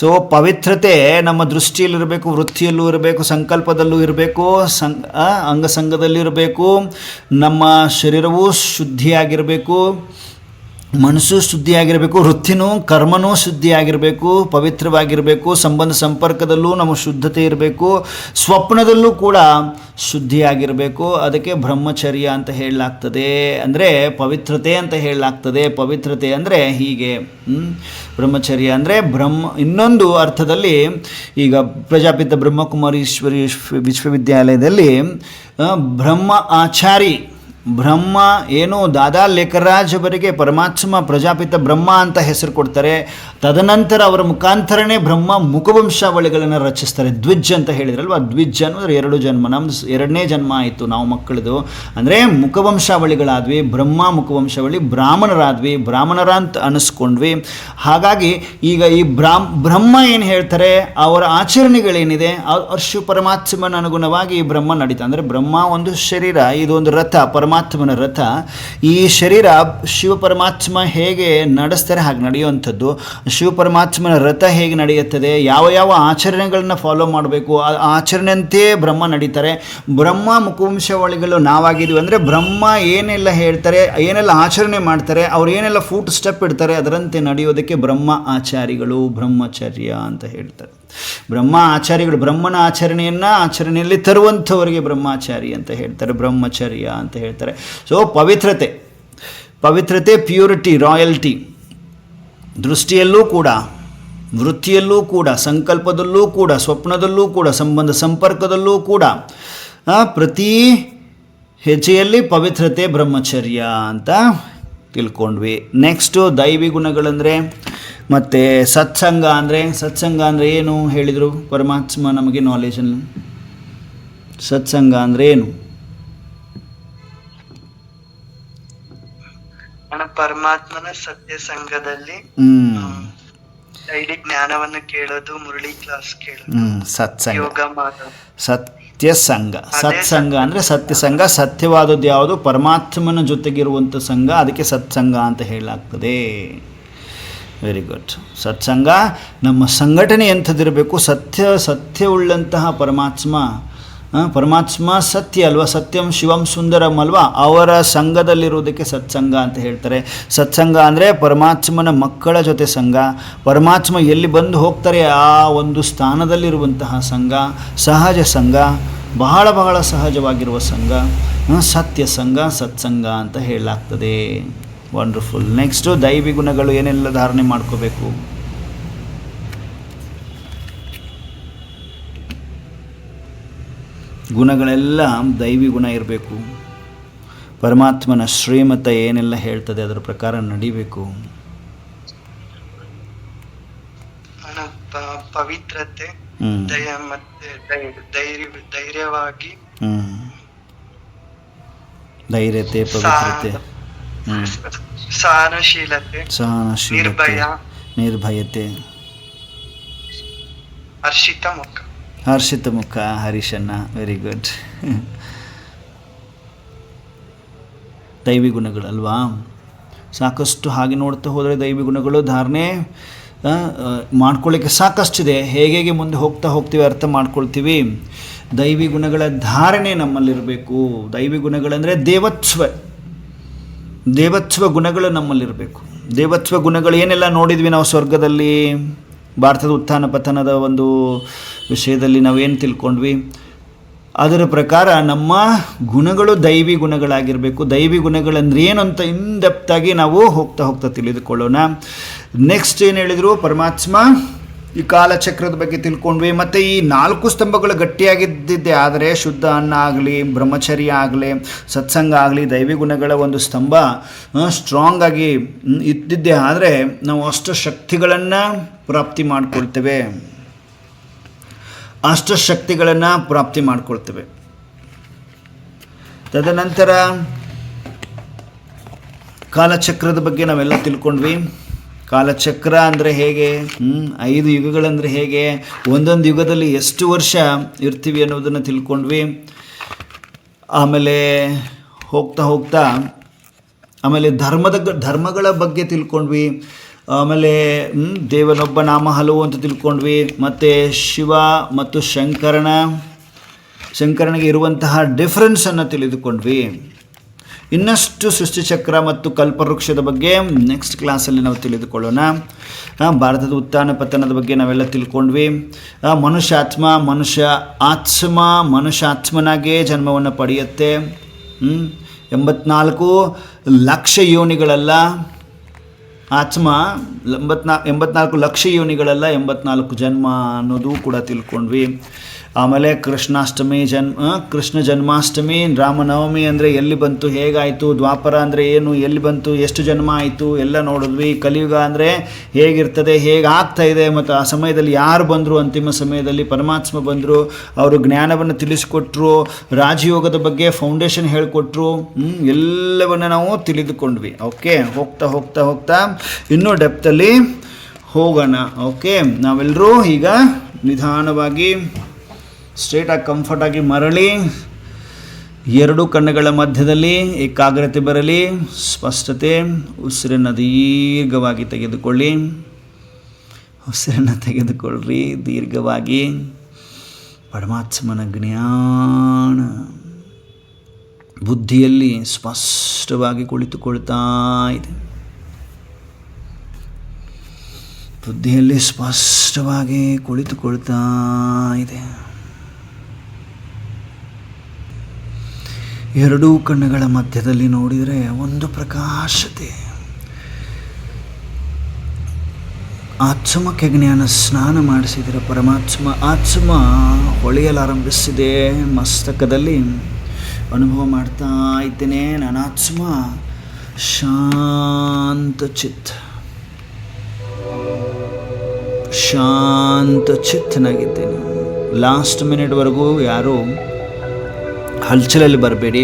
ಸೊ ಪವಿತ್ರತೆ ನಮ್ಮ ದೃಷ್ಟಿಯಲ್ಲಿರಬೇಕು, ವೃತ್ತಿಯಲ್ಲೂ ಇರಬೇಕು, ಸಂಕಲ್ಪದಲ್ಲೂ ಇರಬೇಕು, ಅಂಗಸಂಗದಲ್ಲೂ ಇರಬೇಕು. ನಮ್ಮ ಶರೀರವೂ ಶುದ್ಧಿಯಾಗಿರಬೇಕು, ಮನಸ್ಸು ಶುದ್ಧಿಯಾಗಿರಬೇಕು, ವೃತ್ತಿನೂ ಕರ್ಮನೂ ಶುದ್ಧಿಯಾಗಿರಬೇಕು, ಪವಿತ್ರವಾಗಿರಬೇಕು. ಸಂಬಂಧ ಸಂಪರ್ಕದಲ್ಲೂ ನಮ್ಮ ಶುದ್ಧತೆ ಇರಬೇಕು, ಸ್ವಪ್ನದಲ್ಲೂ ಕೂಡ ಶುದ್ಧಿಯಾಗಿರಬೇಕು. ಅದಕ್ಕೆ ಬ್ರಹ್ಮಚರ್ಯ ಅಂತ ಹೇಳಲಾಗ್ತದೆ, ಅಂದರೆ ಪವಿತ್ರತೆ ಅಂತ ಹೇಳಲಾಗ್ತದೆ. ಪವಿತ್ರತೆ ಅಂದರೆ ಹೀಗೆ. ಬ್ರಹ್ಮಚರ್ಯ ಅಂದರೆ ಇನ್ನೊಂದು ಅರ್ಥದಲ್ಲಿ, ಈಗ ಪ್ರಜಾಪಿತ ಬ್ರಹ್ಮಕುಮಾರೀಶ್ವರಿ ವಿಶ್ವವಿದ್ಯಾಲಯದಲ್ಲಿ ಬ್ರಹ್ಮ ಆಚಾರಿ, ಬ್ರಹ್ಮ ಏನು ದಾದಾ ಲೇಖರಾಜ್ ಅವರಿಗೆ ಪರಮಾತ್ಮ ಪ್ರಜಾಪಿತ ಬ್ರಹ್ಮ ಅಂತ ಹೆಸರು ಕೊಡ್ತಾರೆ. ತದನಂತರ ಅವರ ಮುಖಾಂತರನೇ ಬ್ರಹ್ಮ ಮುಖವಂಶಾವಳಿಗಳನ್ನು ರಚಿಸ್ತಾರೆ. ದ್ವಿಜ್ ಅಂತ ಹೇಳಿದ್ರಲ್ವ, ದ್ವಿಜ್ ಅನ್ನೋದ್ರೆ 2 ಜನ್ಮ. ನಮ್ಮದು 2ನೇ ಜನ್ಮ ಆಯಿತು ನಾವು ಮಕ್ಕಳದು. ಅಂದರೆ ಮುಖವಂಶಾವಳಿಗಳಾದ್ವಿ, ಬ್ರಹ್ಮ ಮುಖವಂಶಾವಳಿ, ಬ್ರಾಹ್ಮಣರಾದ್ವಿ, ಬ್ರಾಹ್ಮಣರ ಅಂತ ಅನ್ನಿಸ್ಕೊಂಡ್ವಿ. ಹಾಗಾಗಿ ಈಗ ಈ ಬ್ರಹ್ಮ ಏನು ಹೇಳ್ತಾರೆ, ಅವರ ಆಚರಣೆಗಳೇನಿದೆ ಶಿವ ಪರಮಾತ್ಮನ ಅನುಗುಣವಾಗಿ ಈ ಬ್ರಹ್ಮ ನಡೀತಾ. ಅಂದರೆ ಬ್ರಹ್ಮ ಒಂದು ಶರೀರ, ಇದೊಂದು ರಥ, ಪರಮಾತ್ಮ ಪರಮಾತ್ಮನ ರಥ. ಈ ಶರೀರ ಶಿವಪರಮಾತ್ಮ ಹೇಗೆ ನಡೆಸ್ತಾರೆ ಹಾಗೆ ನಡೆಯುವಂಥದ್ದು. ಶಿವಪರಮಾತ್ಮನ ರಥ ಹೇಗೆ ನಡೆಯುತ್ತದೆ, ಯಾವ ಯಾವ ಆಚರಣೆಗಳನ್ನ ಫಾಲೋ ಮಾಡಬೇಕು, ಆ ಆಚರಣೆಯಂತೆಯೇ ಬ್ರಹ್ಮ ನಡೀತಾರೆ. ಬ್ರಹ್ಮ ಮುಖವಂಶಾವಳಿಗಳು ನಾವಾಗಿದ್ದೀವಿ ಅಂದರೆ ಬ್ರಹ್ಮ ಏನೆಲ್ಲ ಹೇಳ್ತಾರೆ, ಏನೆಲ್ಲ ಆಚರಣೆ ಮಾಡ್ತಾರೆ, ಅವ್ರು ಏನೆಲ್ಲ ಫೂಟ್ ಸ್ಟೆಪ್ ಇಡ್ತಾರೆ ಅದರಂತೆ ನಡೆಯೋದಕ್ಕೆ ಬ್ರಹ್ಮ ಆಚಾರಿಗಳು, ಬ್ರಹ್ಮಚರ್ಯ ಅಂತ ಹೇಳ್ತಾರೆ. ಬ್ರಹ್ಮ ಆಚಾರ್ಯಗಳು ಬ್ರಹ್ಮನ ಆಚರಣೆಯಲ್ಲಿ ತರುವಂಥವರಿಗೆ ಬ್ರಹ್ಮಾಚಾರಿ ಅಂತ ಹೇಳ್ತಾರೆ, ಬ್ರಹ್ಮಚರ್ಯ ಅಂತ ಹೇಳ್ತಾರೆ. ಸೊ ಪವಿತ್ರತೆ, ಪ್ಯೂರಿಟಿ, ರಾಯಲ್ಟಿ, ದೃಷ್ಟಿಯಲ್ಲೂ ಕೂಡ, ವೃತ್ತಿಯಲ್ಲೂ ಕೂಡ, ಸಂಕಲ್ಪದಲ್ಲೂ ಕೂಡ, ಸ್ವಪ್ನದಲ್ಲೂ ಕೂಡ, ಸಂಬಂಧ ಸಂಪರ್ಕದಲ್ಲೂ ಕೂಡ ಪ್ರತಿ ಹೆಜ್ಜೆಯಲ್ಲಿ ಪವಿತ್ರತೆ, ಬ್ರಹ್ಮಚರ್ಯ ಅಂತ ತಿಳ್ಕೊಂಡ್ವಿ. ನೆಕ್ಸ್ಟು ದೈವಿ ಗುಣಗಳಂದರೆ ಮತ್ತು ಸತ್ಸಂಗ ಅಂದರೆ ಏನು ಹೇಳಿದರು ಪರಮಾತ್ಮ ನಮಗೆ ನಾಲೆಜನ್ನು. ಸತ್ಸಂಗ ಅಂದರೆ ಏನು? ಪರಮಾತ್ಮನ ಸತ್ಯ ಸಂಘದಲ್ಲಿ ಡೈಲಿ ಜ್ಞಾನವನ್ನು ಕೇಳೋದು, ಮುರಳಿ ಕ್ಲಾಸ್ ಕೇಳೋದು, ಸತ್ಸಂಗ, ಯೋಗ ಮಾಡೋದು, ಸತ್ಸಂಗ ಅಂದರೆ ಸತ್ಯಸಂಗ. ಸತ್ಯವಾದದ್ದು ಯಾವುದು? ಪರಮಾತ್ಮನ ಜೊತೆಗಿರುವಂಥ ಸಂಘ, ಅದಕ್ಕೆ ಸತ್ಸಂಗ ಅಂತ ಹೇಳಲಾಗ್ತದೆ. Very good. ಸತ್ಸಂಗ ನಮ್ಮ ಸಂಘಟನೆ ಎಂಥದ್ದಿರಬೇಕು? ಸತ್ಯವುಳ್ಳಂತಹ ಪರಮಾತ್ಮ ಸತ್ಯ ಅಲ್ವಾ, ಸತ್ಯಂ ಶಿವಂ ಸುಂದರಂ ಅಲ್ವಾ, ಅವರ ಸಂಘದಲ್ಲಿರುವುದಕ್ಕೆ ಸತ್ಸಂಗ ಅಂತ ಹೇಳ್ತಾರೆ. ಸತ್ಸಂಗ ಅಂದರೆ ಪರಮಾತ್ಮನ ಮಕ್ಕಳ ಜೊತೆ ಸಂಘ, ಪರಮಾತ್ಮ ಎಲ್ಲಿ ಬಂದು ಹೋಗ್ತಾರೆ ಆ ಒಂದು ಸ್ಥಾನದಲ್ಲಿರುವಂತಹ ಸಂಘ, ಸಹಜ ಸಂಘ, ಬಹಳ ಬಹಳ ಸಹಜವಾಗಿರುವ ಸಂಘ, ಸತ್ಯ ಸಂಘ, ಸತ್ಸಂಗ ಅಂತ ಹೇಳಲಾಗ್ತದೆ. ವಂಡರ್ಫುಲ್. ನೆಕ್ಸ್ಟು ದೈವಿ ಗುಣಗಳು ಏನೆಲ್ಲ ಧಾರಣೆ ಮಾಡ್ಕೋಬೇಕು? ಗುಣಗಳೆಲ್ಲ ದೈವಿ ಗುಣ ಇರಬೇಕು. ಪರಮಾತ್ಮನ ಶ್ರೀಮತ ಏನೆಲ್ಲ ಹೇಳ್ತದೆ ಅದರ ಪ್ರಕಾರ ನಡಿಬೇಕು. ಪವಿತ್ರತೆ, ದಯ ಮತ್ತೆ ಧೈರ್ಯವಾಗಿ, ಧೈರ್ಯತೆ, ಪವಿತ್ರತೆ, ಸಹನಶೀಲತೆ, ನಿರ್ಭಯತೆ, ಹರ್ಷಿತ ಮುಖ, ಹರೀಶನ್ನ. Very good. ದೈವಿ ಗುಣಗಳಲ್ವಾ, ಸಾಕಷ್ಟು. ಹಾಗೆ ನೋಡ್ತಾ ಹೋದರೆ ದೈವಿ ಗುಣಗಳು ಧಾರಣೆ ಮಾಡ್ಕೊಳ್ಳಿಕ್ಕೆ ಸಾಕಷ್ಟಿದೆ. ಹೇಗೆ ಮುಂದೆ ಹೋಗ್ತೀವಿ ಅರ್ಥ ಮಾಡ್ಕೊಳ್ತೀವಿ. ದೈವಿ ಗುಣಗಳ ಧಾರಣೆ ನಮ್ಮಲ್ಲಿರಬೇಕು. ದೈವಿ ಗುಣಗಳಂದರೆ ದೇವತ್ವ ಗುಣಗಳು ನಮ್ಮಲ್ಲಿರಬೇಕು. ದೇವತ್ವ ಗುಣಗಳು ಏನೆಲ್ಲ ನೋಡಿದ್ವಿ ನಾವು ಸ್ವರ್ಗದಲ್ಲಿ, ಭಾರತದ ಉತ್ಥಾನ ಪತನದ ಒಂದು ವಿಷಯದಲ್ಲಿ ನಾವೇನು ತಿಳ್ಕೊಂಡ್ವಿ, ಅದರ ಪ್ರಕಾರ ನಮ್ಮ ಗುಣಗಳು ದೈವಿ ಗುಣಗಳಾಗಿರಬೇಕು. ದೈವಿ ಗುಣಗಳಂದ್ರೆ ಏನು ಅಂತ ಇನ್ಡೆಪ್ತಾಗಿ ನಾವು ಹೋಗ್ತಾ ತಿಳಿದುಕೊಳ್ಳೋಣ. ನೆಕ್ಸ್ಟ್ ಏನು ಹೇಳಿದರು? ಪರಮಾತ್ಮ ಈ ಕಾಲಚಕ್ರದ ಬಗ್ಗೆ ತಿಳ್ಕೊಂಡ್ವಿ. ಮತ್ತು ಈ 4 ಸ್ತಂಭಗಳು ಗಟ್ಟಿಯಾಗಿದ್ದಿದ್ದೆ ಆದರೆ, ಶುದ್ಧ ಅನ್ನ ಆಗಲಿ, ಬ್ರಹ್ಮಚರ್ಯ ಆಗಲಿ, ಸತ್ಸಂಗ ಆಗಲಿ, ದೈವಿ ಗುಣಗಳ ಒಂದು ಸ್ತಂಭ ಸ್ಟ್ರಾಂಗ್ ಆಗಿ ಇದ್ದಿದ್ದೆ ಆದರೆ ನಾವು ಅಷ್ಟು ಶಕ್ತಿಗಳನ್ನು ಪ್ರಾಪ್ತಿ ಮಾಡ್ಕೊಳ್ತೇವೆ. ತದನಂತರ ಕಾಲಚಕ್ರದ ಬಗ್ಗೆ ನಾವೆಲ್ಲ ತಿಳ್ಕೊಂಡ್ವಿ. ಕಾಲಚಕ್ರ ಅಂದರೆ ಹೇಗೆ, 5 ಯುಗಗಳಂದರೆ ಹೇಗೆ, ಒಂದೊಂದು ಯುಗದಲ್ಲಿ ಎಷ್ಟು ವರ್ಷ ಇರ್ತೀವಿ ಅನ್ನೋದನ್ನು ತಿಳ್ಕೊಂಡ್ವಿ. ಆಮೇಲೆ ಹೋಗ್ತಾ ಆಮೇಲೆ ಧರ್ಮಗಳ ಬಗ್ಗೆ ತಿಳ್ಕೊಂಡ್ವಿ. ಆಮೇಲೆ ದೇವನೊಬ್ಬ ನಾಮ ಹಲವು ಅಂತ ತಿಳ್ಕೊಂಡ್ವಿ. ಮತ್ತು ಶಿವ ಮತ್ತು ಶಂಕರನಿಗೆ ಇರುವಂತಹ ಡಿಫ್ರೆನ್ಸನ್ನು ತಿಳಿದುಕೊಂಡ್ವಿ. ಇನ್ನಷ್ಟು ಸೃಷ್ಟಿಚಕ್ರ ಮತ್ತು ಕಲ್ಪವೃಕ್ಷದ ಬಗ್ಗೆ ನೆಕ್ಸ್ಟ್ ಕ್ಲಾಸಲ್ಲಿ ನಾವು ತಿಳಿದುಕೊಳ್ಳೋಣ. ಭಾರತದ ಉತ್ಥಾನ ಪತನದ ಬಗ್ಗೆ ನಾವೆಲ್ಲ ತಿಳ್ಕೊಂಡ್ವಿ. ಮನುಷ್ಯಾತ್ಮನಾಗೇ ಜನ್ಮವನ್ನು ಪಡೆಯುತ್ತೆ. 84 ಲಕ್ಷ ಯೋನಿಗಳಲ್ಲ, ಆತ್ಮ 84 ಲಕ್ಷ ಯೋನಿಗಳಲ್ಲ, 84 ಜನ್ಮ ಅನ್ನೋದು ಕೂಡ ತಿಳ್ಕೊಂಡ್ವಿ. ಆಮೇಲೆ ಕೃಷ್ಣ ಜನ್ಮಾಷ್ಟಮಿ, ರಾಮನವಮಿ ಅಂದರೆ ಎಲ್ಲಿ ಬಂತು, ಹೇಗಾಯಿತು, ದ್ವಾಪರ ಅಂದರೆ ಏನು, ಎಲ್ಲಿ ಬಂತು, ಎಷ್ಟು ಜನ್ಮ ಆಯಿತು ಎಲ್ಲ ನೋಡಿದ್ವಿ. ಕಲಿಯುಗ ಅಂದರೆ ಹೇಗಿರ್ತದೆ, ಹೇಗಾಗ್ತಾ ಇದೆ, ಮತ್ತು ಆ ಸಮಯದಲ್ಲಿ ಯಾರು ಬಂದರು, ಅಂತಿಮ ಸಮಯದಲ್ಲಿ ಪರಮಾತ್ಮ ಬಂದರು, ಅವರು ಜ್ಞಾನವನ್ನು ತಿಳಿಸಿಕೊಟ್ರು, ರಾಜಯೋಗದ ಬಗ್ಗೆ ಫೌಂಡೇಶನ್ ಹೇಳಿಕೊಟ್ರು. ಎಲ್ಲವನ್ನು ನಾವು ತಿಳಿದುಕೊಂಡ್ವಿ. ಓಕೆ, ಹೋಗ್ತಾ ಇನ್ನೂ ಡೆಪ್ತಲ್ಲಿ ಹೋಗೋಣ. ಓಕೆ, ನಾವೆಲ್ಲರೂ ಈಗ ನಿಧಾನವಾಗಿ ಸ್ಟ್ರೇಟಾಗಿ ಕಂಫರ್ಟಾಗಿ ಮರಳಿ ಎರಡು ಕಣ್ಣುಗಳ ಮಧ್ಯದಲ್ಲಿ ಏಕಾಗ್ರತೆ ಬರಲಿ, ಸ್ಪಷ್ಟತೆ. ಉಸಿರನ್ನು ದೀರ್ಘವಾಗಿ ತೆಗೆದುಕೊಳ್ಳಿ. ಉಸಿರನ್ನು ತೆಗೆದುಕೊಳ್ಳ್ರಿ ದೀರ್ಘವಾಗಿ. ಪರಮಾತ್ಮನ ಜ್ಞಾನ ಬುದ್ಧಿಯಲ್ಲಿ ಸ್ಪಷ್ಟವಾಗಿ ಕುಳಿತುಕೊಳ್ತಾ ಇದೆ. ಬುದ್ಧಿಯಲ್ಲಿ ಸ್ಪಷ್ಟವಾಗಿ ಕುಳಿತುಕೊಳ್ತಾ ಇದೆ. ಎರಡೂ ಕಣ್ಣುಗಳ ಮಧ್ಯದಲ್ಲಿ ನೋಡಿದರೆ ಒಂದು ಪ್ರಕಾಶತೆ. ಆತ್ಮಕ್ಕೆ ಜ್ಞಾನ ಸ್ನಾನ ಮಾಡಿಸಿದರೆ ಪರಮಾತ್ಮ ಆತ್ಮ ಹೊಳೆಯಲಾರಂಭಿಸಿದೆ. ಮಸ್ತಕದಲ್ಲಿ ಅನುಭವ ಮಾಡ್ತಾ ಇದ್ದೇನೆ. ನನ್ನ ಆತ್ಮ ಶಾಂತ ಚಿತ್ತನಾಗಿದ್ದೇನೆ. ಲಾಸ್ಟ್ ಮಿನಿಟ್ವರೆಗೂ ಯಾರೂ ಹಲ್ಚಲಲ್ಲಿ ಬರಬೇಡಿ.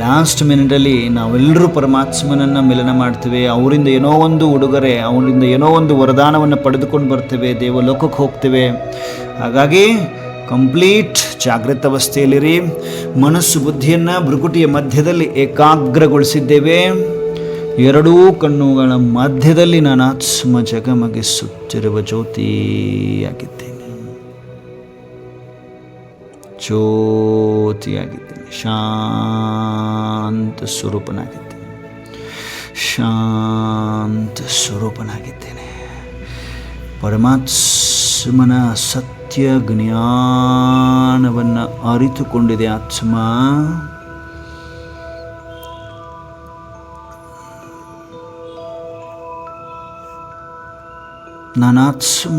ಲಾಸ್ಟ್ ಮಿನಿಟಲ್ಲಿ ನಾವೆಲ್ಲರೂ ಪರಮಾತ್ಮನನ್ನು ಮಿಲನ ಮಾಡ್ತೇವೆ. ಅವರಿಂದ ಏನೋ ಒಂದು ಉಡುಗೊರೆ, ಅವರಿಂದ ಏನೋ ಒಂದು ವರದಾನವನ್ನು ಪಡೆದುಕೊಂಡು ಬರ್ತೇವೆ, ದೇವಲೋಕಕ್ಕೆ ಹೋಗ್ತೇವೆ. ಹಾಗಾಗಿ ಕಂಪ್ಲೀಟ್ ಜಾಗೃತ ಅವಸ್ಥೆಯಲ್ಲಿರಿ. ಮನಸ್ಸು ಬುದ್ಧಿಯನ್ನು ಭ್ರುಕುಟಿಯ ಮಧ್ಯದಲ್ಲಿ ಏಕಾಗ್ರಗೊಳಿಸಿದ್ದೇವೆ. ಎರಡೂ ಕಣ್ಣುಗಳ ಮಧ್ಯದಲ್ಲಿ ನಾನು ಆತ್ಮ ಜಗಮಗಿಸುತ್ತಿರುವ ಜ್ಯೋತಿಯಾಗಿದ್ದೇನೆ. ಶಾಂತ ಸ್ವರೂಪನಾಗಿದ್ದೇನೆ. ಪರಮಾತ್ಮನ ಸತ್ಯ ಜ್ಞಾನವನ್ನು ಅರಿತುಕೊಂಡಿದೆ ಆತ್ಮ. ನಾನಾತ್ಮ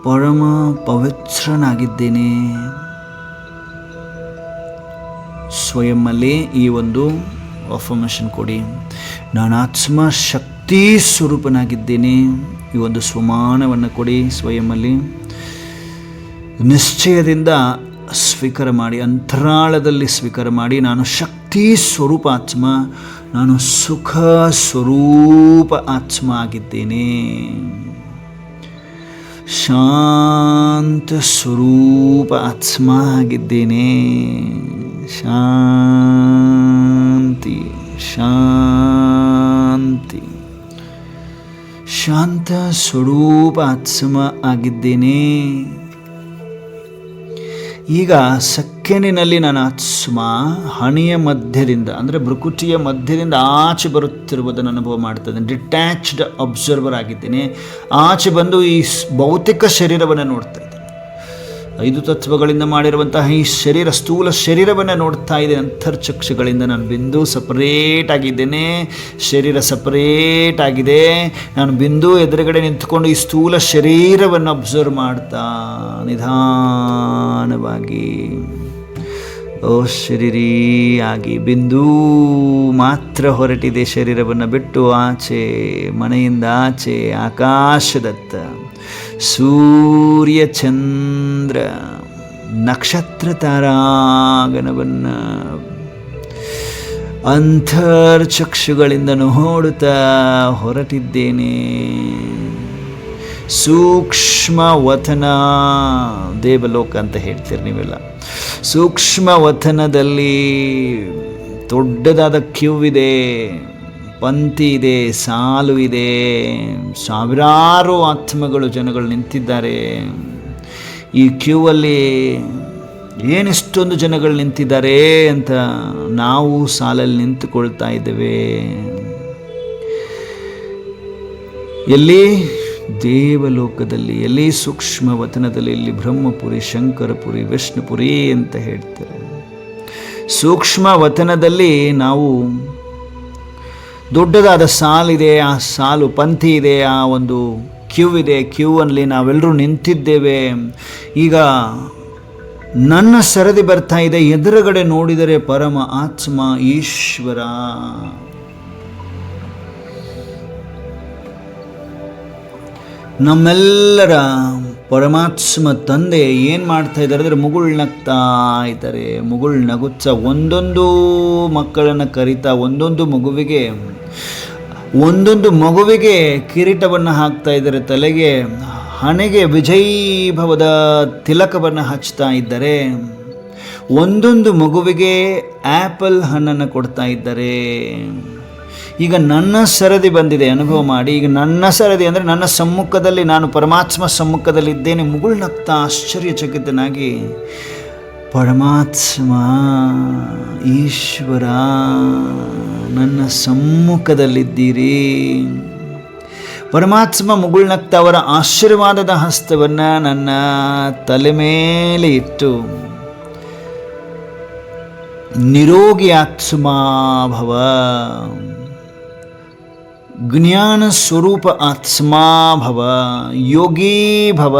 ಪರಮ ಪವಿತ್ರನಾಗಿದ್ದೇನೆ. ಸ್ವಯಂನಲ್ಲಿ ಈ ಒಂದು ಅಫರ್ಮೇಷನ್ ಕೊಡಿ. ನಾನಾತ್ಮ ಶಕ್ತಿ ಸ್ವರೂಪನಾಗಿದ್ದೇನೆ. ಈ ಒಂದು ಸ್ವಮಾನವನ್ನು ಕೊಡಿ. ಸ್ವಯಂನಲ್ಲಿ ನಿಶ್ಚಯದಿಂದ ಸ್ವೀಕಾರ ಮಾಡಿ, ಅಂತರಾಳದಲ್ಲಿ ಸ್ವೀಕಾರ ಮಾಡಿ. ನಾನು ಶಕ್ತಿ ಸ್ವರೂಪ ಆತ್ಮ, ನಾನು ಸುಖ ಸ್ವರೂಪ ಆತ್ಮ ಆಗಿದ್ದೇನೆ. ಶಾಂತ ಸ್ವರೂಪ ಆತ್ಮ ಆಗಿದ್ದೇನೆ. ಶಾಂತಿ ಶಾಂತ ಸ್ವರೂಪ ಆತ್ಮ ಆಗಿದ್ದೇನೆ. ಈಗ ಸೆಕೆಂಡಿನಲ್ಲಿ ನನ್ನ ಆತ್ಮ ಹಣೆಯ ಮಧ್ಯದಿಂದ ಅಂದರೆ ಭ್ರುಕುಟಿಯ ಮಧ್ಯದಿಂದ ಆಚೆ ಬರುತ್ತಿರುವುದನ್ನು ಅನುಭವ ಮಾಡ್ತದೆ. ಡಿಟ್ಯಾಚ್ಡ್ ಅಬ್ಸರ್ವರ್ ಆಗಿದ್ದೇನೆ. ಆಚೆ ಬಂದು ಈ ಭೌತಿಕ ಶರೀರವನ್ನು ನೋಡ್ತಾ ಇದ್ದೇನೆ. 5 ತತ್ವಗಳಿಂದ ಮಾಡಿರುವಂತಹ ಈ ಶರೀರ, ಸ್ಥೂಲ ಶರೀರವನ್ನು ನೋಡ್ತಾ ಇದೆ. ಅಂತರ್ಚಕ್ಷುಗಳಿಂದ ನಾನು ಬಿಂದು ಸಪರೇಟ್ ಆಗಿದ್ದೇನೆ. ಶರೀರ ಸಪರೇಟ್ ಆಗಿದೆ. ನಾನು ಬಿಂದು ಎದುರುಗಡೆ ನಿಂತುಕೊಂಡು ಈ ಸ್ಥೂಲ ಶರೀರವನ್ನು ಅಬ್ಸರ್ವ್ ಮಾಡ್ತಾ ನಿಧಾನವಾಗಿ ಶರೀರೀ ಆಗಿ ಬಿಂದು ಮಾತ್ರ ಹೊರಟಿದೆ. ಶರೀರವನ್ನು ಬಿಟ್ಟು ಆಚೆ, ಮನೆಯಿಂದ ಆಚೆ, ಆಕಾಶದತ್ತ ಸೂರ್ಯ ಚಂದ್ರ ನಕ್ಷತ್ರ ತಾರಾಗಣವನ್ನು ಅಂತರ್ಚಕ್ಷುಗಳಿಂದ ನೋಡುತ್ತಾ ಹೊರಟಿದ್ದೇನೆ. ಸೂಕ್ಷ್ಮ ವತನ, ದೇವಲೋಕ ಅಂತ ಹೇಳ್ತೀರಿ ನೀವೆಲ್ಲ. ಸೂಕ್ಷ್ಮ ವತನದಲ್ಲಿ ದೊಡ್ಡದಾದ ಕ್ಯೂ ಇದೆ, ಪಂಕ್ತಿ ಇದೆ, ಸಾಲು ಇದೆ. ಸಾವಿರಾರು ಆತ್ಮಗಳು, ಜನಗಳು ನಿಂತಿದ್ದಾರೆ. ಈ ಕ್ಯೂವಲ್ಲಿ ಏನಿಷ್ಟೊಂದು ಜನಗಳು ನಿಂತಿದ್ದಾರೆ ಅಂತ ನಾವು ಸಾಲಲ್ಲಿ ನಿಂತುಕೊಳ್ತಾ ಇದ್ದೇವೆ. ಎಲ್ಲಿ? ದೇವಲೋಕದಲ್ಲಿ. ಎಲ್ಲಿ? ಸೂಕ್ಷ್ಮ ವತನದಲ್ಲಿ. ಇಲ್ಲಿ ಬ್ರಹ್ಮಪುರಿ, ಶಂಕರಪುರಿ, ವಿಷ್ಣುಪುರಿ ಅಂತ ಹೇಳ್ತಾರೆ. ಸೂಕ್ಷ್ಮ ವತನದಲ್ಲಿ ನಾವು ದೊಡ್ಡದಾದ ಸಾಲಿದೆ, ಆ ಸಾಲು ಪಂಕ್ತಿ ಇದೆ, ಆ ಒಂದು ಕ್ಯೂ ಇದೆ. ಕ್ಯೂವಲ್ಲಿ ನಾವೆಲ್ಲರೂ ನಿಂತಿದ್ದೇವೆ. ಈಗ ನನ್ನ ಸರದಿ ಬರ್ತಾ ಇದೆ. ಎದುರುಗಡೆ ನೋಡಿದರೆ ಪರಮ ಆತ್ಮ ಈಶ್ವರ. ನಮ್ಮೆಲ್ಲರ ಪರಮಾತ್ಮ ತಂದೆ ಏನು ಮಾಡ್ತಾ ಇದ್ದಾರೆ ಅಂದರೆ ಮುಗುಳು ನಗ್ತಾ ಇದ್ದಾರೆ. ಮುಗುಳು ನಗುತ್ತಾ ಒಂದೊಂದು ಮಕ್ಕಳನ್ನು ಕರೀತಾ ಒಂದೊಂದು ಮಗುವಿಗೆ ಕಿರೀಟವನ್ನು ಹಾಕ್ತಾ ಇದ್ದಾರೆ ತಲೆಗೆ. ಹಣೆಗೆ ವಿಜಯೀಭವದ ತಿಲಕವನ್ನು ಹಚ್ತಾ ಇದ್ದಾರೆ. ಒಂದೊಂದು ಮಗುವಿಗೆ ಆ್ಯಪಲ್ ಹಣ್ಣನ್ನು ಕೊಡ್ತಾ ಇದ್ದಾರೆ. ಈಗ ನನ್ನ ಸರದಿ ಬಂದಿದೆ, ಅನುಭವ ಮಾಡಿ. ಈಗ ನನ್ನ ಸರದಿ ಅಂದರೆ ನನ್ನ ಸಮ್ಮುಖದಲ್ಲಿ, ನಾನು ಪರಮಾತ್ಮ ಸಮ್ಮುಖದಲ್ಲಿದ್ದೇನೆ. ಮುಗುಳ್ನಗ್ತಾ ಆಶ್ಚರ್ಯಚಕಿತನಾಗಿ, ಪರಮಾತ್ಮ ಈಶ್ವರ ನನ್ನ ಸಮ್ಮುಖದಲ್ಲಿದ್ದೀರಿ. ಪರಮಾತ್ಮ ಮುಗುಳ್ನಗ್ತಾ ಅವರ ಆಶೀರ್ವಾದದ ಹಸ್ತವನ್ನು ನನ್ನ ತಲೆ ಮೇಲೆ ಇಟ್ಟು, ನಿರೋಗಿ ಆತ್ಮ ಭವ, ಜ್ಞಾನ ಸ್ವರೂಪ ಆತ್ಮ ಭವ, ಯೋಗಿ ಭವ,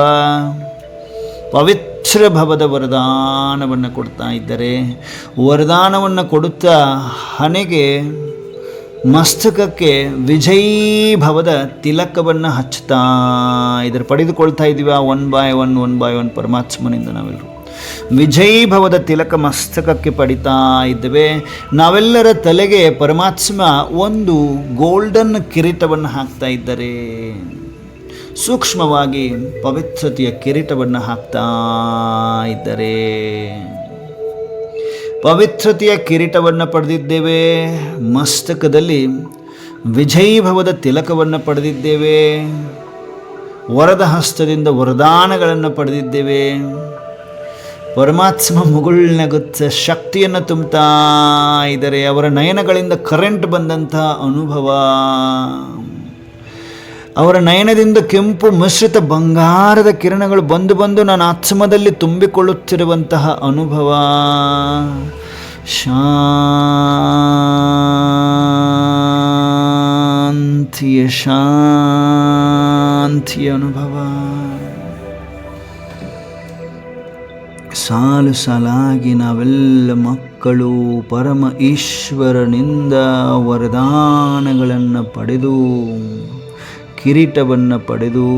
ಪವಿತ್ರ ಭವದ ವರದಾನವನ್ನು ಕೊಡ್ತಾ ಇದ್ದಾರೆ. ವರದಾನವನ್ನು ಕೊಡುತ್ತಾ ಹಣೆಗೆ, ಮಸ್ತಕಕ್ಕೆ ವಿಜಯೀ ಭವದ ತಿಲಕವನ್ನು ಹಚ್ಚುತ್ತಾ ಇದ್ದಾರೆ. ಪಡೆದುಕೊಳ್ತಾ ಇದ್ದೀವಿ ಒನ್ ಬೈ ಒನ್ ಪರಮಾತ್ಮನಿಂದ ನಾವೆಲ್ಲರೂ ವಿಜಯೀ ಭವದ ತಿಲಕ ಮಸ್ತಕಕ್ಕೆ ಪಡಿತಾ ಇದ್ದೇವೆ. ನಾವೆಲ್ಲರ ತಲೆಗೆ ಪರಮಾತ್ಮ ಒಂದು ಗೋಲ್ಡನ್ ಕಿರೀಟವನ್ನು ಹಾಕ್ತಾ ಇದ್ದಾರೆ. ಸೂಕ್ಷ್ಮವಾಗಿ ಪವಿತ್ರತೆಯ ಕಿರೀಟವನ್ನು ಹಾಕ್ತಾ ಇದ್ದಾರೆ. ಪವಿತ್ರತೆಯ ಕಿರೀಟವನ್ನು ಪಡೆದಿದ್ದೇವೆ. ಮಸ್ತಕದಲ್ಲಿ ವಿಜಯೀ ಭವದ ತಿಲಕವನ್ನು ಪಡೆದಿದ್ದೇವೆ. ವರದ ಹಸ್ತದಿಂದ ವರದಾನಗಳನ್ನು ಪಡೆದಿದ್ದೇವೆ. ಪರಮಾತ್ಮ ಮುಗುಳ್ನಗುತ್ತ ಶಕ್ತಿಯನ್ನು ತುಂಬುತ್ತಾ ಇದ್ದಾರೆ. ಅವರ ನಯನಗಳಿಂದ ಕರೆಂಟ್ ಬಂದಂತಹ ಅನುಭವ, ಅವರ ನಯನದಿಂದ ಕೆಂಪು ಮಿಶ್ರಿತ ಬಂಗಾರದ ಕಿರಣಗಳು ಬಂದು ನನ್ನ ಆತ್ಮದಲ್ಲಿ ತುಂಬಿಕೊಳ್ಳುತ್ತಿರುವಂತಹ ಅನುಭವ. ಶಾಂತಿಯ ಅನುಭವ. ಸಾಲು ಸಾಲಾಗಿ ನಾವೆಲ್ಲ ಮಕ್ಕಳು ಪರಮ ಈಶ್ವರನಿಂದ ವರದಾನಗಳನ್ನು ಪಡೆದು, ಕಿರೀಟವನ್ನು ಪಡೆದು,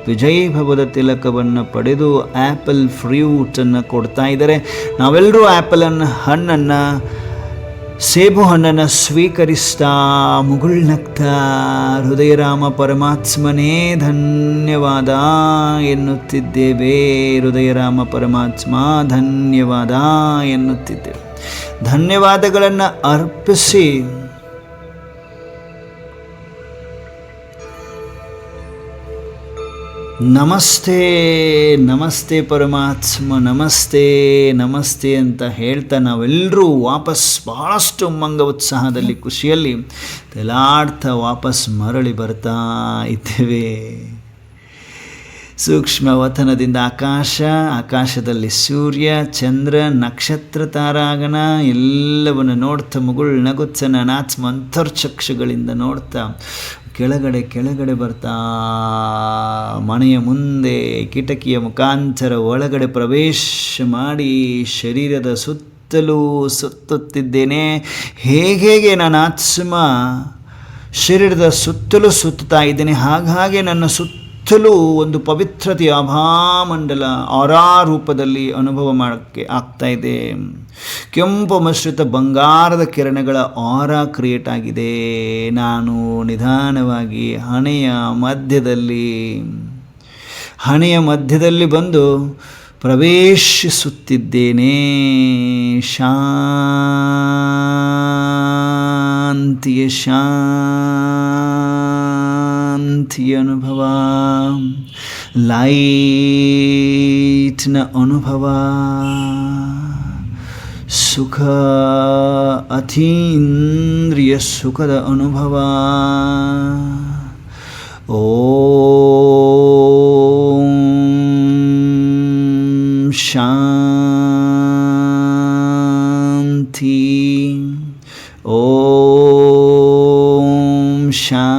ವಿಜಯಭವದ ತಿಲಕವನ್ನು ಪಡೆದು, ಆ್ಯಪಲ್ ಫ್ರೂಟನ್ನು ಕೊಡ್ತಾ ಇದ್ದಾರೆ. ನಾವೆಲ್ಲರೂ ಹಣ್ಣನ್ನು, ಸೇಬು ಹಣ್ಣನ್ನು ಸ್ವೀಕರಿಸ್ತಾ ಮುಗುಳ್ನಗ್ತಾ ಹೃದಯರಾಮ ಪರಮಾತ್ಮನೇ ಧನ್ಯವಾದ ಎನ್ನುತ್ತಿದ್ದೇವೆ. ಹೃದಯರಾಮ ಪರಮಾತ್ಮ ಧನ್ಯವಾದ ಎನ್ನುತ್ತಿದ್ದೇವೆ. ಧನ್ಯವಾದಗಳನ್ನು ಅರ್ಪಿಸಿ ನಮಸ್ತೆ ನಮಸ್ತೆ ಪರಮಾತ್ಮ, ನಮಸ್ತೆ ನಮಸ್ತೆ ಅಂತ ಹೇಳ್ತಾ ನಾವೆಲ್ಲರೂ ವಾಪಸ್ ಬಹಳಷ್ಟು ಉಮ್ಮಂಗ ಉತ್ಸಾಹದಲ್ಲಿ, ಖುಷಿಯಲ್ಲಿ ತೇಲಾಡ್ತಾ ವಾಪಸ್ ಮರಳಿ ಬರ್ತಾ ಇದ್ದೇವೆ. ಸೂಕ್ಷ್ಮ ವತನದಿಂದ ಆಕಾಶದಲ್ಲಿ ಸೂರ್ಯ, ಚಂದ್ರ, ನಕ್ಷತ್ರ, ತಾರಾಗಣ ಎಲ್ಲವನ್ನು ನೋಡ್ತಾ ಮುಗುಳ್ನಗುತ್ತ ನಾನಾತ್ಮ ಅಂತರ್ಚಕ್ಷುಗಳಿಂದ ನೋಡ್ತಾ ಕೆಳಗಡೆ ಬರ್ತಾ ಮನೆಯ ಮುಂದೆ ಕಿಟಕಿಯ ಮುಖಾಂತರ ಒಳಗಡೆ ಪ್ರವೇಶ ಮಾಡಿ ಶರೀರದ ಸುತ್ತಲೂ ಸುತ್ತುತ್ತಿದ್ದೇನೆ. ಹೇಗೆ ನನ್ನ ಆತ್ಮ ಶರೀರದ ಸುತ್ತಲೂ ಸುತ್ತುತ್ತಾ ಇದ್ದೇನೆ, ಹಾಗೆ ನನ್ನ ಸುತ್ತಲೂ ಒಂದು ಪವಿತ್ರತೆಯ ಆಭಾಮಂಡಲ ಆರಾ ರೂಪದಲ್ಲಿ ಅನುಭವ ಮಾಡೋಕ್ಕೆ ಆಗ್ತಾ ಇದೆ. ಕೆಂಪು ಮಿಶ್ರಿತ ಬಂಗಾರದ ಕಿರಣಗಳ ಆರಾ ಕ್ರಿಯೇಟ್ ಆಗಿದೆ. ನಾನು ನಿಧಾನವಾಗಿ ಹಣೆಯ ಮಧ್ಯದಲ್ಲಿ ಬಂದು ಪ್ರವೇಶಿಸುತ್ತಿದ್ದೇನೆ. ಶಾಂತಿಯ ಅನುಭವ, ಲೈಟ್ನ ಅನುಭವ, ಸುಖ, ಅತೀಂದ್ರಿಯ ಸುಖದ ಅನುಭವ. ಓಂ ಶಾಂತಿ, ಓಂ ಶಾಂತಿ,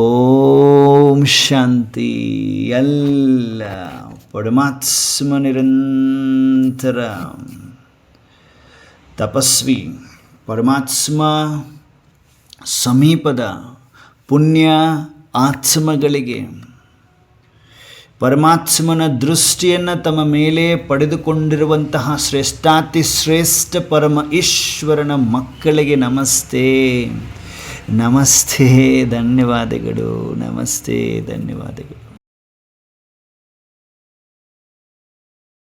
ಓಂ ಶಾಂತಿ. ಎಲ್ಲ ಪರಮಾತ್ಮ ನಿರಂತರ ತಪಸ್ವಿ, ಪರಮಾತ್ಮ ಸಮೀಪದ ಪುಣ್ಯ ಆತ್ಮಗಳಿಗೆ ಪರಮಾತ್ಮನ ದೃಷ್ಟಿಯನ್ನು ತಮ್ಮ ಮೇಲೆ ಪಡೆದುಕೊಂಡಿರುವಂತಹ ಶ್ರೇಷ್ಠ ಪರಮ ಈಶ್ವರನ ಮಕ್ಕಳಿಗೆ ನಮಸ್ತೆ ನಮಸ್ತೆ, ಧನ್ಯವಾದಗಳು. ನಮಸ್ತೆ, ಧನ್ಯವಾದಗಳು.